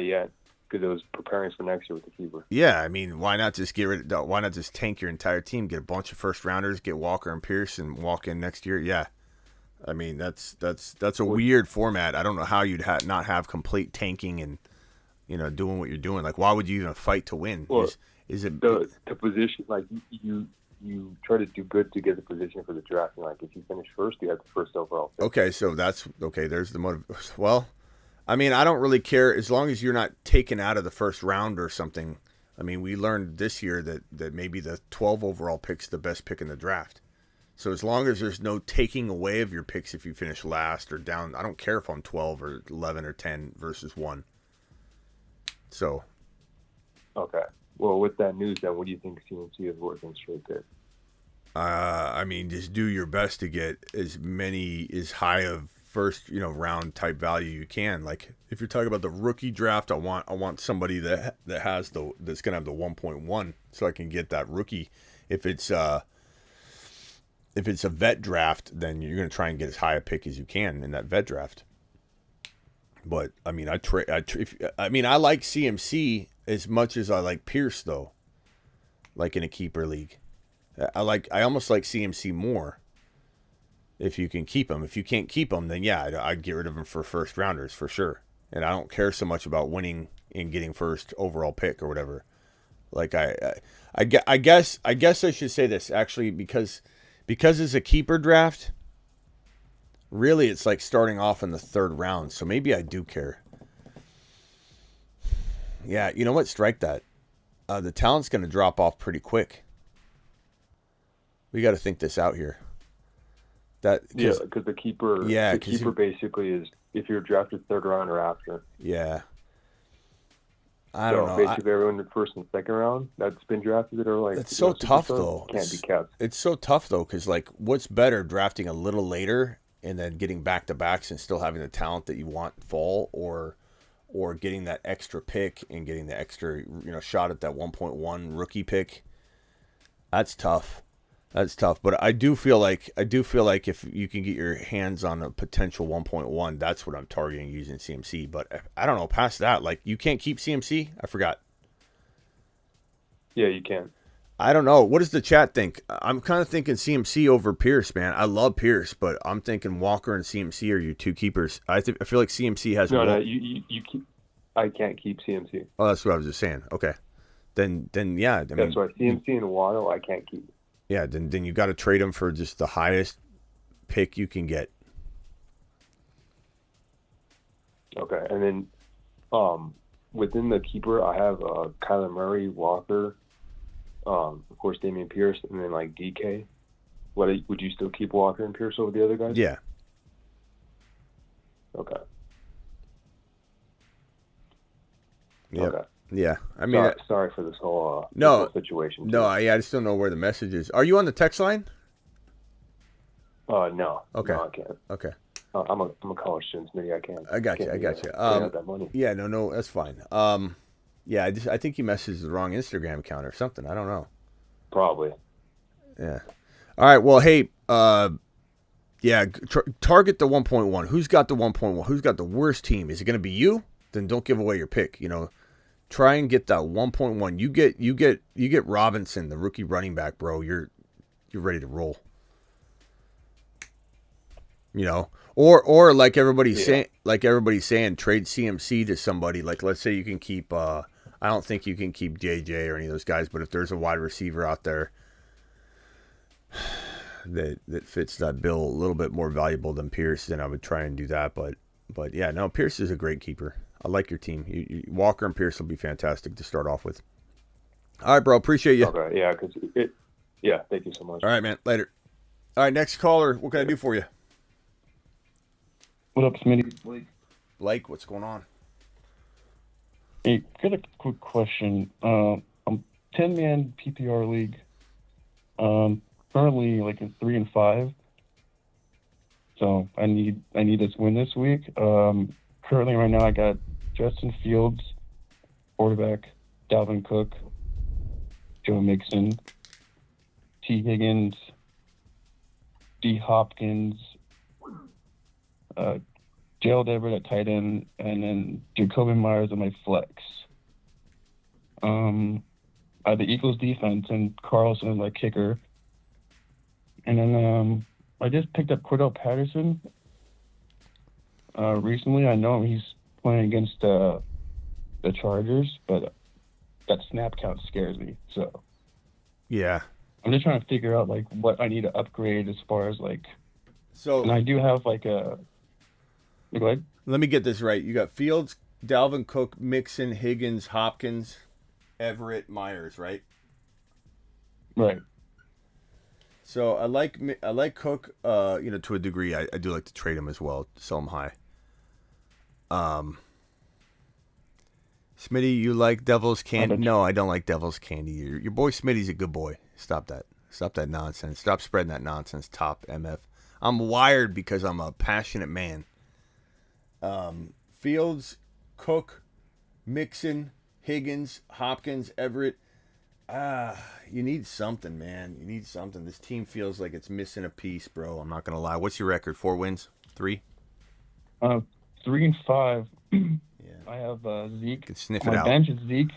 yet, because it was preparing for next year with the keeper. Yeah, I mean, why not just why not just tank your entire team, get a bunch of first rounders, get Walker and Pierce, and walk in next year? Yeah, I mean, that's a weird format. I don't know how you'd not have complete tanking and doing what you're doing. Like, why would you even fight to win? Well, is it the position? Like you try to do good to get the position for the draft. And like if you finish first, you have the first overall pick. Okay, so that's okay. There's the motive. Well, I mean, I don't really care as long as you're not taken out of the first round or something. I mean, we learned this year that maybe the 12 overall pick's the best pick in the draft. So as long as there's no taking away of your picks if you finish last or down, I don't care if I'm 12 or 11 or 10 versus 1. So. Okay. Well, with that news, then, what do you think CMC is worth in straight pick? I mean, just do your best to get as high of first, round type value you can. Like if you're talking about the rookie draft, I want somebody that's gonna have the 1.1, so I can get that rookie. If it's a vet draft, then you're gonna try and get as high a pick as you can in that vet draft. But I mean, I like CMC as much as I like Pierce, though. Like in a keeper league, I almost like CMC more. If you can keep him, if you can't keep him, then yeah, I'd get rid of him for first rounders for sure. And I don't care so much about winning and getting first overall pick or whatever. Like I guess I should say this actually because it's a keeper draft. Really, it's like starting off in the third round, so maybe I do care. Yeah, you know what? Strike that. The talent's going to drop off pretty quick. We got to think this out here. Because the keeper basically is if you're drafted third round or after. Yeah. I don't know. Basically, everyone in the first and second round that's been drafted are like. It's so tough though. Can't be kept. It's so tough though, because like, what's better, drafting a little later and then getting back to backs and still having the talent that you want fall, or getting that extra pick and getting the extra shot at that 1.1 rookie pick. That's tough. But I do feel like if you can get your hands on a potential 1.1, that's what I'm targeting using CMC. But I don't know, past that, like, you can't keep CMC? I forgot. Yeah, you can. I don't know. What does the chat think? I'm kind of thinking CMC over Pierce, man. I love Pierce, but I'm thinking Walker and CMC are your two keepers. I feel like CMC has No, you keep. I can't keep CMC. Oh, that's what I was just saying. Okay. Then yeah. That's why CMC and Waddle I can't keep. Yeah, then you got to trade him for just the highest pick you can get. Okay, and then within the keeper, I have Kyler Murray, Walker, of course Damian Pierce, and then like DK. Would you still keep Walker and Pierce over the other guys? Yeah. Okay. Yeah. Okay. Yeah, I mean, sorry for this whole situation. No, I just don't know where the message is. Are you on the text line? No. Okay. No, I can't. Okay. I'm a college student, Smitty. I can't. I got you. That money. Yeah, no, that's fine. Yeah, I think you messaged the wrong Instagram account or something. I don't know. Probably. Yeah. All right. Well, hey, yeah, target the 1.1. Who's got the 1.1? Who's got the worst team? Is it going to be you? Then don't give away your pick. Try and get that 1.1. You get Robinson, the rookie running back, bro. You're ready to roll. Or like everybody's saying, trade CMC to somebody. Like, let's say you can keep. I don't think you can keep JJ or any of those guys, but if there's a wide receiver out there that fits that bill a little bit more valuable than Pierce, then I would try and do that. But yeah, no, Pierce is a great keeper. I like your team. Walker and Pierce will be fantastic to start off with. All right, bro. Appreciate you. Okay, yeah, thank you so much. All right, man. Later. All right, next caller. What can I do for you? What up, Smitty? Blake, what's going on? Hey, got a quick question. I'm 10-man PPR league. Currently like in 3-5. So I need this win this week. Currently right now I got Justin Fields, quarterback, Dalvin Cook, Joe Mixon, T. Higgins, D. Hopkins, Gerald Everett at tight end, and then Jacoby Myers on my flex. I have the Eagles defense and Carlson as my kicker. And then I just picked up Cordell Patterson recently. I know he's playing against the Chargers, but that snap count scares me. So Yeah. I'm just trying to figure out like what I need to upgrade as far as like. So and I do have like a. Go ahead. Let me get this right. You got Fields, Dalvin Cook, Mixon, Higgins, Hopkins, Everett, Myers, right? Right. So I like Cook, to a degree. I do like to trade him as well, sell him high. Smitty, you like Devil's Candy? No, I don't like Devil's Candy. Your boy Smitty's a good boy. Stop that. Stop that nonsense. Stop spreading that nonsense. Top MF. I'm wired because I'm a passionate man. Fields, Cook, Mixon, Higgins, Hopkins, Everett. You need something, man. You need something. This team feels like it's missing a piece, bro. I'm not gonna lie. What's your record? 4 wins? 3? 3-5. Yeah. I have Zeke. Can sniff My it out. bench is Zeke,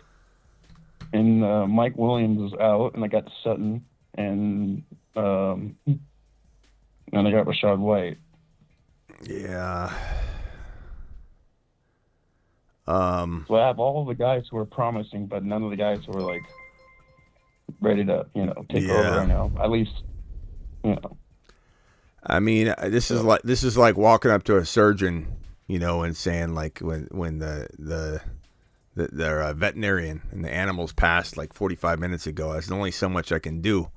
and Mike Williams is out, and I got Sutton, and I got Rashad White. Yeah. So I have all the guys who are promising, but none of the guys who are like ready to, take over right now. At least, I mean, this is like walking up to a surgeon, and saying like when they're a veterinarian and the animals passed like 45 minutes ago. There's only so much I can do.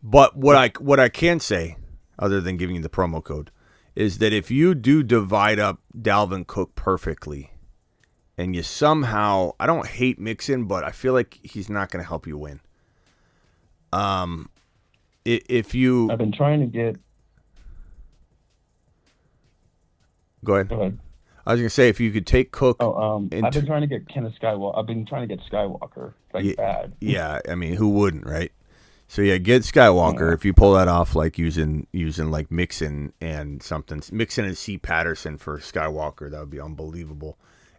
But what I can say, other than giving you the promo code, is that if you do divide up Dalvin Cook perfectly, and you somehow, I don't hate Mixon, but I feel like he's not going to help you win. If you, I've been trying to get. Go ahead. I was going to say, if you could take Cook. I've been trying to get Kenneth Skywalker. I've been trying to get Skywalker bad. Yeah, I mean, who wouldn't, right? So yeah, get Skywalker. If you pull that off, like using like Mixon and something, Mixon and C. Patterson for Skywalker, that would be unbelievable.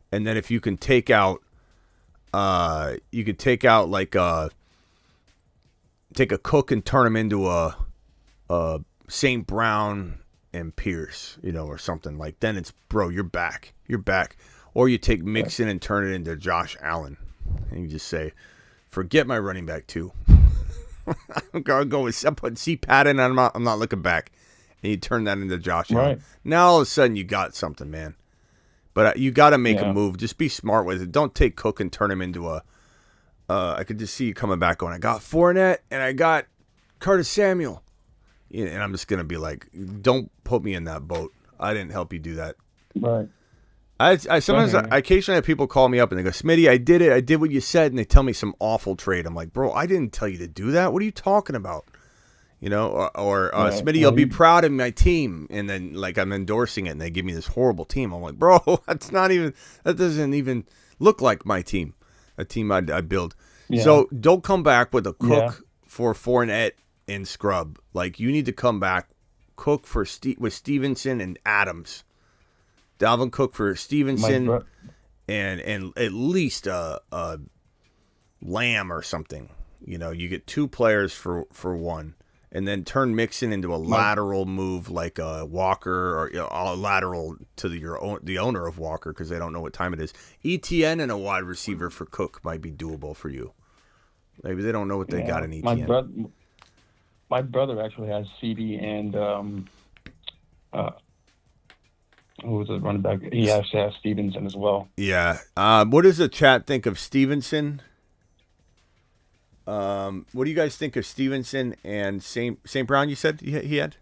And then if you can take out, take a Cook and turn him into a St. Brown and Pierce, or something like. Then it's, bro, you're back. You're back. Or you take Mixon and turn it into Josh Allen, and you just say, forget my running back too. I'm gonna go with put C. Patton. I'm not looking back, and you turn that into Josh Allen. Now all of a sudden you got something, man. But you got to make a move. Just be smart with it. Don't take Cook and turn him into a. I could just see you coming back going, I got Fournette and I got Curtis Samuel, and I'm just gonna be like, don't put me in that boat. I didn't help you do that. Right. I occasionally have people call me up and they go, Smitty, I did it. I did what you said, and they tell me some awful trade. I'm like, bro, I didn't tell you to do that. What are you talking about? Smitty, you'll be proud of my team, and then like I'm endorsing it, and they give me this horrible team. I'm like, bro, that doesn't even look like my team, a team I build. Yeah. So don't come back with a Cook for Fournette and Scrub. Like you need to come back, Cook with Stevenson and Adams, Dalvin Cook for Stevenson, and at least a Lamb or something. You get 2 players for one. And then turn Mixon into a lateral move like a Walker, or a lateral to the owner of Walker, because they don't know what time it is. ETN and a wide receiver for Cook might be doable for you. Maybe they don't know what they got in ETN. My brother actually has CD and who was the running back? He actually has Stevenson as well. Yeah. What does the chat think of Stevenson? What do you guys think of Stevenson and St. Brown? You said he had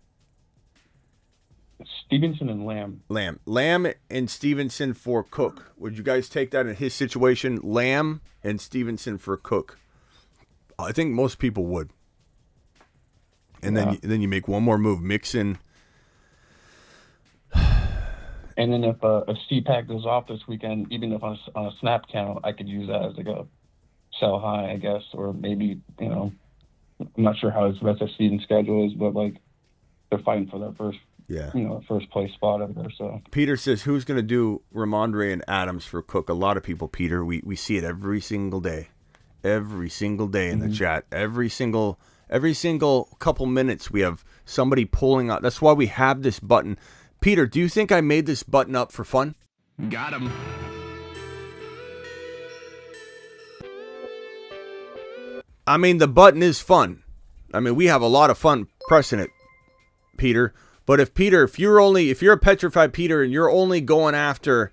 Stevenson and Lamb. Lamb and Stevenson for Cook. Would you guys take that in his situation? Lamb and Stevenson for Cook. I think most people would. And then you make one more move, Mixon. And then if CPAC goes off this weekend, even if on a snap count, I could use that as like a sell high, I guess, or maybe, I'm not sure how his rest of season schedule is, but like they're fighting for that first place spot over there. So Peter says, who's going to do Rhamondre and Adams for Cook? A lot of people, Peter. We see it every single day in the chat. Every single Every single couple minutes we have somebody pulling out. That's why we have this button. Peter, do you think I made this button up for fun? Got him. I mean, the button is fun. I mean, we have a lot of fun pressing it, Peter. But if you're a petrified Peter and you're only going after,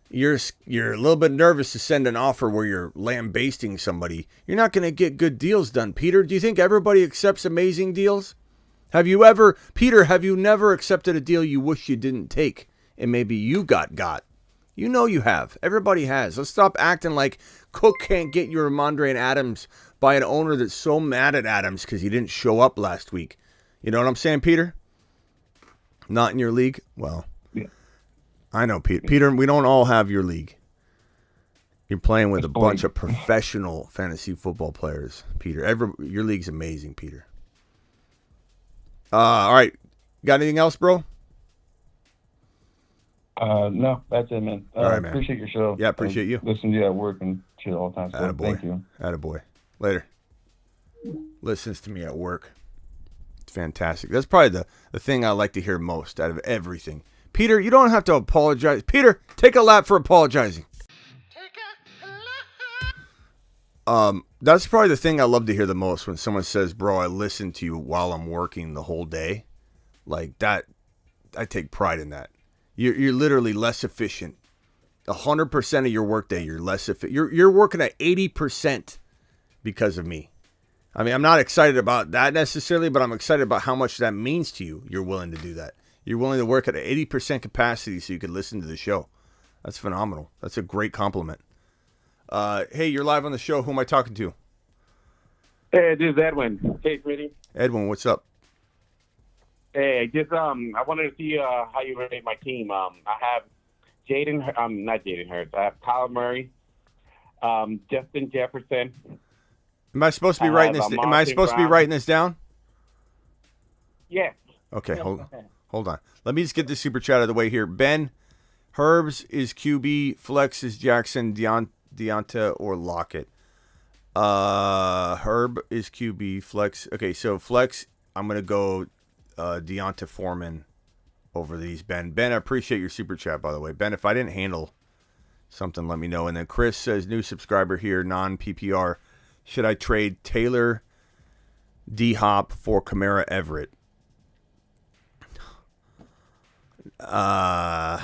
you're a little bit nervous to send an offer where you're lambasting somebody, you're not going to get good deals done, Peter. Do you think everybody accepts amazing deals? Have you never accepted a deal you wish you didn't take and maybe you got? You know you have. Everybody has. Let's stop acting like Cook can't get you Rhamondre and Adams by an owner that's so mad at Adams because he didn't show up last week. You know what I'm saying, Peter? Not in your league? Well, yeah. I know, Peter. Peter, we don't all have your league. You're playing with a bunch of professional fantasy football players, Peter. Your league's amazing, Peter. All right. Got anything else, bro? No, that's it, man. All right, man. Appreciate your show. Yeah, appreciate you. Listen to you at work and shit all the time. So thank you. Attaboy. Later. Listens to me at work. It's fantastic. That's probably the thing I like to hear most out of everything. Peter, you don't have to apologize. Peter, take a lap for apologizing. That's probably the thing I love to hear the most when someone says, bro, I listen to you while I'm working the whole day. Like that, I take pride in that. You're literally less efficient. 100% of your workday, you're less efficient. You're working at 80% because of me. I mean, I'm not excited about that necessarily, but I'm excited about how much that means to you. You're willing to do that. You're willing to work at an 80% capacity so you can listen to the show. That's phenomenal. That's a great compliment. Hey, you're live on the show. Who am I talking to? Hey, this is Edwin. Hey, Smitty. Edwin, what's up? Hey, I wanted to see how you rate my team. I have not Jaden Hurts. I have Kyler Murray, Justin Jefferson. Am I supposed to be writing this? Am I supposed to be writing this down? Yes. Okay, hold on. Let me just get this super chat out of the way here. Ben, Herbs is QB, Flex is Jackson, Deonta or Lockett. Herb is QB, Flex. Okay, so Flex, I'm gonna go Deonta Foreman over these. Ben, I appreciate your super chat, by the way. Ben, if I didn't handle something, let me know. And then Chris says, new subscriber here, non-PPR. Should I trade Taylor D-Hop for Kamara Everett? I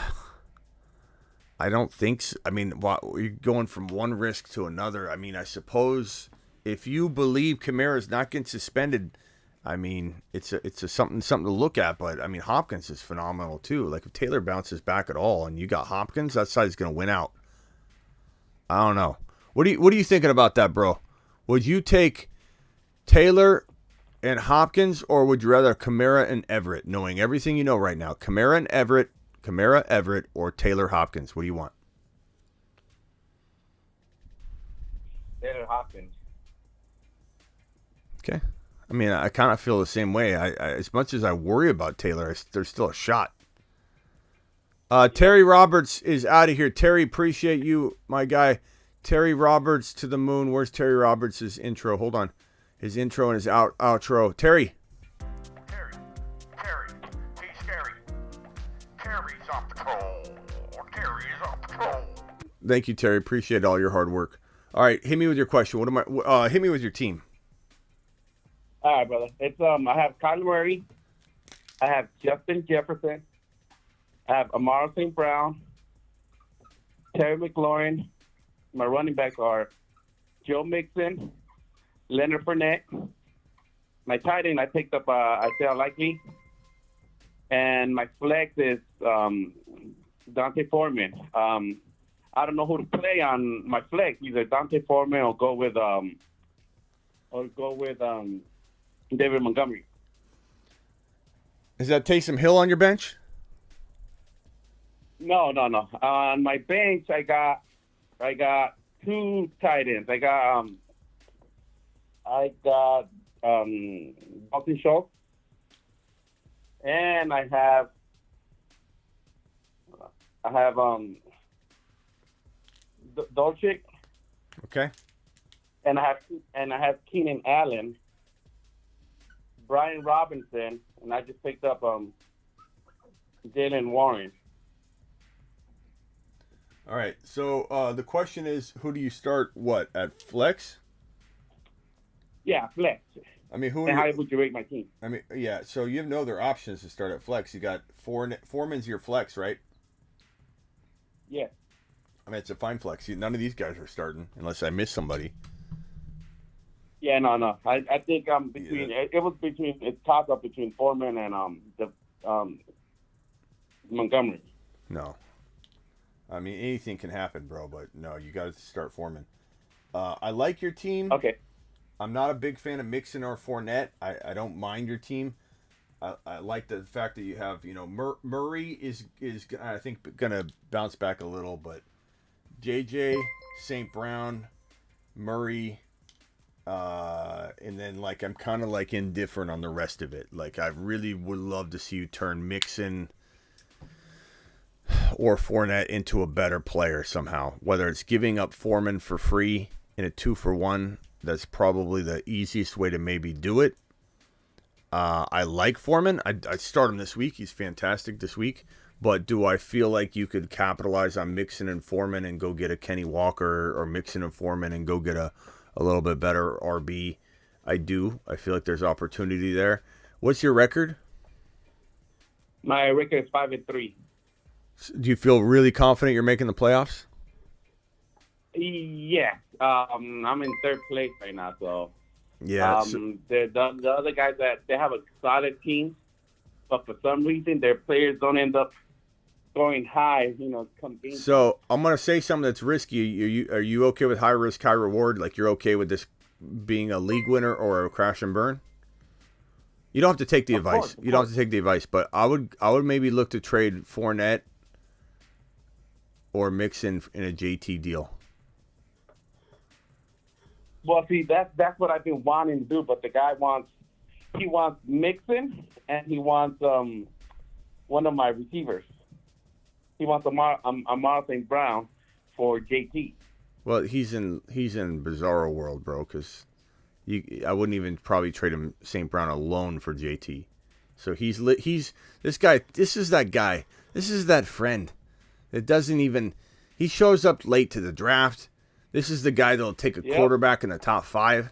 don't think so. I mean, you're going from one risk to another. I mean, I suppose if you believe Kamara's not getting suspended, I mean, it's something to look at. But I mean, Hopkins is phenomenal too. Like if Taylor bounces back at all, and you got Hopkins, that side's going to win out. I don't know. What are you thinking about that, bro? Would you take Taylor and Hopkins, or would you rather Kamara and Everett, knowing everything you know right now? Kamara, Everett, or Taylor Hopkins? What do you want? Taylor Hopkins. Okay. I mean, I kind of feel the same way. I as much as I worry about Taylor, there's still a shot. Terry Roberts is out of here. Terry, appreciate you, my guy. Terry Roberts to the moon. Where's Terry Roberts' intro? Hold on. His intro and his outro. Terry. Terry's off patrol. Terry is off patrol. Thank you, Terry. Appreciate all your hard work. All right, hit me with your question. Hit me with your team. All right, brother. It's I have Kyler Murray. I have Justin Jefferson. I have Amara St. Brown. Terry McLaurin. My running backs are Joe Mixon, Leonard Fournette. My tight end, I picked up Isaiah Likely. And my flex is Dante Foreman. I don't know who to play on my flex, either Dante Foreman or go with David Montgomery. Is that Taysom Hill on your bench? No. On my bench, I got two tight ends. I got Dalton Schultz, and I have Dolchik. Okay. And I have Keenan Allen. Brian Robinson, and I just picked up Jalen Warren. All right. So the question is, who do you start? What at flex? Yeah, flex. I mean, who? And how would you rate my team? I mean, yeah. So you have no other options to start at flex. You got Foreman's your flex, right? Yeah. I mean, it's a fine flex. None of these guys are starting unless I miss somebody. Yeah, no. I think between it's toss up between Foreman and Montgomery. No. I mean, anything can happen, bro. But no, you got to start Foreman. I like your team. Okay. I'm not a big fan of Mixon or Fournette. I don't mind your team. I like the fact that you have, Murray is I think gonna bounce back a little, but JJ, St. Brown, Murray, and then I'm kind of indifferent on the rest of it. I really would love to see you turn Mixon or Fournette into a better player somehow. Whether it's giving up Foreman for free in a 2-for-1, that's probably the easiest way to maybe do it. I like Foreman. I'd start him this week. He's fantastic this week. But do I feel like you could capitalize on Mixon and Foreman and go get a Kenny Walker, or Mixon and Foreman and go get a little bit better RB? I do. I feel like there's opportunity there. What's your record? My record is 5-3. Do you feel really confident you're making the playoffs? Yeah. I'm in third place right now, so. Yeah. The other guys that they have a solid team, but for some reason their players don't end up going high. Come game. So I'm gonna say something that's risky. Are you okay with high risk, high reward? Like you're okay with this being a league winner or a crash and burn? You don't have to take the advice. You don't have to take the advice, but I would maybe look to trade Fournette or Mixon in a JT deal. Well, see, that's what I've been wanting to do, but the guy wants Mixon and he wants one of my receivers. He wants Amar St. Brown for JT. Well, he's in bizarro world, bro. Because I wouldn't even probably trade him St. Brown alone for JT. So he's this guy. This is that guy. This is that friend. It doesn't even. He shows up late to the draft. This is the guy that'll take a quarterback in the top 5.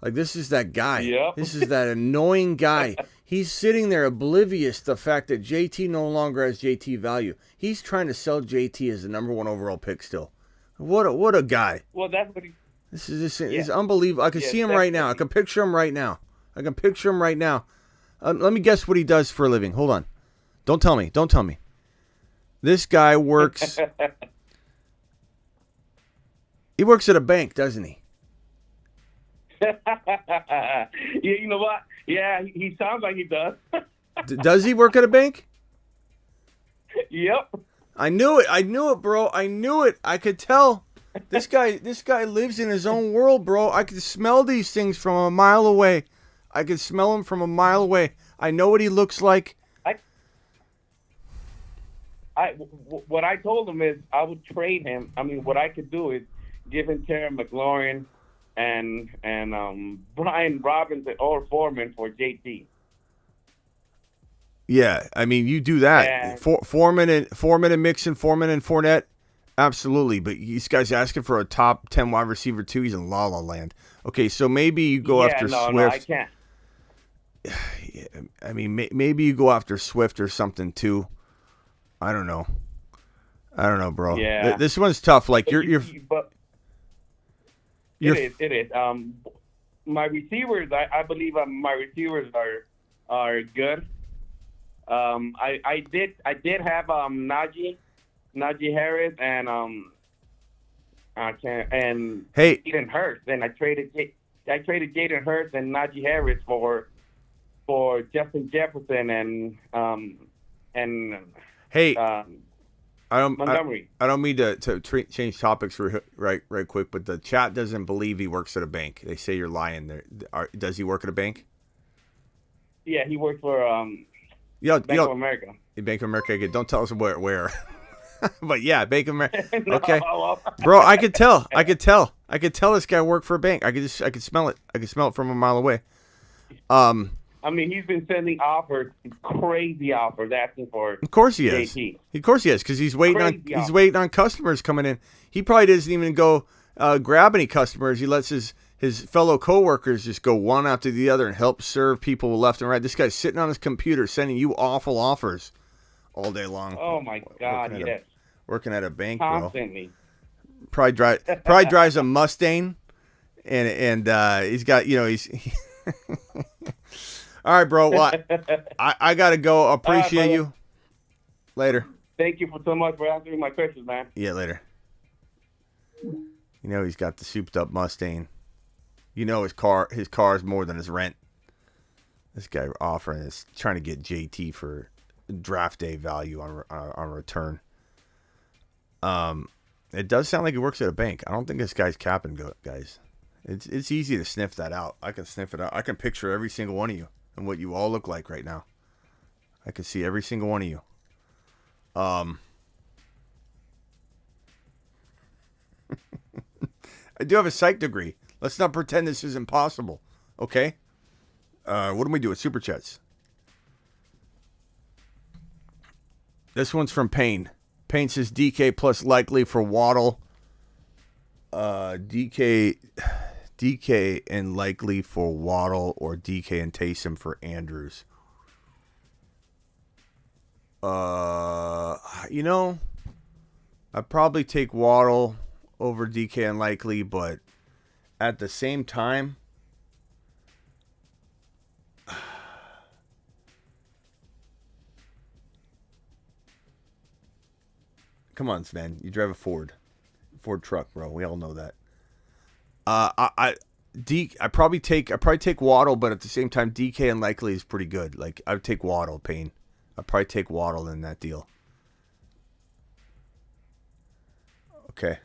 This is that guy. Yep. This is that annoying guy. He's sitting there oblivious to the fact that JT no longer has JT value. He's trying to sell JT as the number 1 overall pick still. What a guy. Well, that's what he. This is unbelievable. I can see him right now. I can picture him right now. Let me guess what he does for a living. Hold on. Don't tell me. This guy works. He works at a bank, doesn't he? You know what? Yeah, he sounds like he does. Does he work at a bank? Yep. I knew it, bro. I knew it. I could tell. This guy lives in his own world, bro. I could smell these things from a mile away. I could smell him from a mile away. I know what he looks like. What I told him is I would trade him. I mean, what I could do is give him Terry McLaurin and Brian Robinson or Foreman for JT. Yeah, I mean, you do that. Foreman and Mixon, Foreman and Fournette, absolutely. But this guy's asking for a top 10 wide receiver too. He's in la la land. Okay, so maybe you go after Swift. No, I can't. Yeah, I mean, maybe you go after Swift or something too. I don't know, bro. Yeah, this one's tough. Like you're. It is. My receivers, I believe my receivers are good. I did have Najee Harris and Jaden Hurts. Then I traded Jaden Hurts and Najee Harris for Justin Jefferson and Montgomery. I don't mean to change topics right quick, but the chat doesn't believe he works at a bank. They say you're lying. Does he work at a bank? Yeah, he works for Bank of America. Bank of America. Don't tell us where. But yeah, Bank of America. Okay, bro, I could tell. I could tell this guy worked for a bank. I could smell it. I could smell it from a mile away. I mean, he's been sending offers, crazy offers, asking for. Of course he is. JT. Of course he is, because he's waiting on customers coming in. He probably doesn't even go grab any customers. He lets his fellow coworkers just go one after the other and help serve people left and right. This guy's sitting on his computer sending you awful offers all day long. Oh my God! Yes. Working at a bank, bro. Constantly. Probably drives a Mustang, and he's got he's. All right, bro. Well, I gotta go. Appreciate you. Later. Thank you so much for answering my questions, man. Yeah, later. He's got the souped up Mustang. His car is more than his rent. This guy offering is trying to get JT for draft day value on return. It does sound like he works at a bank. I don't think this guy's capping, guys. It's easy to sniff that out. I can sniff it out. I can picture every single one of you and what you all look like right now. I can see every single one of you. I do have a psych degree. Let's not pretend this is impossible. Okay? What do we do with Super Chats? This one's from Payne. Payne says DK plus likely for Waddle. DK and likely for Waddle, or DK and Taysom for Andrews. I'd probably take Waddle over DK and likely, but at the same time, come on, Sven. You drive a Ford truck, bro. We all know that. I probably take Waddle, but at the same time, DK and likely is pretty good. Like, I would take Waddle, Payne. I'd probably take Waddle in that deal. Okay.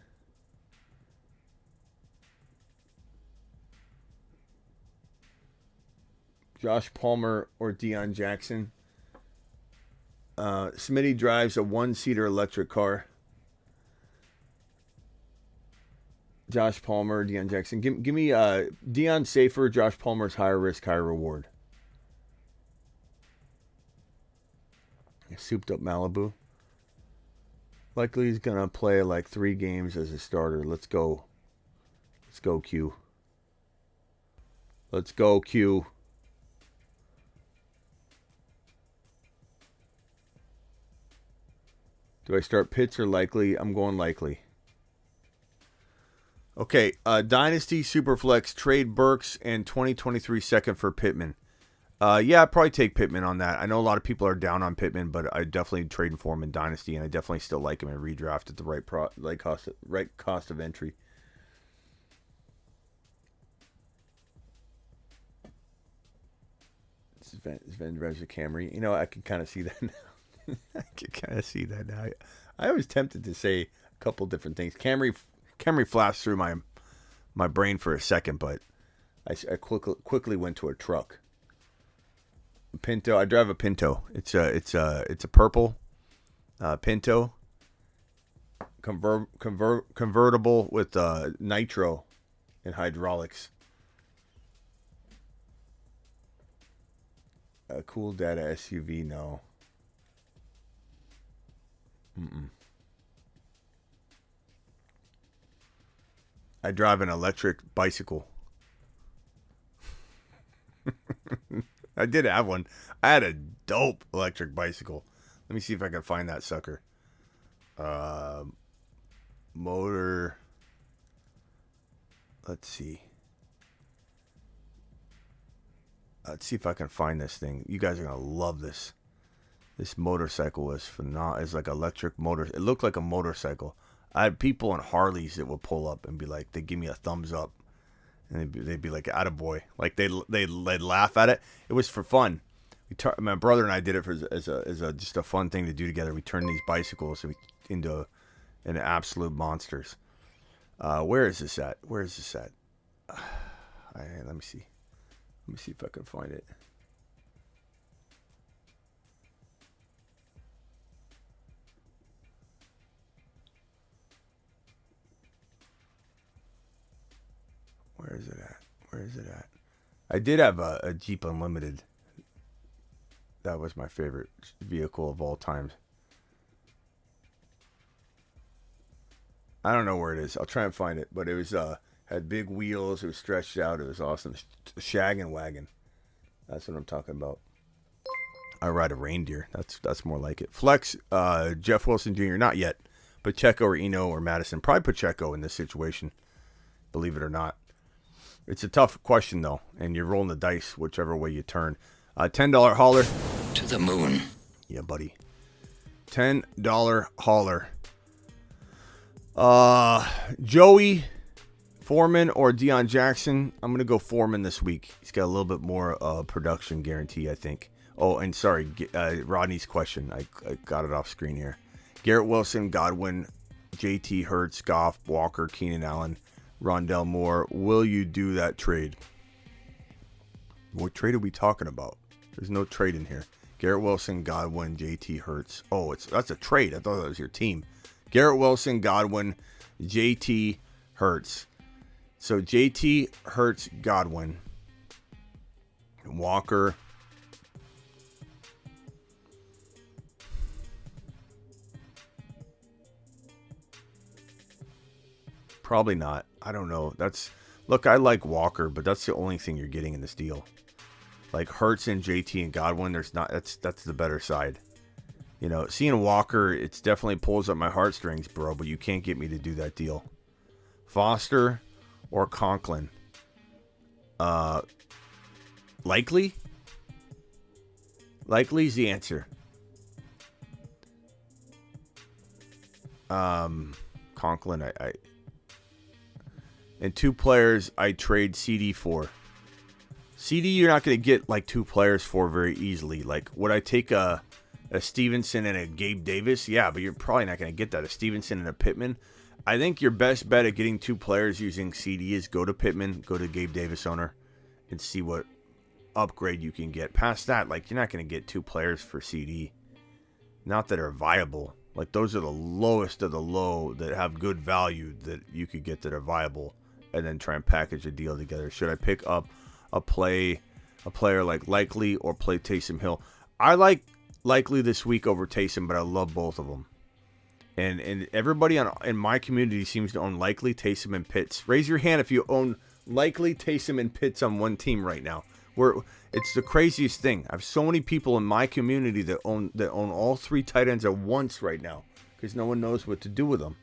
Josh Palmer or Deion Jackson. Smitty drives a one-seater electric car. Josh Palmer, Deion Jackson. Give me Deion safer. Josh Palmer's higher risk, higher reward. Souped up Malibu. Likely he's gonna play like 3 games as a starter. Let's go. Let's go, Q. Let's go, Q. Do I start Pitts or likely? I'm going likely. Okay, Dynasty, Superflex, trade Burks, and 2023 second for Pittman. Yeah, I'd probably take Pittman on that. I know a lot of people are down on Pittman, but I definitely trade for him in Dynasty, and I definitely still like him in redraft at the right cost of entry. Sven drives a Camry. I can kind of see that now. I can kind of see that now. I was tempted to say a couple different things. Camry flashed through my brain for a second, but I quickly went to a truck. Pinto. I drive a Pinto. It's a purple Pinto, convertible with nitro and hydraulics. A cool data SUV. No. I drive an electric bicycle. I did have one. I had a dope electric bicycle. Let me see if I can find that sucker. Motor. Let's see. Let's see if I can find this thing. You guys are going to love this. This motorcycle is phenomenal. It's like electric motor. It looked like a motorcycle. I had people on Harleys that would pull up and be like, they'd give me a thumbs up. And they'd be like, attaboy. Like, they'd laugh at it. It was for fun. My brother and I did it as just a fun thing to do together. We turned these bicycles into absolute monsters. Where is this at? Let me see. Let me see if I can find it. Where is it at? I did have a Jeep Unlimited That was my favorite vehicle of all time. I don't know where it is. I'll try and find it. But it was had big wheels. It was stretched out. It was awesome. Shaggin' wagon. That's what I'm talking about. I ride a reindeer. That's more like it. Flex, Jeff Wilson Jr. Not yet. Pacheco or Eno or Madison. Probably Pacheco in this situation. Believe it or not. It's a tough question, though. And you're rolling the dice whichever way you turn. $10 hauler. To the moon. Yeah, buddy. $10 hauler. Joey Foreman or Deion Jackson. I'm going to go Foreman this week. He's got a little bit more production guarantee, I think. Oh, and sorry, Rodney's question. I got it off screen here. Garrett Wilson, Godwin, JT Hurts, Goff, Walker, Keenan Allen, Rondell Moore. Will you do that trade? What trade are we talking about? There's no trade in here. Garrett Wilson, Godwin, JT Hurts. Oh, that's a trade. I thought that was your team. Garrett Wilson, Godwin, JT Hurts. So JT Hurts, Godwin, Walker. Probably not. I don't know. Look, I like Walker, but that's the only thing you're getting in this deal. Like Hurts and JT and Godwin, that's the better side. You know, seeing Walker, it's definitely pulls up my heartstrings, bro, but you can't get me to do that deal. Foster or Conklin? Likely? Likely's the answer. Conklin, and 2 players I trade CD for. CD, you're not going to get like 2 players for very easily. Like, would I take a Stevenson and a Gabe Davis? Yeah, but you're probably not going to get that. A Stevenson and a Pittman. I think your best bet at getting 2 players using CD is go to Pittman, go to Gabe Davis owner, and see what upgrade you can get. Past that, like, you're not going to get 2 players for CD. Not that are viable. Like, those are the lowest of the low that have good value that you could get that are viable, and then try and package a deal together. Should I pick up a player like Likely or play Taysom Hill? I like Likely this week over Taysom, but I love both of them. And everybody in my community seems to own Likely, Taysom, and Pitts. Raise your hand if you own Likely, Taysom, and Pitts on one team right now. It's the craziest thing. I have so many people in my community that own all 3 tight ends at once right now because no one knows what to do with them.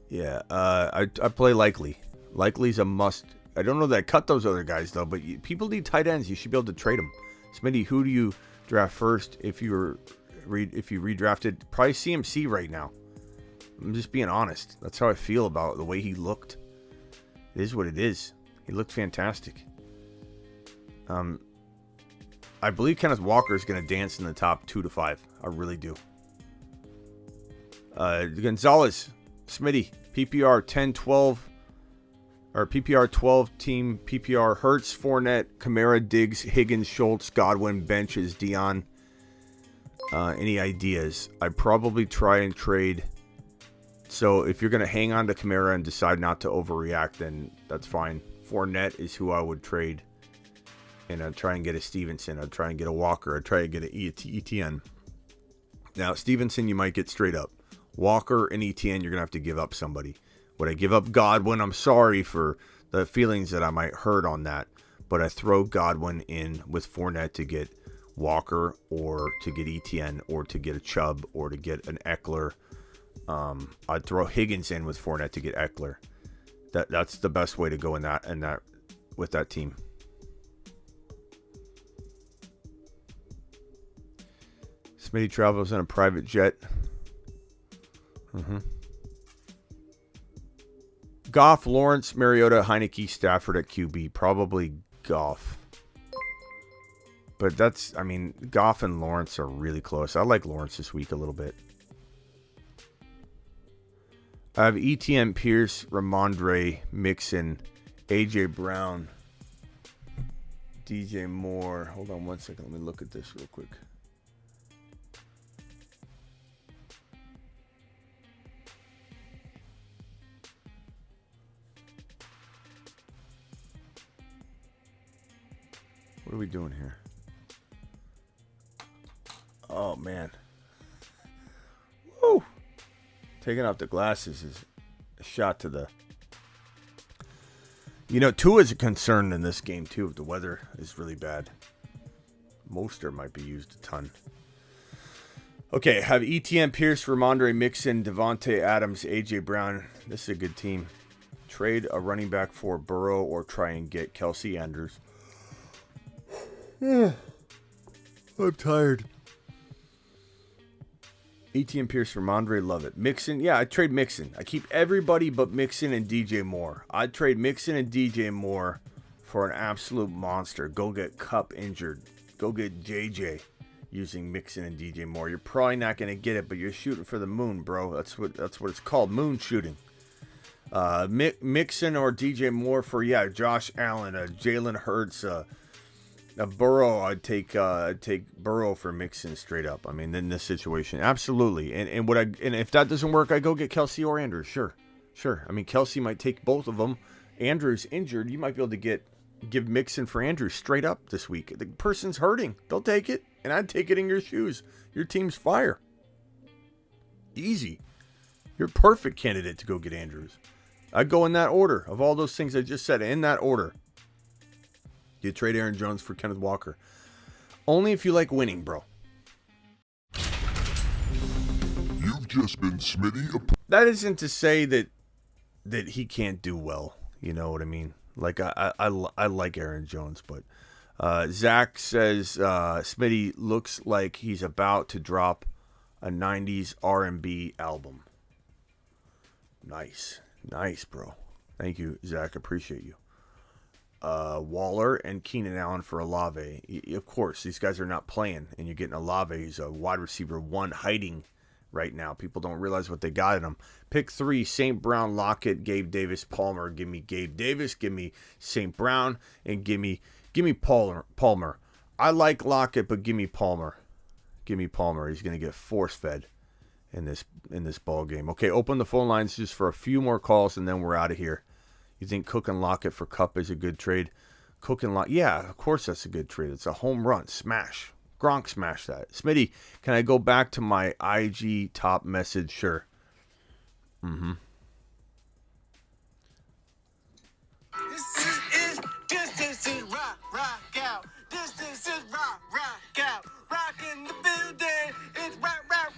Yeah, I play Likely. Likely's a must. I don't know that I cut those other guys though, but people need tight ends. You should be able to trade them. Smitty, who do you draft first if you redrafted? Probably CMC right now. I'm just being honest. That's how I feel about the way he looked. It is what it is. He looked fantastic. I believe Kenneth Walker is going to dance in the top 2 to 5. I really do. Gonzalez, Smitty, PPR 10-12, or PPR 12 team, PPR Hurts, Fournette, Kamara, Diggs, Higgins, Schultz, Godwin, benches, Deion. Any ideas? I'd probably try and trade. So if you're going to hang on to Kamara and decide not to overreact, then that's fine. Fournette is who I would trade. And I'd try and get a Stevenson. I'd try and get a Walker. I'd try and get an ETN. Now, Stevenson, you might get straight up. Walker and ETN, you're going to have to give up somebody. Would I give up Godwin? I'm sorry for the feelings that I might hurt on that. But I throw Godwin in with Fournette to get Walker or to get ETN or to get a Chubb or to get an Eckler. I'd throw Higgins in with Fournette to get Eckler. That's the best way to go in that with that team. Smitty travels in a private jet. Goff, Lawrence, Mariota, Heineke, Stafford at QB. Probably Goff. But Goff and Lawrence are really close. I like Lawrence this week a little bit. I have ETN, Pierce, Rhamondre, Mixon, AJ Brown, DJ Moore. Hold on one second. Let me look at this real quick. are we doing here? Oh, man. Woo! Taking off the glasses is a shot to the... Tua is a concern in this game, too, if the weather is really bad. Mostert might be used a ton. Okay, have Etienne, Pierce, Rhamondre, Mixon, Devontae Adams, A.J. Brown. This is a good team. Trade a running back for Burrow or try and get Kelsey Andrews. I'm tired. Etienne, Pierce, Rhamondre, love it. Mixon, yeah, I'd trade Mixon. I keep everybody but Mixon and DJ Moore. I'd trade Mixon and DJ Moore for an absolute monster. Go get Kupp injured. Go get JJ using Mixon and DJ Moore. You're probably not going to get it, but you're shooting for the moon, bro. That's what it's called, moon shooting. Mixon or DJ Moore for, Josh Allen, Jalen Hurts, a Burrow. I'd take Burrow for Mixon straight up. I mean, in this situation, absolutely. And if that doesn't work, I go get Kelsey or Andrews. Sure. I mean, Kelsey might take both of them. Andrews injured, you might be able to give Mixon for Andrews straight up this week. The person's hurting, they'll take it, and I'd take it in your shoes. Your team's fire. Easy. You're a perfect candidate to go get Andrews. I'd go in that order of all those things I just said, in that order. You trade Aaron Jones for Kenneth Walker. Only if you like winning, bro. You've just been Smitty. That isn't to say that he can't do well. You know what I mean? Like, I like Aaron Jones, but Zach says Smitty looks like he's about to drop a 90s R&B album. Nice, bro. Thank you, Zach. Appreciate you. Waller and Keenan Allen for Olave. Of course, these guys are not playing, and you're getting Olave. He's a wide receiver 1 hiding right now. People don't realize what they got in him. Pick 3, St. Brown, Lockett, Gabe Davis, Palmer. Give me Gabe Davis, give me St. Brown, and give me Palmer. I like Lockett, but give me Palmer. Give me Palmer. He's going to get force-fed in this ball game. Okay, open the phone lines just for a few more calls, and then we're out of here. You think Cook and Lockett for Kupp is a good trade? Cook and Lockett, yeah, of course that's a good trade. It's a home run. Smash. Gronk smashed that. Smitty, can I go back to my IG top message? Sure. This is rock out. This is rock out. Rock in the building. It's rock out.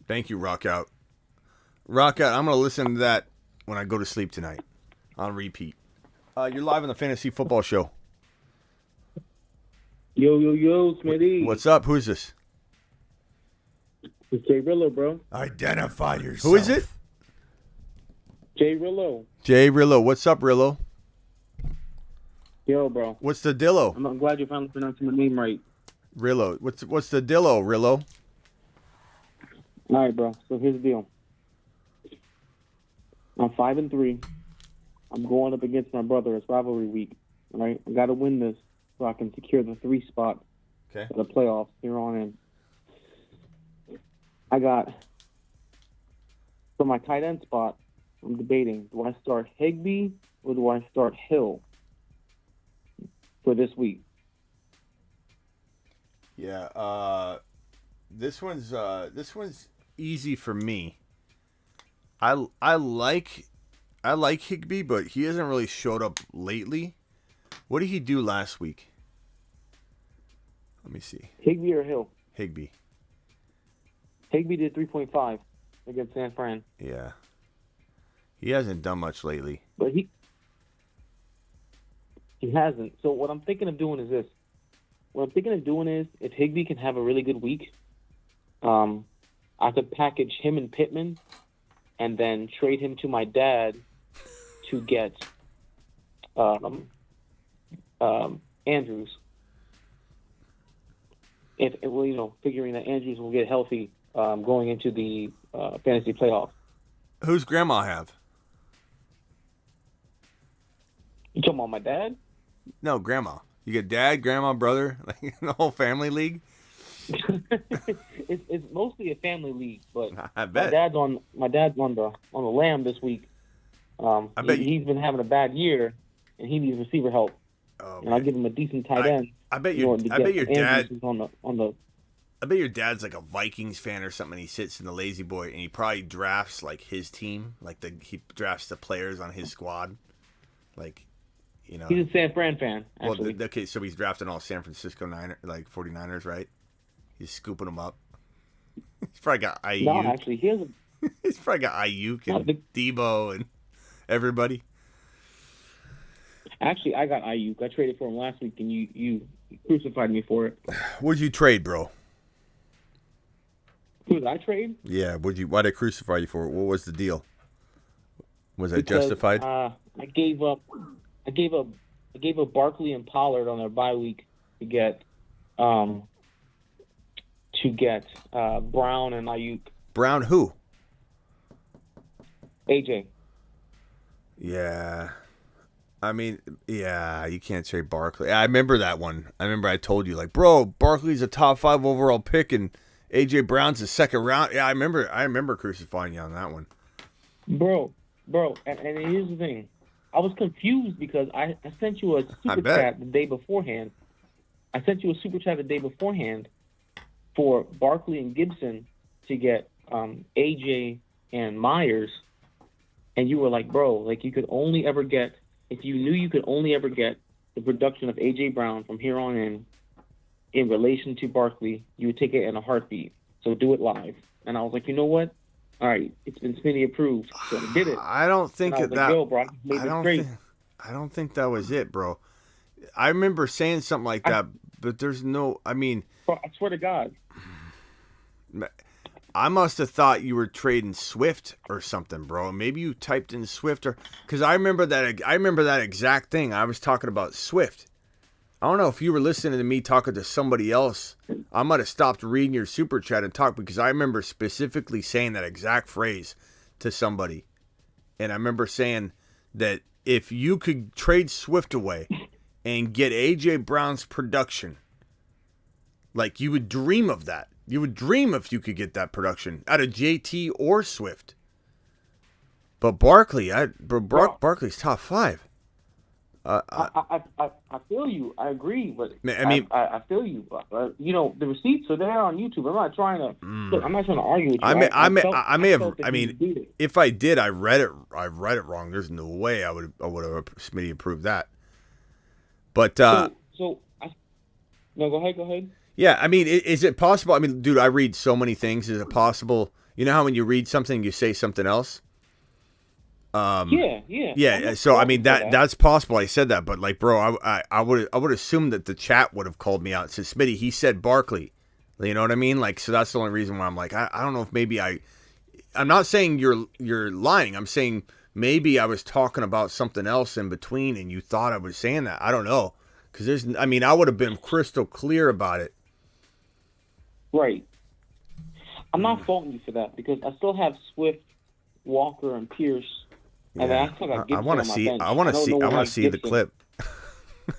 Thank you, Rock Out. Rock Out. I'm going to listen to that when I go to sleep tonight on repeat. You're live on the Fantasy Football Show. Yo, Smitty. What's up? Who's this? It's Jay Rillo, bro. Identify yourself. Who is it? Jay Rillo. Jay Rillo. What's up, Rillo? Yo, bro. What's the dillo? I'm glad you finally pronounced my name right. Rillo. What's the dillo, Rillo? All right, bro. So here's the deal. I'm 5-3. I'm going up against my brother. It's rivalry week. All right? I got to win this so I can secure the 3 spot for the playoffs here on in. I got, for my tight end spot, I'm debating, do I start Higbee or do I start Hill for this week? Yeah, this one's easy for me. I like Higbee, but he hasn't really showed up lately. What did he do last week? Let me see. Higbee or Hill? Higbee. Higbee did 3.5 against San Fran. Yeah. He hasn't done much lately. But he hasn't. So what I'm thinking of doing is this. What I'm thinking of doing is, if Higbee can have a really good week, I could package him and Pittman and then trade him to my dad to get Andrews. Figuring that Andrews will get healthy going into the fantasy playoff. Who's grandma have? You talking about my dad? No, grandma. You get dad, grandma, brother, like the whole family league. It's mostly a family league, but I bet my dad's on the Lamb this week. I bet he's been having a bad year, and he needs receiver help. and I'll give him a decent tight end. I bet your dad I bet your dad's like a Vikings fan or something. And he sits in the lazy boy and he probably drafts like his team, he drafts the players on his squad, like. You know, he's a San Fran fan, actually. Well, okay, so he's drafting all San Francisco 49ers, right? He's scooping them up. He's probably got Ayuk. No, actually, he's probably got Ayuk and Debo and everybody. Actually, I got Ayuk. I traded for him last week, and you crucified me for it. What'd you trade, bro? Who did I trade? Yeah, why'd I crucify you for it? What was the deal? Was that justified? I gave up Barkley and Pollard on their bye week to get Brown and Ayuk. Brown who? AJ. Yeah. I mean, yeah, you can't trade Barkley. I remember that one. I remember I told you, like, bro, Barkley's a top 5 overall pick and AJ Brown's a second round. Yeah, I remember crucifying you on that one. Bro, and here's the thing. I was confused because I sent you a super chat the day beforehand. I sent you a super chat the day beforehand for Barkley and Gibson to get AJ and Myers, and you were like, bro, like you could only ever get, if you knew you could only ever get the production of AJ Brown from here on in relation to Barkley, you would take it in a heartbeat. So do it live. And I was like, you know what? All right, it's been Smitty approved, so I did it. I don't think that. Like, yo, bro, I don't think that was it, bro. I remember saying something like that, but there's no. I mean, bro, I swear to God, I must have thought you were trading Swift or something, bro. Maybe you typed in Swift or because I remember that. I remember that exact thing. I was talking about Swift. I don't know if you were listening to me talking to somebody else. I might have stopped reading your super chat and talk because I remember specifically saying that exact phrase to somebody. And I remember saying that if you could trade Swift away and get AJ Brown's production, like you would dream of that. You would dream if you could get that production out of JT or Swift. But Barkley, Barkley's top 5. I feel you. I agree, but I mean, I feel you. You know, the receipts are there on YouTube. I'm not trying to. Look, I'm not trying to argue with you. I may have. I mean, if I did, I read it wrong. There's no way I would have Smitty approved that. But no, go ahead. Yeah, I mean, is it possible? I mean, dude, I read so many things. Is it possible? You know how when you read something, you say something else. Yeah. So I mean that's possible. I said that, but like, bro, I would assume that the chat would have called me out and said, Smitty, he said Barkley. You know what I mean? Like, so that's the only reason why I'm like, I don't know if maybe I'm not saying you're lying. I'm saying maybe I was talking about something else in between, and you thought I was saying that. I don't know, because I would have been crystal clear about it. Right. I'm not faulting you for that because I still have Swift, Walker, and Pierce. Yeah. I want to see. I want to see the clip.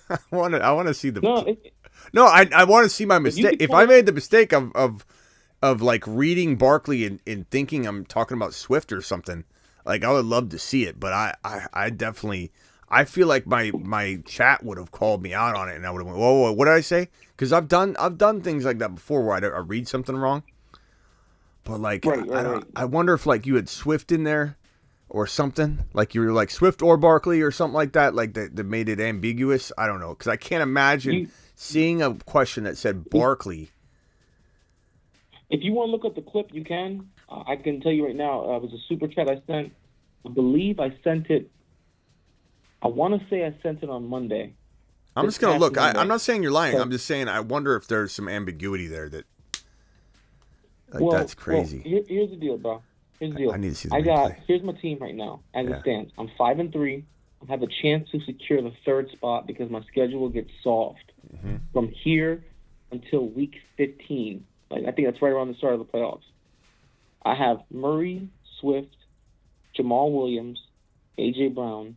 I want to see the. No, I want to see my mistake. If I made the mistake of like reading Barkley and thinking I'm talking about Swift or something, like I would love to see it. But I definitely feel like my chat would have called me out on it, and I would have went, whoa, what did I say? Because I've done things like that before where I read something wrong. But like I wonder if like you had Swift in there. Or something like you were like Swift or Barkley or something like that, like that made it ambiguous. I don't know, because I can't imagine seeing a question that said Barkley. If you want to look at the clip, you can. I can tell you right now. It was a super chat I sent. I believe I sent it. I want to say I sent it on Monday. I'm just gonna look. I'm not saying you're lying. I'm just saying I wonder if there's some ambiguity there that. That's crazy. Well, here's the deal, bro. Here's the deal. I need to see the replay. Here's my team right now as it stands. I'm 5-3. I have a chance to secure the 3rd spot because my schedule gets solved from here until week 15. Like I think that's right around the start of the playoffs. I have Murray, Swift, Jamal Williams, AJ Brown,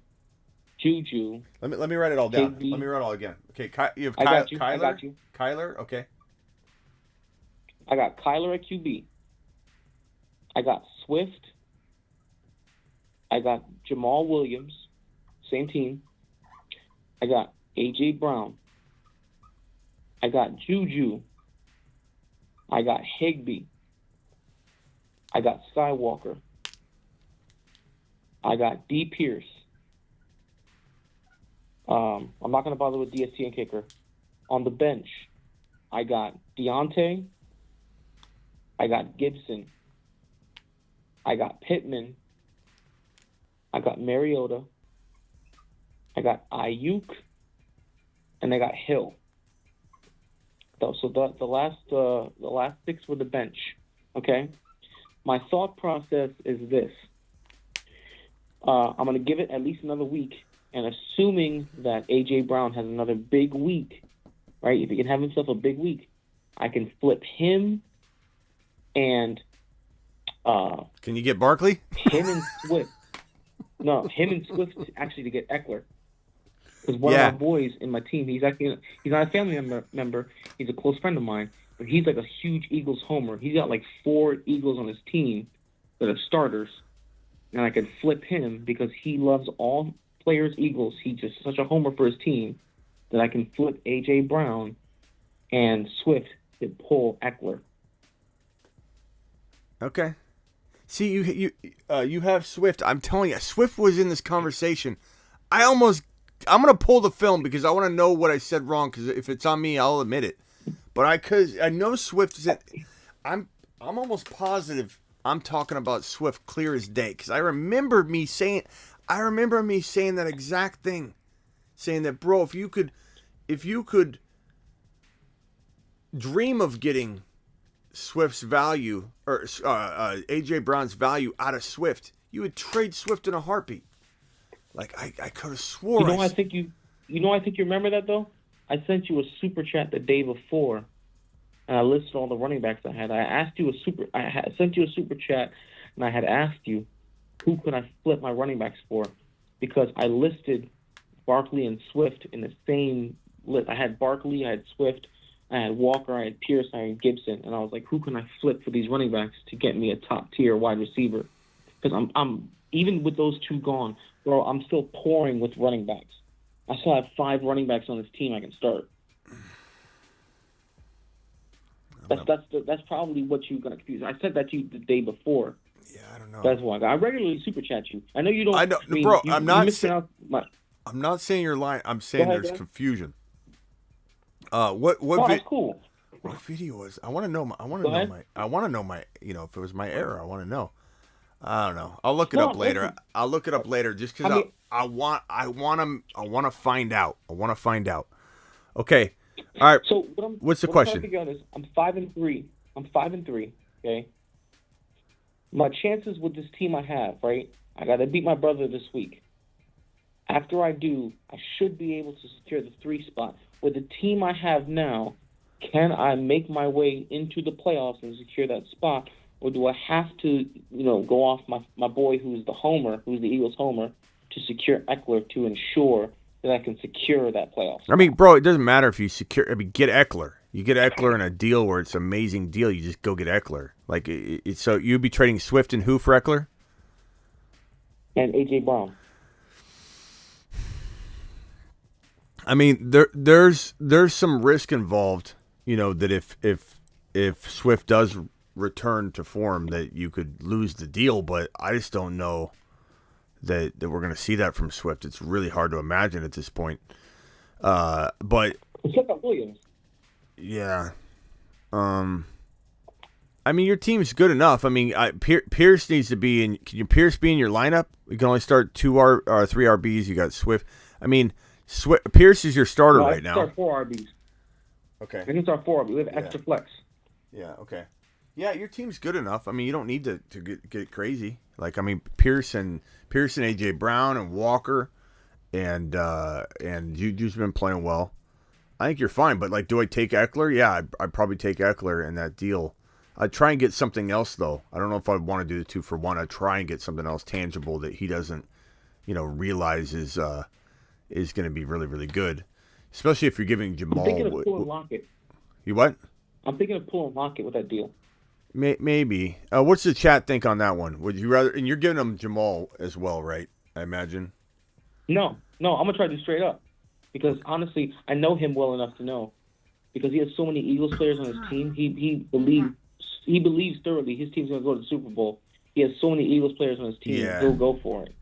Juju. Let me write it all down. Let me write it all again. Okay, you have Kyler. I got you. Kyler, okay. I got Kyler at QB. I got Swift. I got Jamal Williams, same team. I got A.J. Brown. I got Juju. I got Higbee. I got Skywalker. I got D. Pierce. I'm not going to bother with DST and kicker. On the bench, I got Deontay. I got Gibson. I got Pittman. I got Mariota. I got Ayuk. And I got Hill. So the last 6 were the bench. Okay? My thought process is this. I'm going to give it at least another week, and assuming that A.J. Brown has another big week, right? If he can have himself a big week, I can flip him and can you get Barkley? Him and Swift. No, him and Swift actually to get Eckler. Because one of my boys in my team, he's not a family member. He's a close friend of mine, but he's like a huge Eagles homer. He's got like 4 Eagles on his team that are starters, and I could flip him because he loves all players Eagles. He's just such a homer for his team that I can flip A.J. Brown and Swift to pull Eckler. Okay. See, you have Swift. I'm telling you, Swift was in this conversation. I'm gonna pull the film because I want to know what I said wrong. Because if it's on me, I'll admit it. But I know Swift is it. I'm almost positive I'm talking about Swift clear as day because I remember me saying that exact thing, saying that, bro, if you could dream of getting Swift's value or A.J. Brown's value out of Swift, you would trade Swift in a heartbeat. Like I could have swore. I think you remember that though. I sent you a super chat the day before, and I listed all the running backs I had. I sent you a super chat, and I had asked you who could I flip my running backs for, because I listed Barkley and Swift in the same list. I had Barkley, I had Swift, I had Walker, I had Pierce, I had Gibson, and I was like, who can I flip for these running backs to get me a top tier wide receiver? Because I'm even with those 2 gone, bro, I'm still pouring with running backs. I still have 5 running backs on this team I can start. That's probably what you're gonna confuse. I said that to you the day before. Yeah, I don't know. That's why I regularly super chat you. I know you don't. I know, mean, bro. You, I'm not saying you're lying. I'm saying there's confusion. What that's cool. What video is? I want to know. I want to know my. You know, if it was my error, I want to know. I don't know. I'll look it up later. I'll look it up later, just because I want to find out. I want to find out. Okay. All right. So what's the what question? I'm trying to figure out is I'm 5-3. I'm 5-3. Okay. My chances with this team I have, right? I got to beat my brother this week. After I do, I should be able to secure the 3 spot. With the team I have now, can I make my way into the playoffs and secure that spot? Or do I have to, go off my boy who's the Eagles homer, to secure Eckler to ensure that I can secure that playoff? I mean, bro, it doesn't matter if you secure. I mean, get Eckler. You get Eckler in a deal where it's an amazing deal. You just go get Eckler. Like, so you'd be trading Swift and who for Eckler? And A.J. Brown. I mean, there's some risk involved. That if Swift does return to form, that you could lose the deal. But I just don't know that we're going to see that from Swift. It's really hard to imagine at this point. But except for Williams. Yeah. I mean, your team's good enough. I mean, Pierce needs to be in. Can Pierce be in your lineup? You can only start 3 RBs. You got Swift. I mean, Pierce is your starter right now. Start 4 RBs. Okay. We can start 4 RBs. We have extra flex. Yeah. Okay. Yeah, your team's good enough. I mean, you don't need to get crazy. Like, I mean, Pierce and A.J. Brown and Walker and Juju's been playing well. I think you're fine. But, like, do I take Eckler? Yeah, I'd probably take Eckler in that deal. I'd try and get something else, though. I don't know if I'd want to do the 2-for-1. I'd try and get something else tangible that he doesn't, realize is going to be really, really good. Especially if you're giving Jamal. I'm thinking of pulling Lockett. You what? I'm thinking of pulling Lockett with that deal. Maybe. What's the chat think on that one? Would you rather? And you're giving them Jamal as well, right? I imagine. No. I'm gonna try to do straight up. Because honestly, I know him well enough to know, because he has so many Eagles players on his team. He believes thoroughly his team's going to go to the Super Bowl. He has so many Eagles players on his team. Yeah. He'll go for it.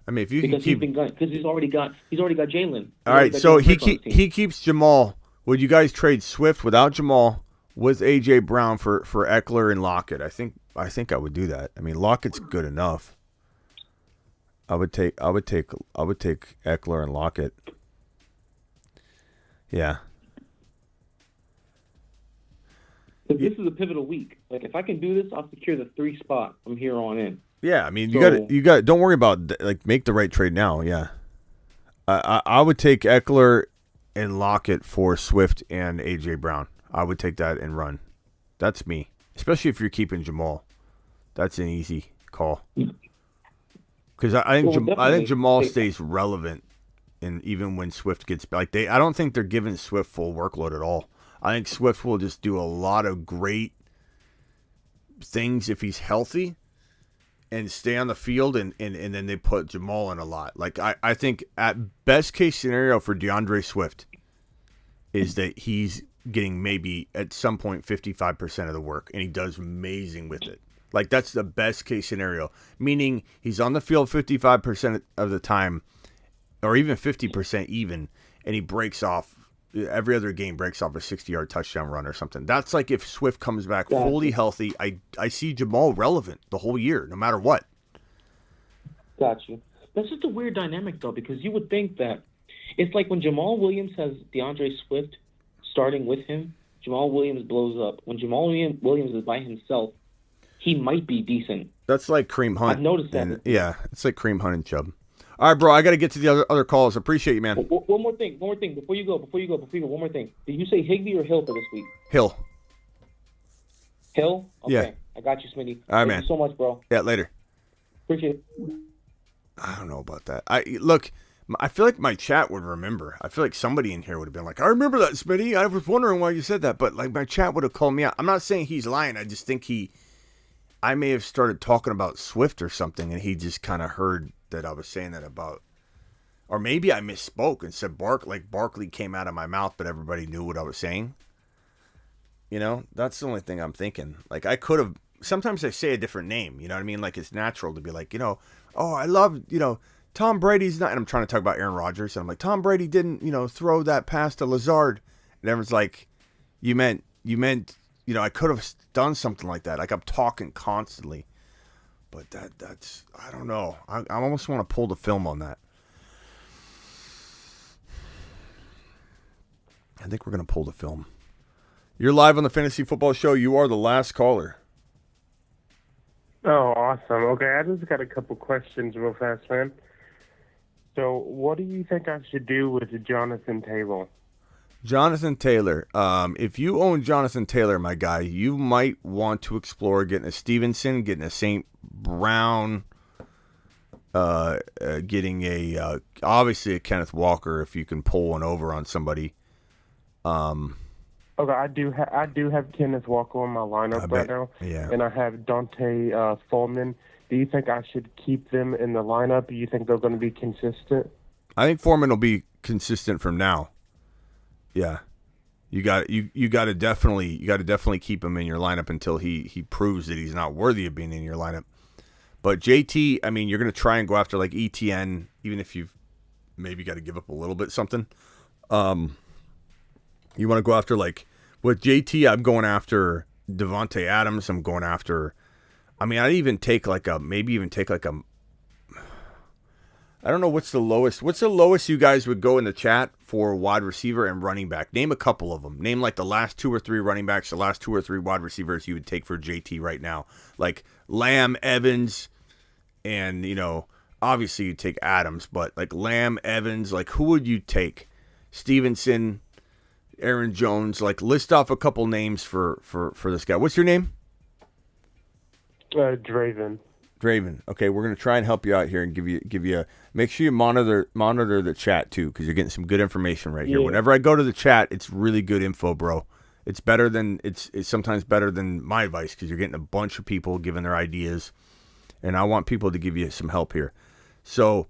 I mean, if you Because can keep, he's already got Jalen. all right. So he keeps Jamal. Would you guys trade Swift without Jamal with AJ Brown for Eckler and Lockett? I think I would do that. I mean, Lockett's good enough. I would take Eckler and Lockett. Yeah. Because this is a pivotal week. Like, if I can do this, I'll secure the 3 spot from here on in. Yeah, I mean, you got. Don't worry about make the right trade now. Yeah, I would take Eckler and Lockett for Swift and AJ Brown. I would take that and run. That's me, especially if you're keeping Jamal. That's an easy call. Because I think Jamal stays relevant, and even when Swift gets I don't think they're giving Swift full workload at all. I think Swift will just do a lot of great things if he's healthy and stay on the field, and then they put Jamal in a lot. Like, I think at best case scenario for DeAndre Swift is that he's getting maybe at some point 55% of the work, and he does amazing with it. Like, that's the best case scenario, meaning he's on the field 55% of the time, or even 50% even, and he breaks off. Every other game breaks off a 60-yard touchdown run or something. That's like if Swift comes back fully healthy, I see Jamal relevant the whole year, no matter what. Gotcha. That's just a weird dynamic, though, because you would think that it's like when Jamal Williams has DeAndre Swift starting with him, Jamal Williams blows up. When Jamal Williams is by himself, he might be decent. That's like Kareem Hunt. I've noticed that. And, yeah, it's like Kareem Hunt and Chubb. All right, bro, I got to get to the other calls. Appreciate you, man. One more thing. Before you go. One more thing. Did you say Higbee or Hill for this week? Hill. Hill? Okay. Yeah. I got you, Smitty. All right, Thank man. you so much, bro. Yeah, later. Appreciate it. I don't know about that. I feel like my chat would remember. I feel like somebody in here would have been like, I remember that, Smitty. I was wondering why you said that. But, like, my chat would have called me out. I'm not saying he's lying. I just think I may have started talking about Swift or something, and he just kind of heard that I was saying that about. Or maybe I misspoke and said Barkley came out of my mouth, but everybody knew what I was saying. You know, that's the only thing I'm thinking. Like, I could have. Sometimes I say a different name. You know what I mean? Like, it's natural to be like, oh, I love, Tom Brady's not. And I'm trying to talk about Aaron Rodgers, and I'm like, Tom Brady didn't, throw that pass to Lazard. And everyone's like, you meant, I could have done something like that. Like, I'm talking constantly, but that's I don't know. I almost want to pull the film on that. I think we're going to pull the film. You're live on the Fantasy Football Show. You are the last caller. Oh, awesome. Okay, I just got a couple questions real fast, man. So, what do you think I should do with Jonathan Taylor? Jonathan Taylor. If you own Jonathan Taylor, my guy, you might want to explore getting a Stevenson, getting a St. Brown, getting a obviously a Kenneth Walker if you can pull one over on somebody. Okay, I do have Kenneth Walker on my lineup right now, yeah. And I have Dante Foreman. Do you think I should keep them in the lineup? Do you think they're going to be consistent? I think Foreman will be consistent from now. Yeah, you got to definitely keep him in your lineup until he proves that he's not worthy of being in your lineup. But JT, I mean, you're going to try and go after like ETN, even if you've maybe got to give up a little bit something. You want to go after, like, with JT, I'm going after Devontae Adams. I'm going after, I mean, I'd even take I don't know what's the lowest. What's the lowest you guys would go in the chat for wide receiver and running back? Name a couple of them. Name like the last 2 or 3 running backs, the last 2 or 3 wide receivers you would take for JT right now. Like Lamb, Evans, and, obviously you take Adams, but like Lamb, Evans, like who would you take? Stevenson, Aaron Jones, like list off a couple names for this guy. What's your name? Draven. Draven. Okay, we're gonna try and help you out here and give you. Make sure you monitor the chat too, because you're getting some good information right here. Yeah. Whenever I go to the chat, it's really good info, bro. It's better than it's sometimes better than my advice because you're getting a bunch of people giving their ideas, and I want people to give you some help here. So,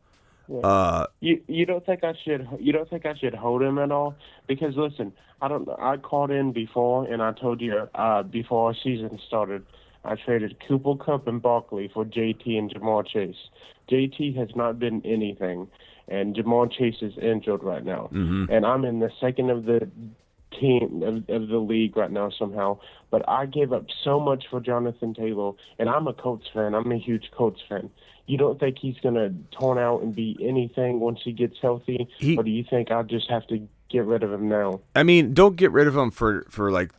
You don't think I should hold him at all? Because listen, I called in before and I told you before our season started, I traded Cooper Kupp and Barkley for JT and Jamar Chase. JT has not been anything, and Jamar Chase is injured right now. Mm-hmm. And I'm in the second of the team of the league right now somehow. But I gave up so much for Jonathan Taylor, and I'm a Colts fan. I'm a huge Colts fan. You don't think he's going to turn out and be anything once he gets healthy? Or do you think I'll just have to get rid of him now? I mean, don't get rid of him for like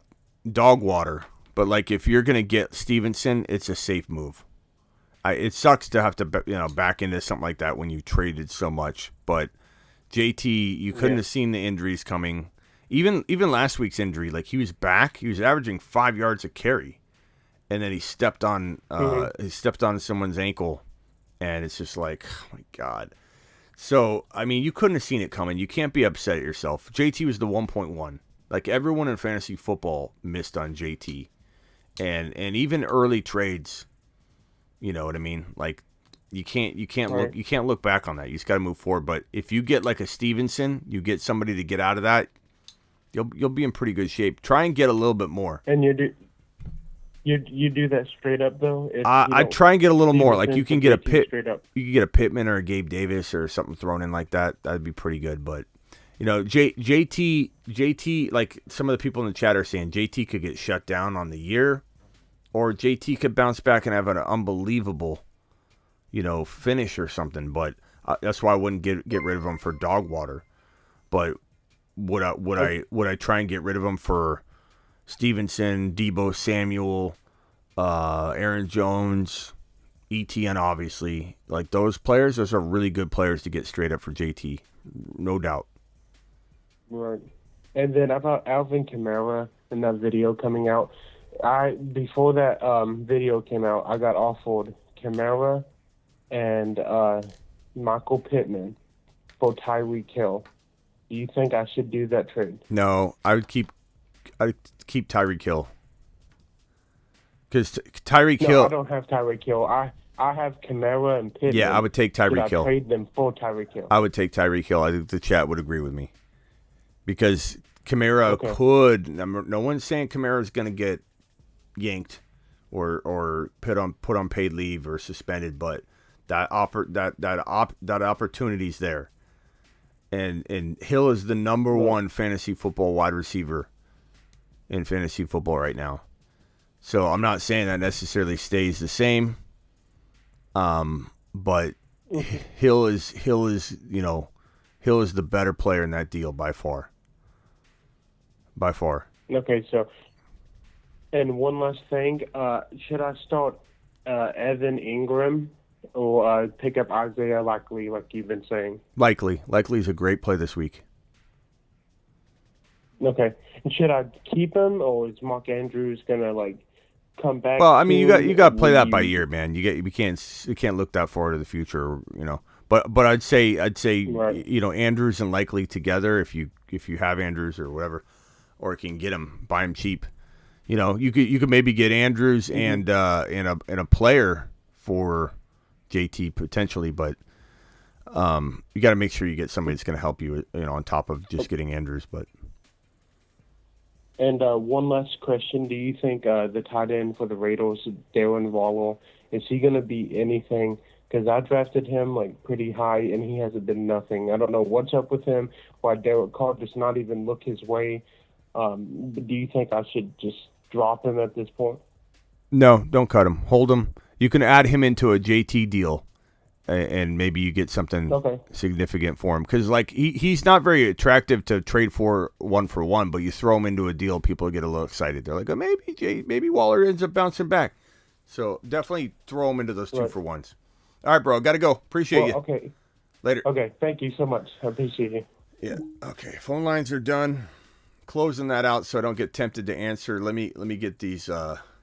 dog water. But like if you're going to get Stevenson, it's a safe move. It sucks to have to back into something like that when you traded so much. But JT, you couldn't have seen the injuries coming. Even last week's injury, like he was back. He was averaging 5 yards a carry. And then he stepped on someone's ankle. And it's just like, oh, my God. So, I mean, you couldn't have seen it coming. You can't be upset at yourself. JT was the 1.1. Like, everyone in fantasy football missed on JT. And even early trades, you know what I mean? Like, you can't look back on that. You just got to move forward. But if you get like a Stevenson, you get somebody to get out of that, you'll be in pretty good shape. Try and get a little bit more. And you do that straight up though. I'd try and get a little more. Like you can get you can get a Pittman or a Gabe Davis or something thrown in like that. That'd be pretty good. But JT, like some of the people in the chat are saying, JT could get shut down on the year, or JT could bounce back and have an unbelievable, finish or something. But that's why I wouldn't get rid of him for dog water. But would I try and get rid of him for Stevenson, Debo Samuel, Aaron Jones, ETN, obviously. Like those players, those are really good players to get straight up for JT. No doubt. Right. And then about Alvin Kamara and that video coming out, before that video came out, I got offered Kamara and Michael Pittman for Tyreek Hill. Do you think I should do that trade? No, I'd keep Tyreek Hill. Because Tyreek Hill... I don't have Tyreek Hill. I have Kamara and Pittman. Yeah, I would take Tyreek Hill. I trade them for Tyreek Hill. I would take Tyreek Hill. I think the chat would agree with me. Because Kamara could... No one's saying Kamara's going to get yanked or put on paid leave or suspended, but that opportunity's there. And Hill is the number one fantasy football wide receiver in fantasy football right now. So I'm not saying that necessarily stays the same. But Hill is the better player in that deal by far. By far. Okay, so and one last thing, should I start Evan Ingram or pick up Isaiah Likely like you've been saying? Likely is a great play this week. Okay, and should I keep him, or is Mark Andrews gonna come back? Well, I mean, you got to play that by ear, man. You can't look that forward to the future, But I'd say right. Andrews and Likely together if you have Andrews or whatever, or you can get him, buy him cheap. You could maybe get Andrews and a player for JT potentially, but you got to make sure you get somebody that's going to help you, on top of just getting Andrews. But and one last question: do you think the tight end for the Raiders, Darren Waller, is he going to be anything? Because I drafted him pretty high, and he hasn't been nothing. I don't know what's up with him. Why Derek Carr does not even look his way. But do you think I should just drop him at this point? No, don't cut him. Hold him. You can add him into a JT deal, and maybe you get something significant for him. Because he's not very attractive to trade for one, but you throw him into a deal, people get a little excited. They're like, oh, maybe Waller ends up bouncing back. So definitely throw him into those 2-for-1s. All right, bro. Got to go. Appreciate you. Okay. Later. Okay. Thank you so much. I appreciate you. Yeah. Okay. Phone lines are done. Closing that out so I don't get tempted to answer. Let me get these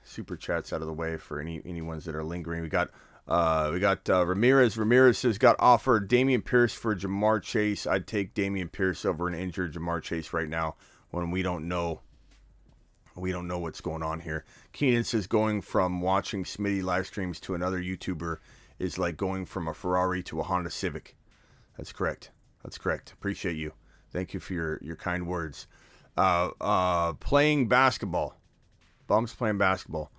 super chats out of the way for any ones that are lingering. We got Ramirez. Ramirez says got offered Dameon Pierce for Jamar Chase. I'd take Dameon Pierce over an injured Jamar Chase right now when we don't know what's going on here. Keenan says going from watching Smitty live streams to another YouTuber is like going from a Ferrari to a Honda Civic. That's correct. Appreciate you. Thank you for your kind words. Playing basketball. Bums playing basketball.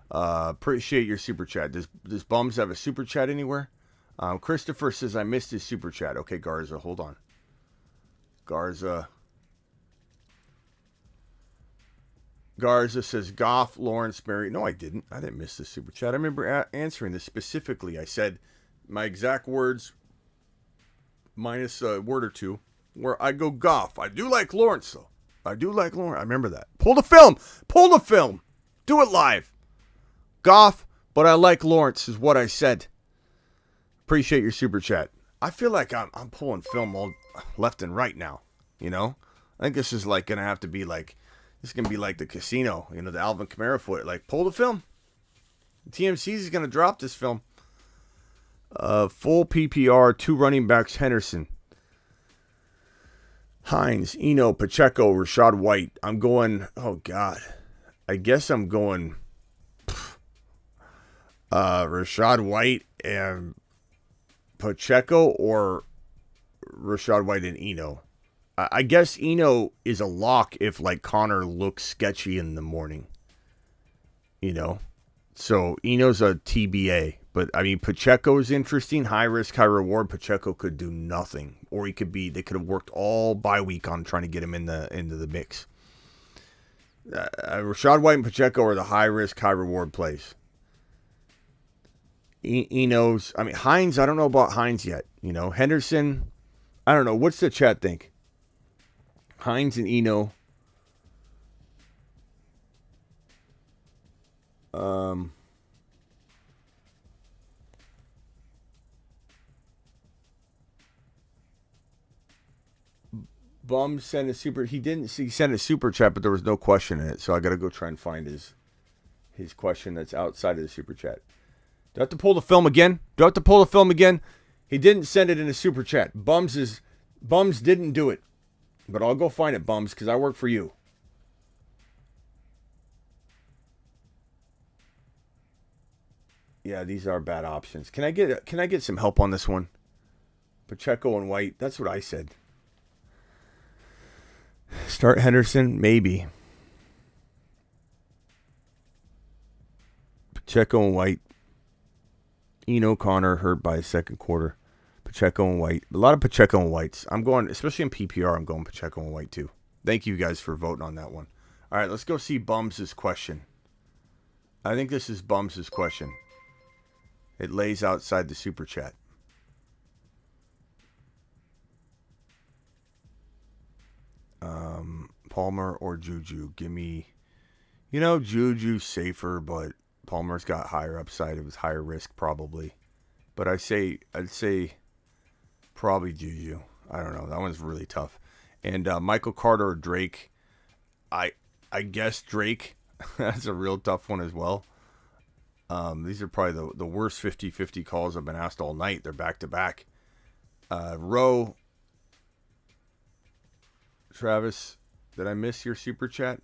Appreciate your super chat. Does Bums have a super chat anywhere? Christopher says I missed his super chat. Okay, Garza, hold on. Garza says Goff, Lawrence, Mary. No, I didn't. I didn't miss the super chat. I remember answering this specifically. I said my exact words minus a word or two where I go Goff. I do like Lawrence, though. I remember that. Pull the film. Do it live. Goff, but I like Lawrence is what I said. Appreciate your super chat. I feel like I'm pulling film all left and right now. You know? I think this is like going to have to be like, this is going to be like the casino, you know, the Alvin Kamara foot. Like, pull the film. TMC is going to drop this film. Full PPR, 2 running backs, Henderson, Hines, Eno, Pacheco, Rashad White. I'm going, oh, God. I guess I'm going Rashad White and Pacheco or Rashad White and Eno. I guess Eno is a lock if, like, Connor looks sketchy in the morning. You know? So, Eno's a TBA. But, I mean, Pacheco is interesting. High risk, high reward. Pacheco could do nothing. Or they could have worked all bye week on trying to get him into the mix. Rashad White and Pacheco are the high risk, high reward plays. Eno's, I mean, Hines, I don't know about Hines yet. You know, Henderson, I don't know. What's the chat think? Hines and Eno. Bum sent a super. He sent a super chat, but there was no question in it. So I got to go try and find his question that's outside of the super chat. Do I have to pull the film again? He didn't send it in a super chat. Bums didn't do it. But I'll go find it, Bums, because I work for you. Yeah, these are bad options. Can I get some help on this one? Pacheco and White. That's what I said. Start Henderson, maybe. Pacheco and White. Eno Connor hurt by the second quarter. Pacheco and White. A lot of Pacheco and Whites. I'm going, especially in PPR, I'm going Pacheco and White too. Thank you guys for voting on that one. All right, let's go see Bums' question. I think this is Bums' question. It lays outside the super chat. Palmer or Juju? Give me, Juju's safer, but Palmer's got higher upside. It was higher risk probably. But I'd say probably Juju. I don't know. That one's really tough. And Michael Carter or Drake. I guess Drake. That's a real tough one as well. These are probably the worst 50-50 calls I've been asked all night. They're back-to-back. Rowe. Travis, did I miss your super chat?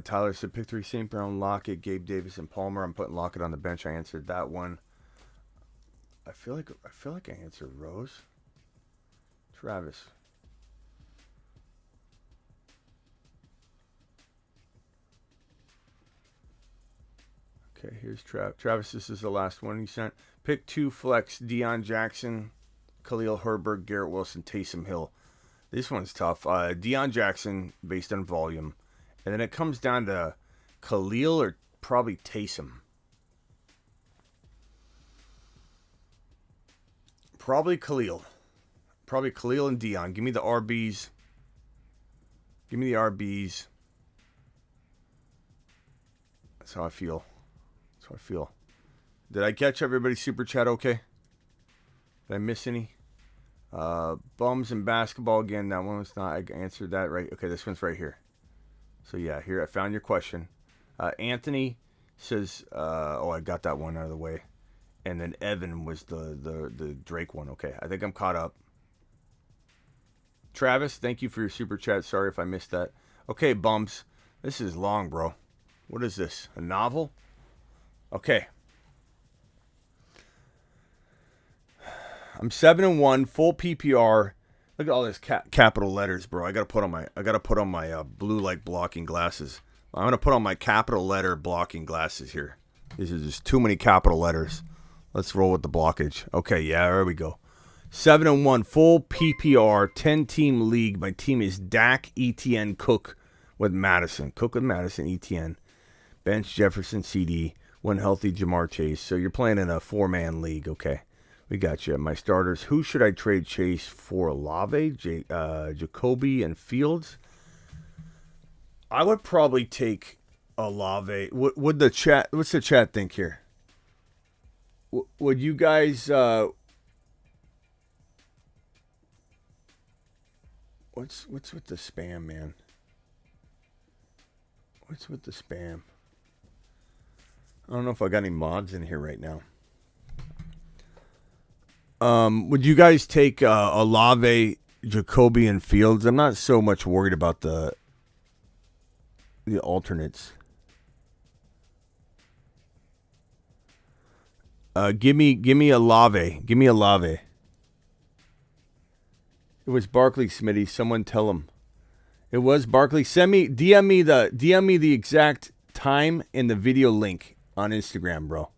Tyler said pick 3, St. Brown, Lockett, Gabe Davis, and Palmer. I'm putting Lockett on the bench. I answered that one. I feel like I answered Rose. Travis. Okay, here's Travis. This is the last one he sent. Pick 2 flex, Deion Jackson, Khalil Herbert, Garrett Wilson, Taysom Hill. This one's tough. Deion Jackson based on volume. And then it comes down to Khalil or probably Taysom. Probably Khalil. Probably Khalil and Deion. Give me the RBs. That's how I feel. Did I catch everybody's super chat okay? Did I miss any? Bums and basketball again. That one was not. I answered that right. Okay, this one's right here. So yeah, here I found your question. Anthony says, I got that one out of the way. And then Evan was the Drake one. Okay, I think I'm caught up. Travis, thank you for your super chat. Sorry if I missed that. Okay, Bums. This is long, bro. What is this? A novel? Okay. I'm 7-1, full PPR. Look at all this capital letters, bro. I gotta put on my blue light blocking glasses. I'm gonna put on my capital letter blocking glasses here. These are just too many capital letters. Let's roll with the blockage. Okay, yeah, there we go. 7-1, full PPR, 10-team league. My team is Dak, ETN, Cook with Madison. Cook with Madison, ETN. Bench, Jefferson, CD. One healthy, Jamar Chase. So you're playing in a 4-man league. Okay, we got you. My starters. Who should I trade Chase for? Olave, Jacoby, and Fields? I would probably take Olave. Would the chat? What's the chat think here? Would you guys? What's with the spam, man? What's with the spam? I don't know if I got any mods in here right now. Would you guys take Olave, Jacoby, and Fields? I'm not so much worried about the alternates. Give me Olave. Give me Olave. It was Barkley, Smitty. Someone tell him. It was Barkley. DM me the exact time and the video link on Instagram, bro.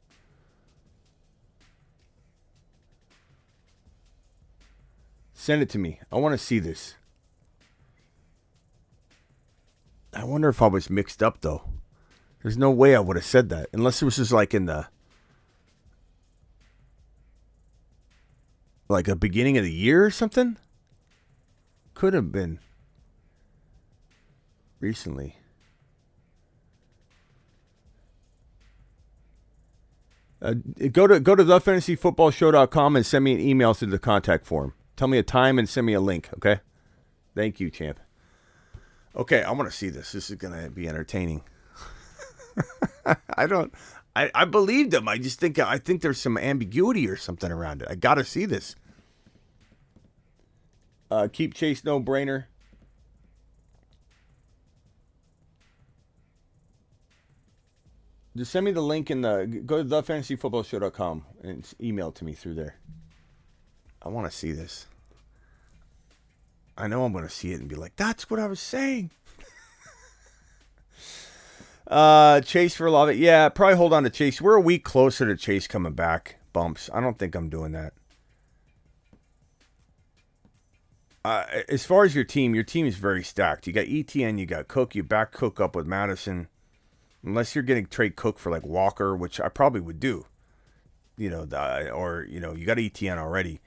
Send it to me. I want to see this. I wonder if I was mixed up, though. There's no way I would have said that. Unless it was just like in the... like a beginning of the year or something? Could have been. Recently. Go to thefantasyfootballshow.com and send me an email through the contact form. Tell me a time and send me a link, okay? Thank you, champ. Okay, I want to see this. This is going to be entertaining. I believed him. I think there's some ambiguity or something around it. I got to see this. Keep Chase no-brainer. Just send me the link in the... Go to thefantasyfootballshow.com and email it to me through there. I want to see this. I know I'm going to see it and be like, that's what I was saying. Chase for Olave. Yeah, probably hold on to Chase. We're a week closer to Chase coming back. Bumps. I don't think I'm doing that. As far as your team is very stacked. You got ETN, you got Cook, you back Cook up with Madison. Unless you're getting trade Cook for like Walker, which I probably would do. You got ETN already.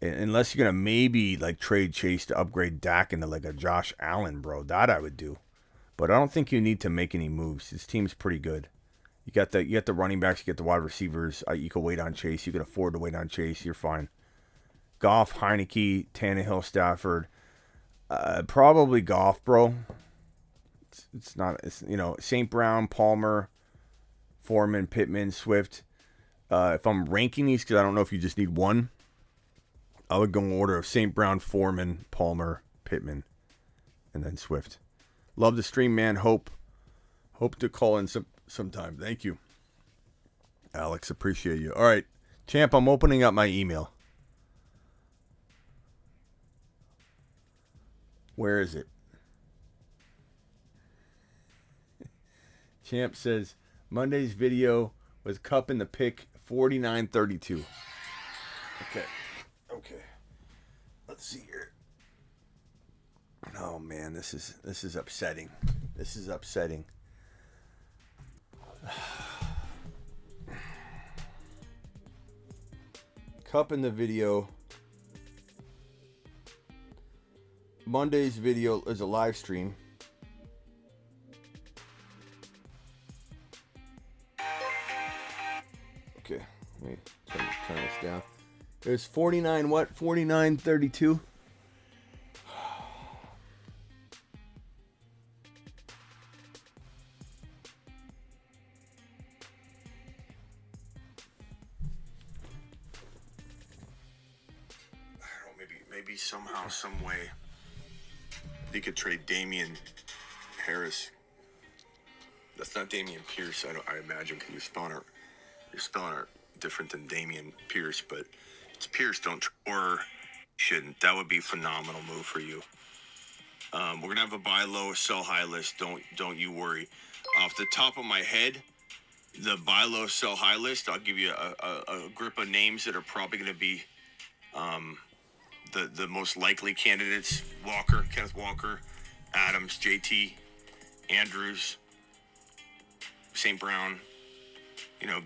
Unless you're going to maybe like trade Chase to upgrade Dak into like a Josh Allen, bro. That I would do. But I don't think you need to make any moves. This team's pretty good. You got the running backs, you get the wide receivers. You can wait on Chase. You can afford to wait on Chase. You're fine. Goff, Heineke, Tannehill, Stafford. Probably Goff, bro. It's St. Brown, Palmer, Foreman, Pittman, Swift. If I'm ranking these, because I don't know if you just need one, I would go in order of St. Brown, Foreman, Palmer, Pittman, and then Swift. Love the stream, man. Hope to call in sometime. Thank you, Alex. Appreciate you. All right, champ, I'm opening up my email. Where is it? Champ says, Monday's video was Cup in the pick 49-32. Okay. Let's see here. Oh man, this is upsetting. This is upsetting. Cup in the video. Monday's video is a live stream. Okay, let me turn this down. There's 49-32. Maybe somehow, some way, they could trade Damian Harris. That's not Damian Pierce, I imagine, because your spelling are different than Damian Pierce, but Pierce don't or shouldn't. That would be a phenomenal move for you. We're gonna have a buy low, sell high list. Don't you worry. Off the top of my head, the buy low, sell high list. I'll give you a grip of names that are probably gonna be the most likely candidates: Kenneth Walker, Adams, JT, Andrews, St. Brown.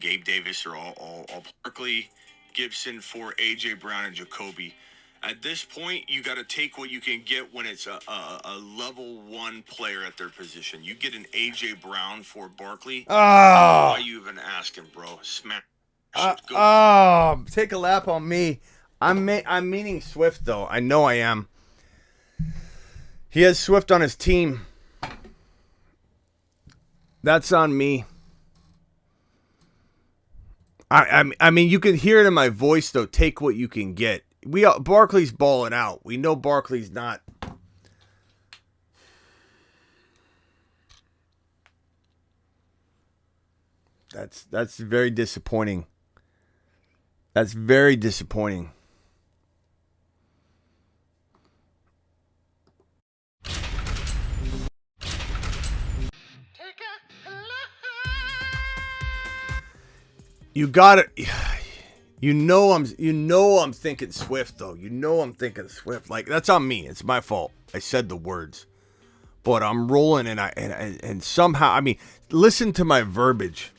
Gabe Davis are all Barkley, Gibson for AJ Brown and Jacoby. At this point, you got to take what you can get when it's a level 1 player at their position. You get an AJ Brown for Barkley. Why are you even asking, bro? Smash. Take a lap on me. I'm meaning Swift, though. I know I am. He has Swift on his team. That's on me. I mean, you can hear it in my voice, though. Take what you can get. Barkley's balling out. We know Barkley's not. That's very disappointing. That's very disappointing. You got it. I'm thinking Swift though. I'm thinking Swift. Like, that's on me. It's my fault. I said the words. But I'm rolling and somehow, I mean, listen to my verbiage.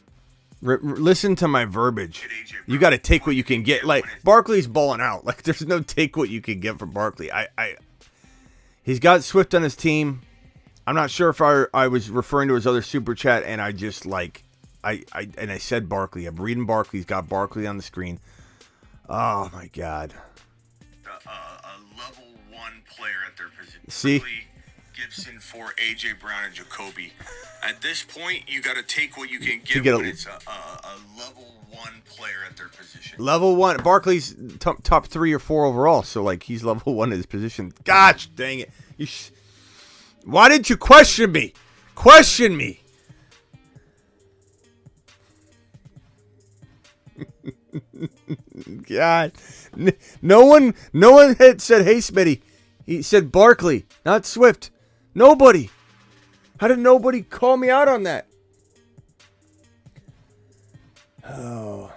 Listen to my verbiage. You got to take what you can get. Like, Barkley's balling out. Like, there's no take what you can get from Barkley. He's got Swift on his team. I'm not sure if I was referring to his other super chat, and I just like I said Barkley. I'm reading Barkley. He's got Barkley on the screen. Oh my God. A level 1 player at their position. See. Gibson for AJ Brown and Jacoby. At this point, you got to take what you can get when it's a level 1 player at their position. Level 1. Barkley's top 3 or 4 overall, so like he's level 1 in his position. Gosh, dang it! Why didn't you question me? Question me. God, no one had said, "Hey, Smitty." He said Barkley, not Swift. Nobody. How did nobody call me out on that? Oh.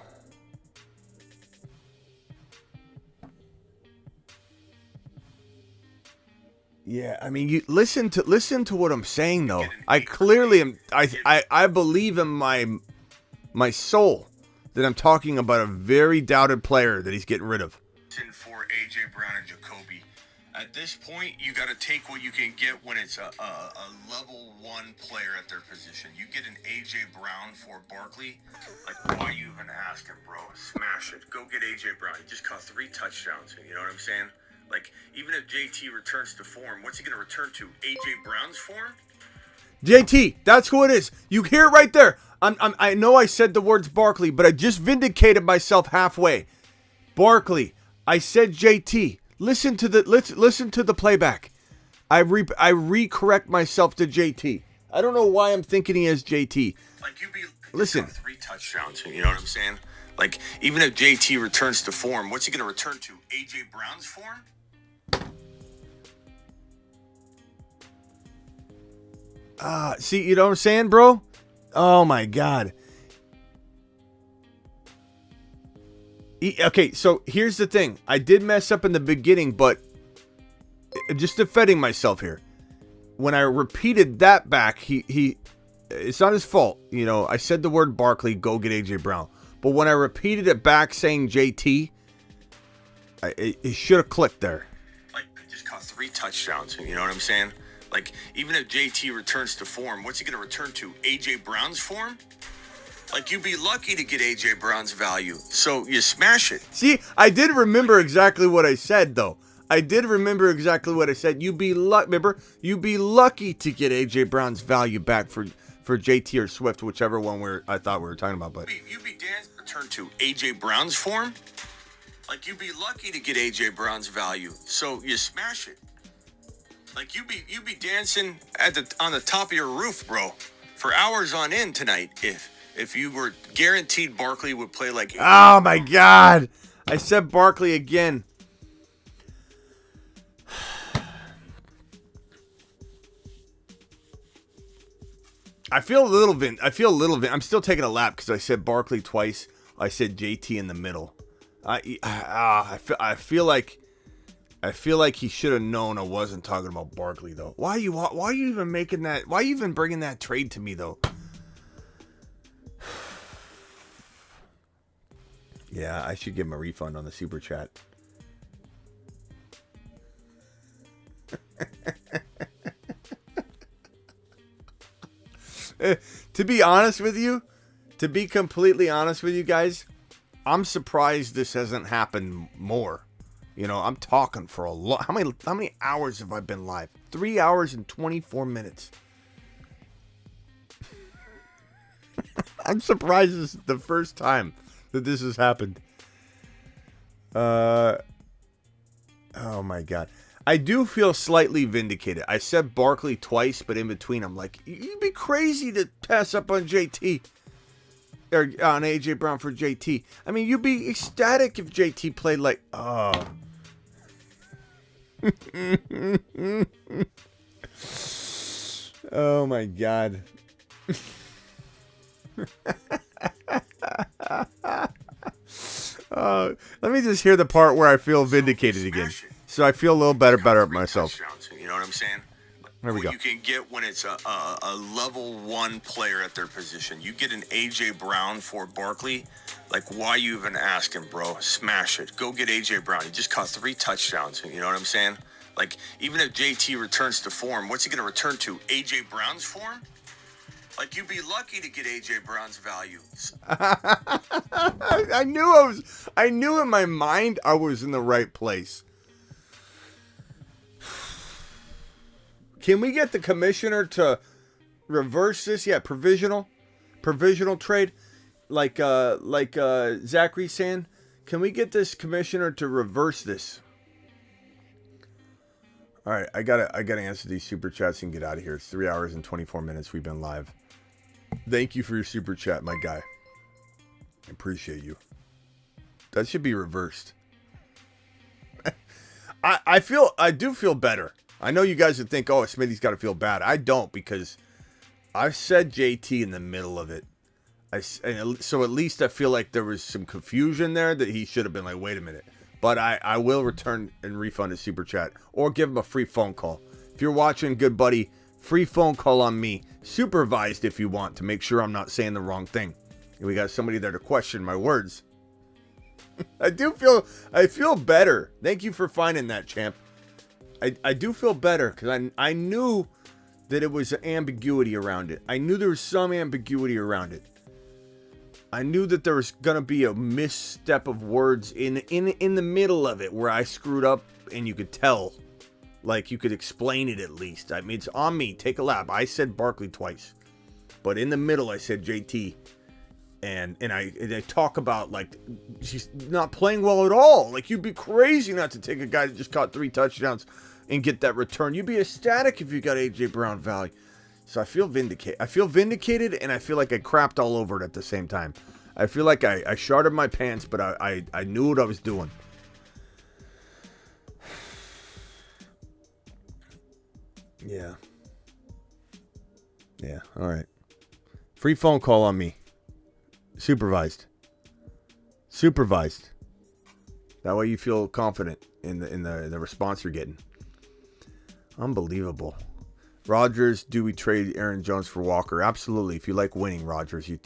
Yeah, I mean, you listen to what I'm saying though. I clearly am. I believe in my soul that I'm talking about a very doubted player that he's getting rid of. For AJ Brown and Jacoby. At this point, you got to take what you can get when it's a level 1 player at their position. You get an AJ Brown for Barkley. Like, why are you even asking, bro? Smash it. Go get AJ Brown. He just caught 3 touchdowns. You know what I'm saying? Like, even if JT returns to form, what's he going to return to? AJ Brown's form? JT, that's who it is. You hear it right there. I know I said the words Barkley, but I just vindicated myself halfway. Barkley. I said JT. Listen to the playback. I recorrect myself to JT. I don't know why I'm thinking he has JT. Like, listen. 3 touchdowns. You know what I'm saying? Like, even if JT returns to form, what's he going to return to? AJ Brown's form? See, you know what I'm saying, bro? Oh my God. Okay, so here's the thing. I did mess up in the beginning, but I'm just defending myself here. When I repeated that back, he it's not his fault. You know, I said the word Barkley, go get AJ Brown. But when I repeated it back saying JT, it should have clicked there. Like, I just caught 3 touchdowns. You know what I'm saying? Like, even if JT returns to form, what's he going to return to? AJ Brown's form? Like, you'd be lucky to get AJ Brown's value. So you smash it. See, I did remember exactly what I said, though. I did remember exactly what I said. You'd be lucky to get AJ Brown's value back for JT or Swift, whichever one I thought we were talking about. But you'd be dancing return to AJ Brown's form. Like, you'd be lucky to get AJ Brown's value. So you smash it. Like, you'd be dancing on the top of your roof, bro, for hours on end tonight if you were guaranteed Barkley would play like... Oh, my God. I said Barkley again. I feel a little I'm still taking a lap because I said Barkley twice. I said JT in the middle. I feel like he should have known I wasn't talking about Barkley though. Why are you even making that? Why are you even bringing that trade to me though? Yeah, I should give him a refund on the super chat. To be honest with you, to be completely honest with you guys, I'm surprised this hasn't happened more. You know, I'm talking for a lot. How many hours have I been live? 3 hours and 24 minutes. I'm surprised this is the first time that this has happened. Oh my God. I do feel slightly vindicated. I said Barkley twice, but in between, I'm like, you'd be crazy to pass up on JT. Or on AJ Brown for JT. I mean, you'd be ecstatic if JT played like, oh. Oh my God. Let me just hear the part where I feel vindicated again. So I feel a little better about myself. You know what I'm saying? There we go. You can get when it's a level 1 player at their position. You get an AJ Brown for Barkley. Like, why you even asking, bro? Smash it. Go get AJ Brown. He just caught 3 touchdowns. You know what I'm saying? Like, even if JT returns to form, what's he going to return to? AJ Brown's form? Like, you'd be lucky to get AJ Brown's value. I knew in my mind I was in the right place. Can we get the commissioner to reverse this? Yeah, provisional trade, like Zachary's saying. Can we get this commissioner to reverse this? All right, I gotta answer these super chats and get out of here. It's 3 hours and 24 minutes we've been live. Thank you for your super chat, my guy. I appreciate you. That should be reversed. I do feel better. I know you guys would think, oh, Smitty's got to feel bad. I don't, because I said JT in the middle of it. So at least I feel like there was some confusion there that he should have been like, wait a minute. But I will return and refund his super chat or give him a free phone call. If you're watching, good buddy, free phone call on me. Supervised if you want, to make sure I'm not saying the wrong thing. And we got somebody there to question my words. I feel better. Thank you for finding that, champ. I do feel better because I knew that it was an ambiguity around it. I knew there was some ambiguity around it. I knew that there was gonna be a misstep of words in the middle of it where I screwed up, and you could tell, like you could explain it at least. I mean, it's on me. Take a lap. I said Barkley twice, but in the middle I said JT, and I talk about like she's not playing well at all. Like, you'd be crazy not to take a guy that just caught 3 touchdowns and get that return. You'd be ecstatic if you got AJ Brown value. So I feel vindicated, and I feel like I crapped all over it at the same time. I feel like I sharted my pants, but I knew what I was doing. Yeah. Yeah, all right. Free phone call on me. Supervised. That way you feel confident in the response you're getting. Unbelievable. Rodgers, do we trade Aaron Jones for Walker? Absolutely. If you like winning, Rodgers, you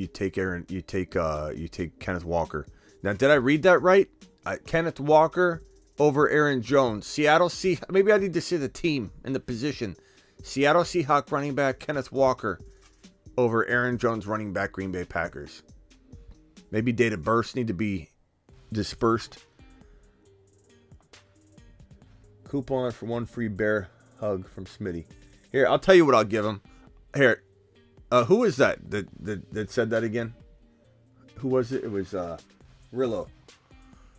take Kenneth Walker. Now, did I read that right? Kenneth Walker over Aaron Jones. Maybe I need to say the team and the position. Seattle Seahawks running back Kenneth Walker over Aaron Jones running back Green Bay Packers. Maybe data bursts need to be dispersed. Coupon for 1 free bear hug from Smitty. Here, I'll tell you what I'll give him. Here, who is that said that again? Who was it? It was Rillo.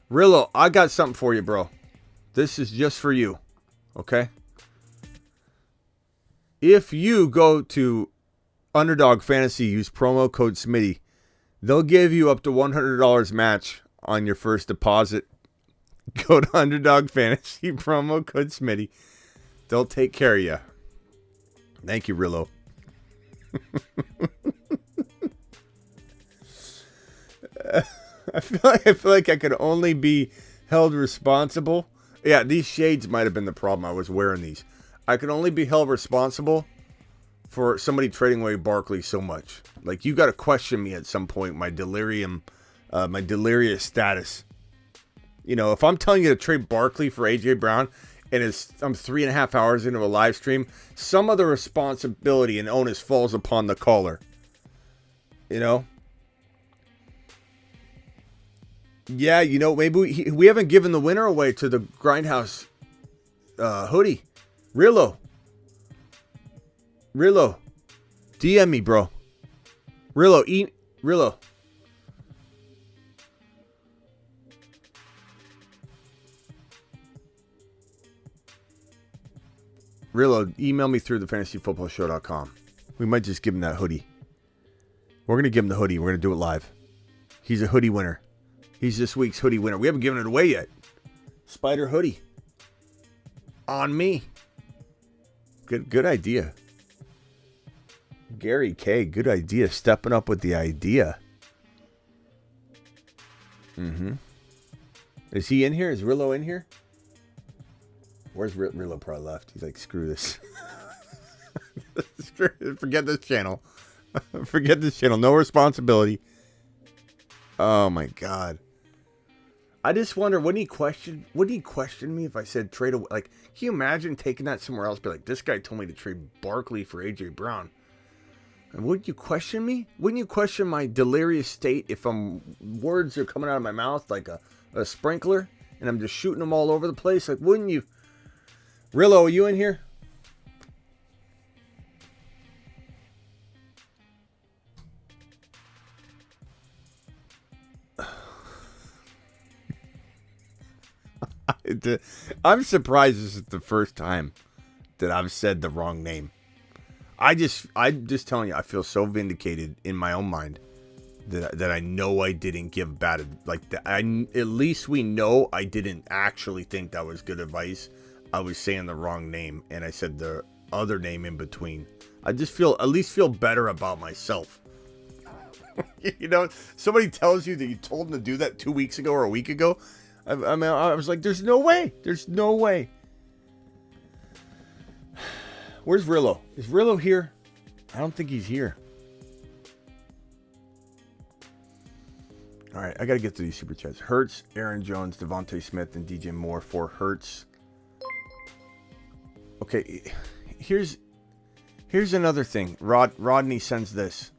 Rillo, I got something for you, bro. This is just for you, okay? If you go to Underdog Fantasy, use promo code Smitty, they'll give you up to $100 match on your first deposit. Go to Underdog Fantasy, promo code Smitty. They'll take care of you. Thank you, Rillo. I feel like I could only be held responsible. Yeah, these shades might have been the problem. I was wearing these. I could only be held responsible for somebody trading away Barkley so much. Like, you got to question me at some point, my delirious status. You know, if I'm telling you to trade Barkley for A.J. Brown and I'm 3.5 hours into a live stream, some of the responsibility and onus falls upon the caller. You know? Yeah, you know, maybe we haven't given the winner away to the Grindhouse hoodie. Rillo, DM me, bro. Rillo. Rillo, email me through thefantasyfootballshow.com. We might just give him that hoodie. We're going to give him the hoodie. We're going to do it live. He's a hoodie winner. He's this week's hoodie winner. We haven't given it away yet. Spider hoodie. On me. Good idea. Gary K, good idea. Stepping up with the idea. Is he in here? Is Rillo in here? Where's Rillo? Probably left. He's like, screw this. Forget this channel. Forget this channel. No responsibility. Oh my God. I just wonder, wouldn't he question me if I said trade away? Like, can you imagine taking that somewhere else? Be like, this guy told me to trade Barkley for A.J. Brown. And wouldn't you question me? Wouldn't you question my delirious state if words are coming out of my mouth like a sprinkler and I'm just shooting them all over the place? Like, wouldn't you? Rillo, are you in here? I'm surprised this is the first time that I've said the wrong name. I'm just telling you, I feel so vindicated in my own mind that I know I didn't give bad, like, at least we know I didn't actually think that was good advice. I was saying the wrong name and I said the other name in between. I just at least feel better about myself. You know, somebody tells you that you told them to do that 2 weeks ago or a week ago. I mean, I was like, there's no way. There's no way. Where's Rillo? Is Rillo here? I don't think he's here. All right, I got to get to these super chats. Hurts, Aaron Jones, Devontae Smith, and DJ Moore for Hurts. Okay, here's another thing. Rodney sends this.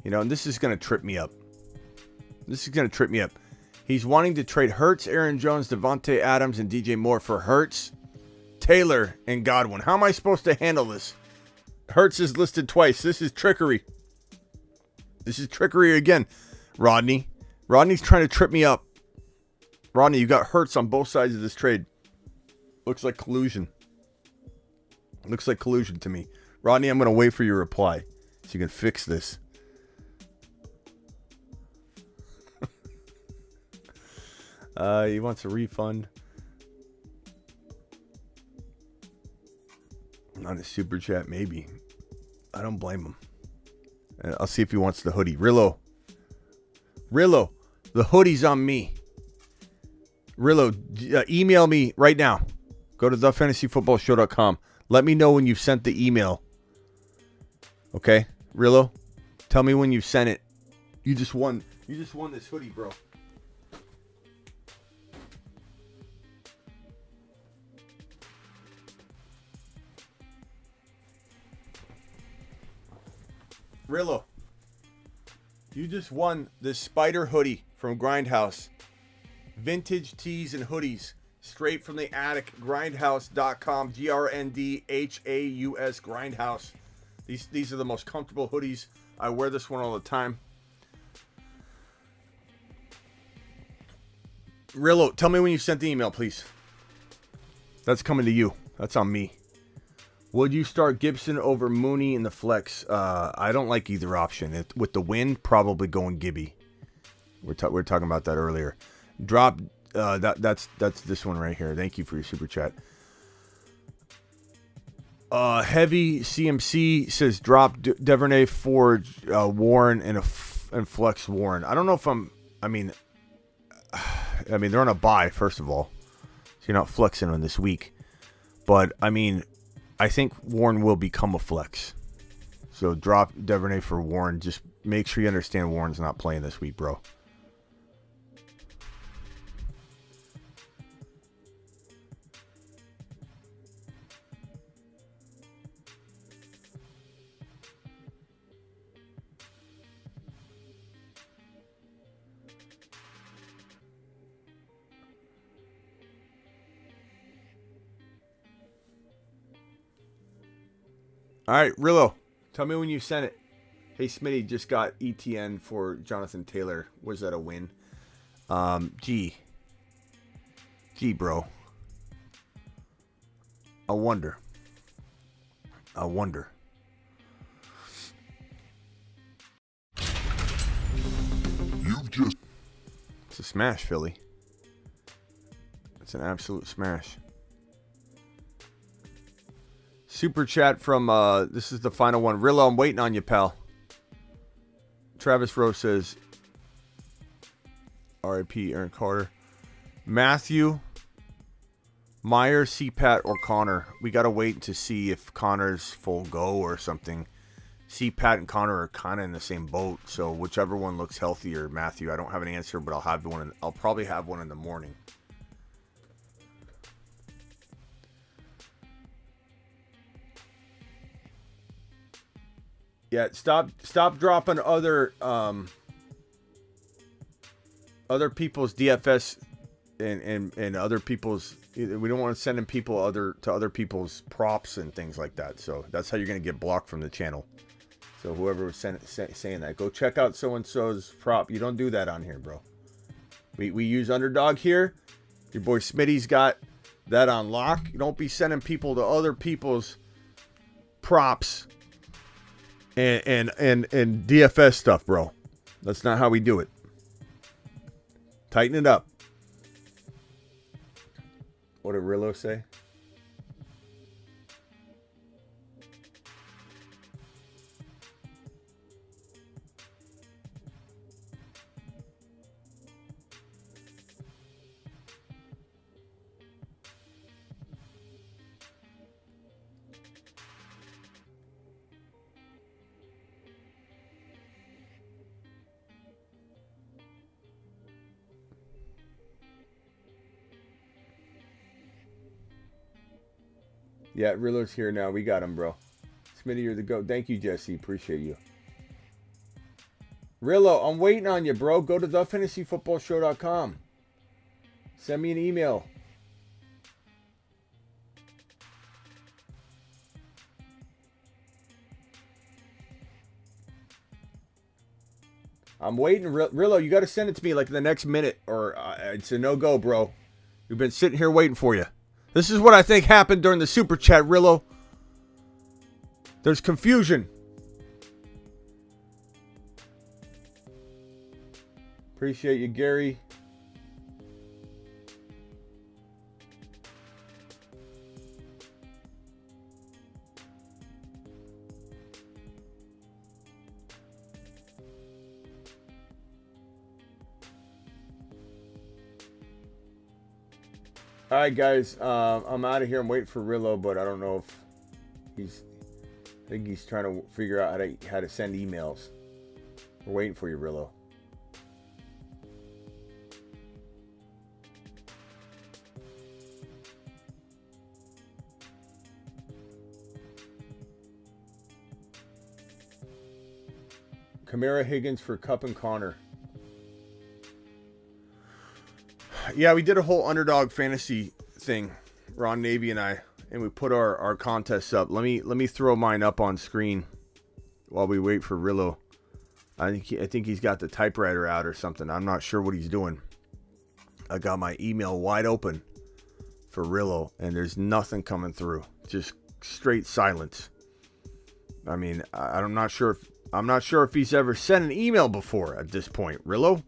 You know, and this is going to trip me up. He's wanting to trade Hurts, Aaron Jones, Devontae Adams, and DJ Moore for Hurts, Taylor, and Godwin. How am I supposed to handle this? Hurts is listed twice. This is trickery. This is trickery again, Rodney. Rodney's trying to trip me up. Rodney, you got Hurts on both sides of this trade. Looks like collusion. Looks like collusion to me. Rodney, I'm going to wait for your reply so you can fix this. He wants a refund. On a super chat, maybe. I don't blame him. I'll see if he wants the hoodie. Rillo, the hoodie's on me. Rillo, email me right now. Go to thefantasyfootballshow.com. Let me know when you've sent the email. Okay, Rillo, tell me when you've sent it. You just won this hoodie, bro. Rillo, you just won this spider hoodie from Grindhouse. Vintage tees and hoodies straight from the attic. Grindhouse.com. GRNDHAUS. Grindhouse. These are the most comfortable hoodies. I wear this one all the time. Rillo, tell me when you sent the email, please. That's coming to you. That's on me. Would you start Gibson over Mooney in the flex? I don't like either option. With the win, probably going Gibby. We're talking about that earlier. Drop that's this one right here. Thank you for your super chat. Heavy CMC says drop Duvernay for Warren and flex Warren. I don't know if I mean they're on a bye first of all, so you're not flexing on this week. But I mean, I think Warren will become a flex. So drop Duvernay for Warren. Just make sure you understand Warren's not playing this week, bro. All right, Rillo, tell me when you sent it. Hey, Smitty just got ETN for Jonathan Taylor. Was that a win? Gee, bro. I wonder. It's a smash, Philly. It's an absolute smash. Super chat from, this is the final one. Rillo, I'm waiting on you, pal. Travis Rowe says, R.I.P. Aaron Carter. Matthew, Meyer, CPAT, or Connor. We got to wait to see if Connor's full go or something. CPAT and Connor are kind of in the same boat, so whichever one looks healthier, Matthew. I don't have an answer, but I'll probably have one in the morning. Yeah, stop dropping other people's DFS and other people's. We don't want to send in people to other people's props and things like that. So that's how you're gonna get blocked from the channel. So whoever was saying that, go check out so and so's prop. You don't do that on here, bro. We use Underdog here. Your boy Smitty's got that on lock. You don't be sending people to other people's props. And DFS stuff, bro. That's not how we do it. Tighten it up. What did Rillo say? Yeah, Rillo's here now. We got him, bro. Smitty, you're the GOAT. Thank you, Jesse. Appreciate you. Rillo, I'm waiting on you, bro. Go to thefantasyfootballshow.com. Send me an email. I'm waiting. Rillo, you got to send it to me like in the next minute or it's a no-go, bro. We've been sitting here waiting for you. This is what I think happened during the super chat, Rillo. There's confusion. Appreciate you, Gary. All right, guys. I'm out of here. I'm waiting for Rillo, but I don't know if I think he's trying to figure out how to send emails. We're waiting for you, Rillo. Kamara, Higgins for Cup and Connor. Yeah, we did a whole Underdog fantasy thing, Ron Navy and I, and we put our contests up. Let me throw mine up on screen while we wait for Rillo. I think he's got the typewriter out or something. I'm not sure what he's doing. I got my email wide open for Rillo, and there's nothing coming through. Just straight silence. I mean, I'm not sure if he's ever sent an email before at this point. Rillo?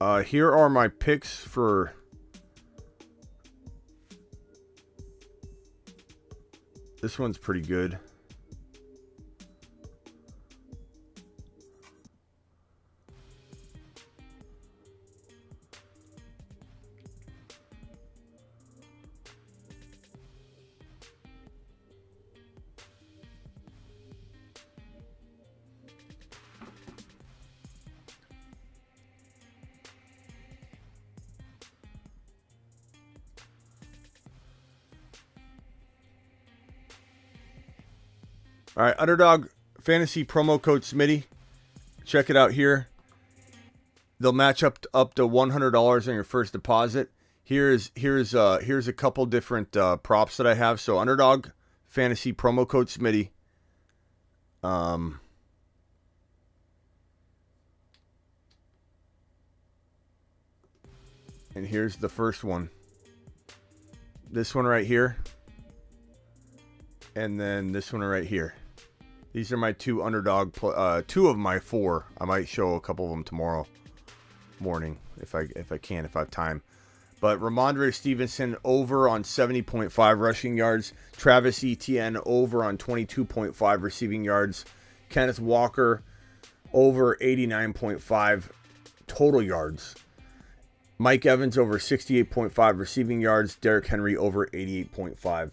Here are my picks for this one's pretty good. All right, Underdog Fantasy promo code Smitty. Check it out here. They'll match up to $100 on your first deposit. Here's a couple different props that I have. So Underdog Fantasy promo code Smitty. And here's the first one. This one right here. And then this one right here. These are my two Underdog, two of my four. I might show a couple of them tomorrow morning if I have time. But Rhamondre Stevenson over on 70.5 rushing yards. Travis Etienne over on 22.5 receiving yards. Kenneth Walker over 89.5 total yards. Mike Evans over 68.5 receiving yards. Derrick Henry over 88.5.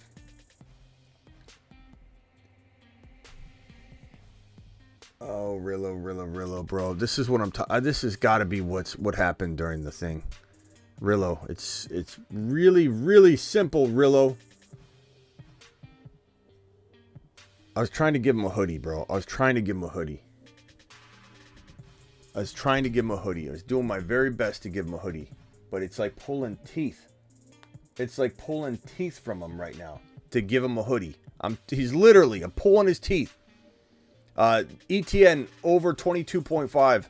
Oh, Rillo, bro. This is what I'm this has got to be what happened during the thing. Rillo, it's really, really simple, Rillo. I was trying to give him a hoodie, bro. I was trying to give him a hoodie. I was doing my very best to give him a hoodie. But it's like pulling teeth. It's like pulling teeth from him right now to give him a hoodie. I'm pulling his teeth. ETN over 22.5.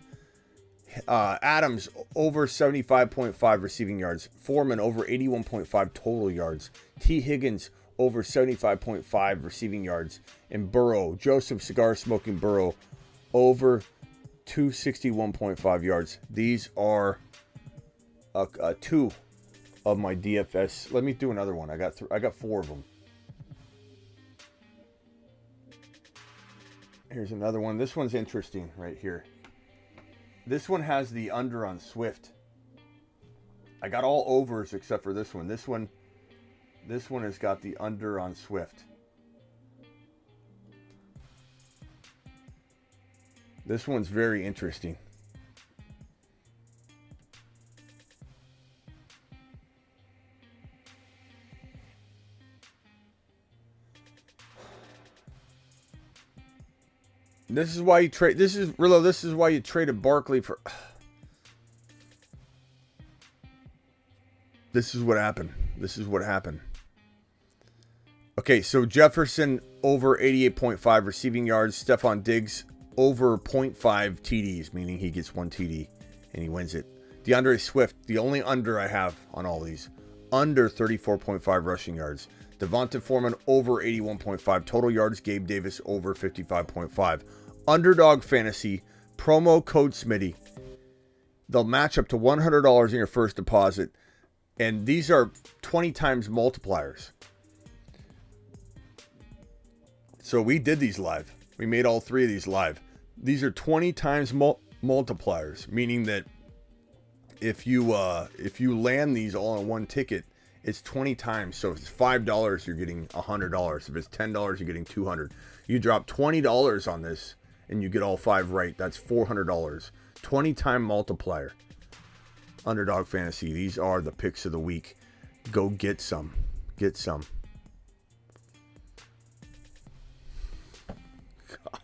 Adams over 75.5 receiving yards. Foreman over 81.5 total yards. T. Higgins over 75.5 receiving yards. And Burrow, Joseph Cigar Smoking Burrow, over 261.5 yards. These are two of my DFS. Let me do another one. I got four of them. Here's another one. This one's interesting right here. This one has the under on Swift. I got all overs except for this one. This one has got the under on Swift. This one's very interesting. This is why you trade. This is why you traded Barkley for. This is what happened. Okay, so Jefferson over 88.5 receiving yards. Stephon Diggs over 0.5 TDs, meaning he gets one TD and he wins it. DeAndre Swift, the only under I have on all these, under 34.5 rushing yards. Devonta Foreman over 81.5 total yards. Gabe Davis over 55.5. Underdog Fantasy, promo code Smitty. They'll match up to $100 in your first deposit. And these are 20 times multipliers. So we did these live. We made all three of these live. These are 20 times multipliers, meaning that if you land these all on one ticket, it's 20 times. So if it's $5, you're getting $100. If it's $10, you're getting $200. You drop $20 on this and you get all five right. That's $400. 20 time multiplier. Underdog Fantasy. These are the picks of the week. Go get some. Get some. God.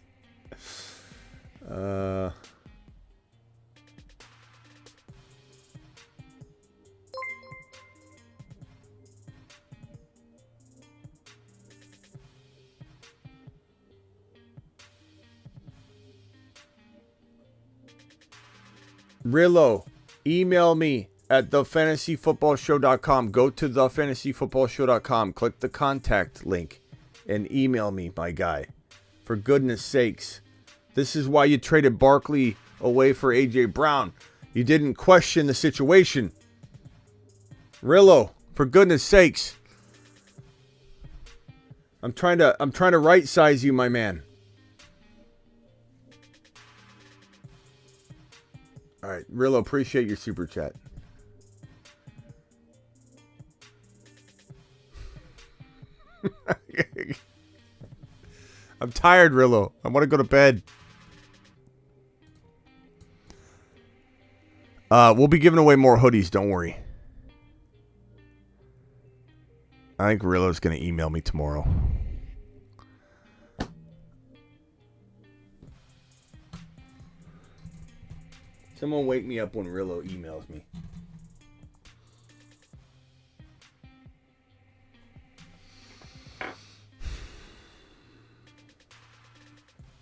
Rillo, email me at thefantasyfootballshow.com. Go to thefantasyfootballshow.com. Click the contact link and email me, my guy. For goodness sakes. This is why you traded Barkley away for A.J. Brown. You didn't question the situation. Rillo, for goodness sakes. I'm trying to right size you, my man. All right, Rillo, appreciate your super chat. I'm tired, Rillo. I want to go to bed. We'll be giving away more hoodies, don't worry. I think Rillo's going to email me tomorrow. Someone wake me up when Rillo emails me.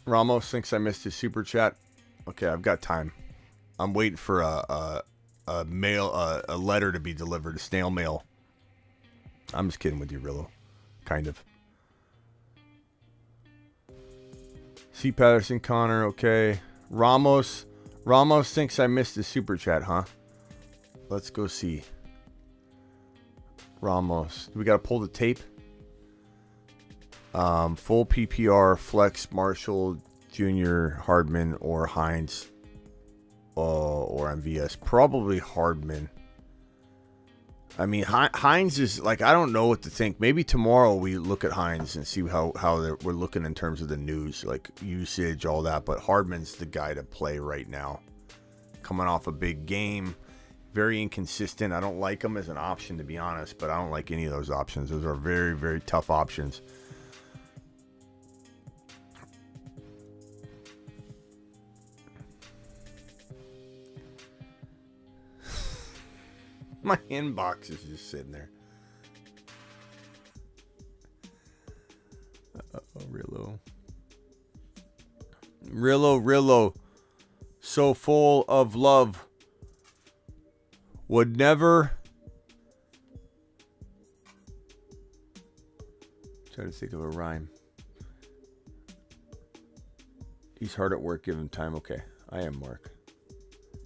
Ramos thinks I missed his super chat. Okay, I've got time. I'm waiting for a letter to be delivered, a snail mail. I'm just kidding with you, Rillo. Kind of. C. Patterson, Connor, okay. Ramos thinks I missed his super chat, huh? Let's go see. Ramos. Do we got to pull the tape? Full PPR, Flex, Marshall, Jr., Hardman, or Hines, or MVS. Probably Hardman. I mean, Hines is like, I don't know what to think. Maybe tomorrow we look at Hines and see how we're looking in terms of the news, like usage, all that. But Hardman's the guy to play right now. Coming off a big game. Very inconsistent. I don't like him as an option, to be honest, but I don't like any of those options. Those are very, very tough options. My inbox is just sitting there. Rillo. Rillo. So full of love. Would never. Try to think of a rhyme. He's hard at work. Give him time. Okay. I am Mark.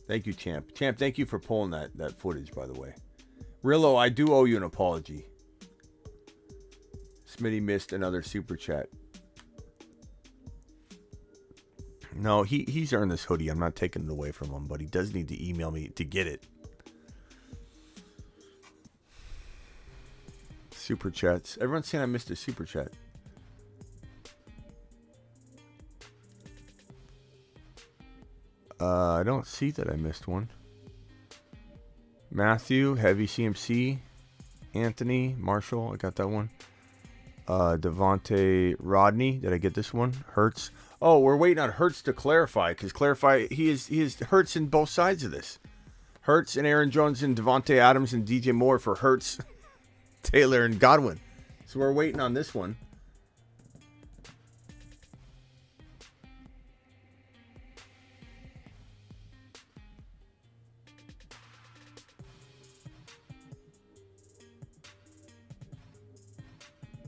Thank you, Champ. Champ, thank you for pulling that footage, by the way. Rillo, I do owe you an apology. Smitty missed another super chat. No, he's earned this hoodie. I'm not taking it away from him, but he does need to email me to get it. Super chats. Everyone's saying I missed a super chat. I don't see that I missed one. Matthew, Heavy CMC, Anthony, Marshall, I got that one. Devontae Rodney, did I get this one? Hurts. Oh, we're waiting on Hurts to clarify, because he is Hurts in both sides of this. Hurts and Aaron Jones and Devontae Adams and DJ Moore for Hurts, Taylor and Godwin. So we're waiting on this one.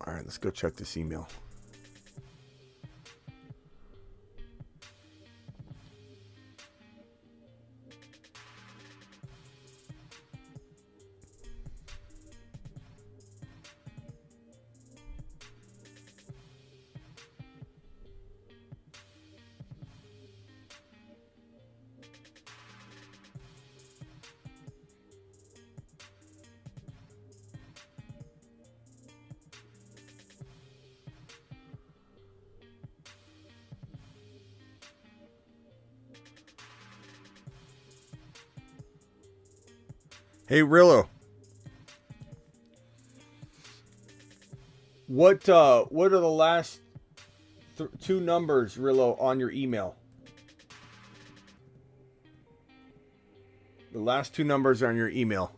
All right, let's go check this email. Hey, Rillo. What are the last two numbers, Rillo, on your email? The last two numbers are on your email.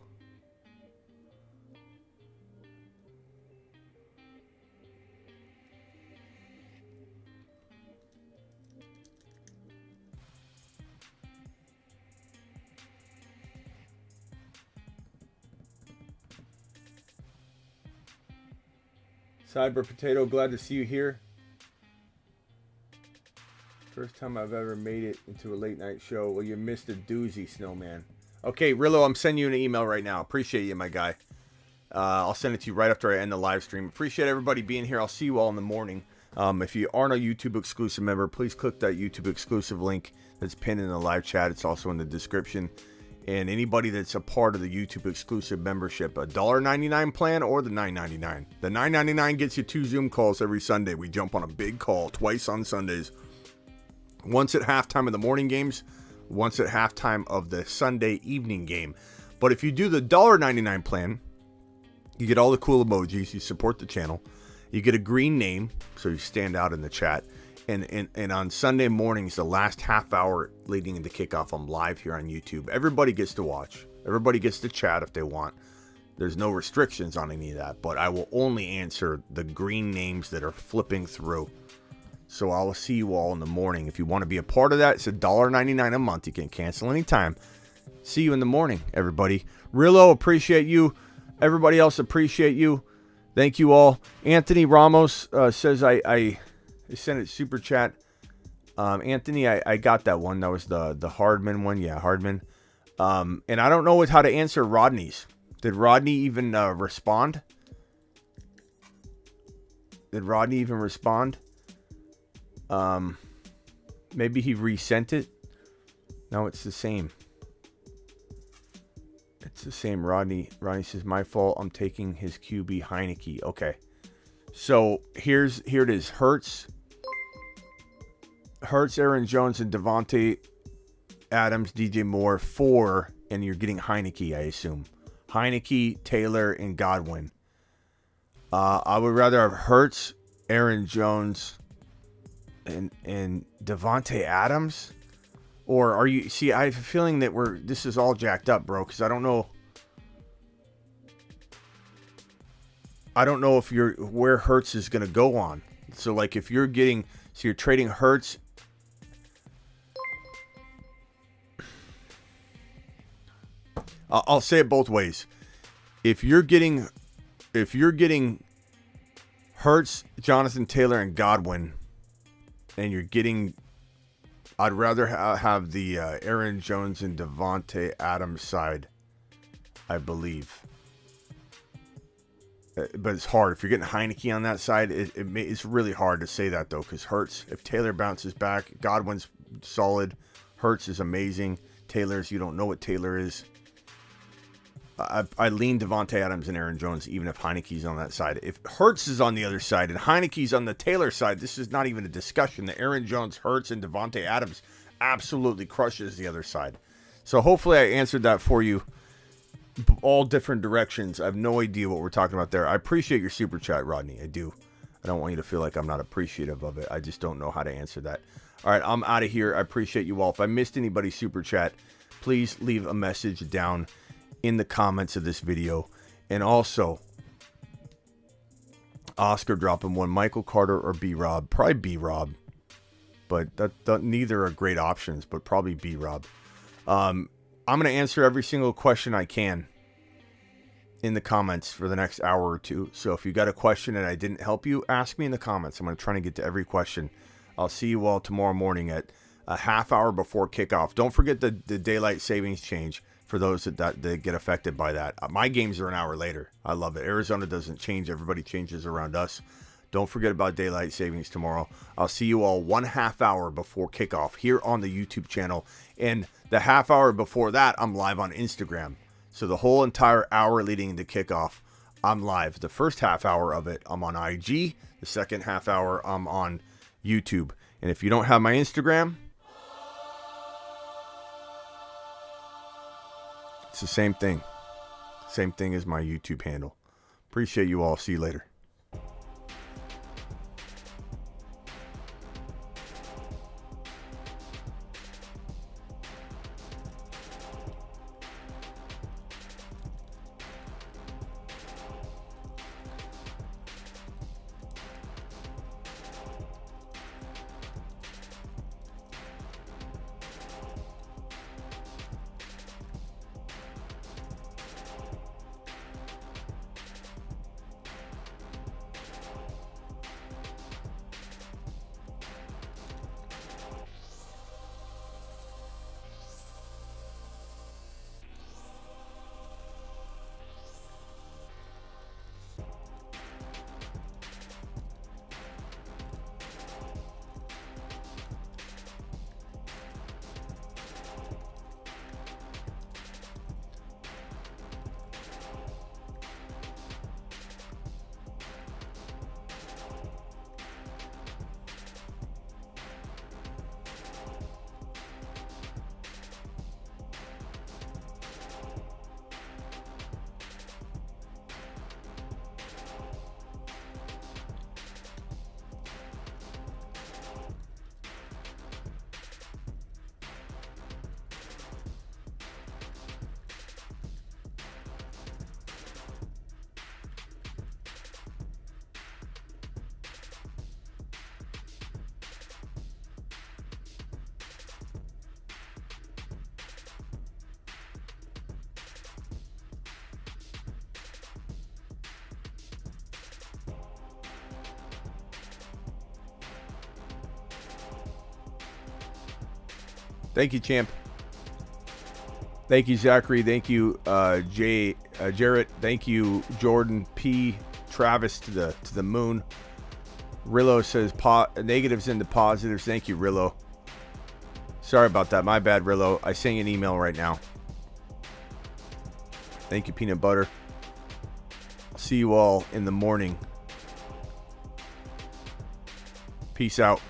Cyber Potato, glad to see you here. First time I've ever made it into a late night show. Well, you missed a doozy, Snowman. Okay, Rillo, I'm sending you an email right now. Appreciate you, my guy. I'll send it to you right after I end the live stream. Appreciate everybody being here. I'll see you all in the morning. If you aren't a YouTube exclusive member, please click that YouTube exclusive link that's pinned in the live chat. It's also in the description. And anybody that's a part of the YouTube exclusive membership, a $1.99 plan or the $9.99. The $9.99 gets you 2 Zoom calls every Sunday. We jump on a big call twice on Sundays. Once at halftime of the morning games, once at halftime of the Sunday evening game. But if you do the $1.99 plan, you get all the cool emojis, you support the channel, you get a green name, so you stand out in the chat. And on Sunday mornings, the last half hour leading into kickoff, I'm live here on YouTube. Everybody gets to watch. Everybody gets to chat if they want. There's no restrictions on any of that, but I will only answer the green names that are flipping through. So I will see you all in the morning. If you want to be a part of that, it's $1.99 a month. You can cancel anytime. See you in the morning, everybody. Rillo, appreciate you. Everybody else, appreciate you. Thank you all. Anthony Ramos says I sent it super chat. Anthony, I got that one. That was the Hardman one. Yeah, Hardman. And I don't know how to answer Rodney's. Did Rodney even respond? Did Rodney even respond? Maybe he resent it. No, it's the same. It's the same. Rodney says, my fault. I'm taking his QB Heineke. Okay. So here it is. Hurts, Aaron Jones, and Devontae Adams, DJ Moore, 4, and you're getting Heineke, I assume. Heineke, Taylor, and Godwin. I would rather have Hurts, Aaron Jones, and Devontae Adams. Or are you... See, I have a feeling that this is all jacked up, bro, because I don't know... if where Hurts is going to go on. So, like, if you're getting... So, you're trading Hurts... I'll say it both ways. If you're getting Hurts, Jonathan Taylor, and Godwin, and you're getting... I'd rather have the Aaron Jones and Devontae Adams side, I believe. But it's hard. If you're getting Heineke on that side, it's really hard to say that, though, because Hurts, if Taylor bounces back, Godwin's solid. Hurts is amazing. Taylor's, you don't know what Taylor is. I lean Devontae Adams and Aaron Jones, even if Heineke's on that side. If Hurts is on the other side and Heineke's on the Taylor side, this is not even a discussion. The Aaron Jones, Hurts, and Devontae Adams absolutely crushes the other side. So hopefully I answered that for you. All different directions. I have no idea what we're talking about there. I appreciate your super chat, Rodney. I do. I don't want you to feel like I'm not appreciative of it. I just don't know how to answer that. All right, I'm out of here. I appreciate you all. If I missed anybody's super chat, please leave a message down in the comments of this video. And also, Oscar dropping one. Michael Carter or B-Rob. Probably B-Rob. But that neither are great options, but probably B-Rob. I'm going to answer every single question I can in the comments for the next hour or two. So if you got a question and I didn't help you, ask me in the comments. I'm going to try to get to every question. I'll see you all tomorrow morning at a half hour before kickoff. Don't forget the daylight savings change for those that get affected by that. My games are an hour later. I love it. Arizona doesn't change. Everybody changes around us. Don't forget about daylight savings tomorrow. I'll see you all 1/2 hour before kickoff here on the YouTube channel. And the half hour before that, I'm live on Instagram. So the whole entire hour leading into kickoff, I'm live. The first half hour of it, I'm on IG. The second half hour, I'm on YouTube. And if you don't have my Instagram, it's the same thing. Same thing as my YouTube handle. Appreciate you all. See you later. Thank you, champ. Thank you, Zachary. Thank you, Jarrett. Thank you, Jordan P. Travis to the moon. Rillo says negatives into positives. Thank you, Rillo. Sorry about that. My bad, Rillo. I sent you an email right now. Thank you, Peanut Butter. I'll see you all in the morning. Peace out.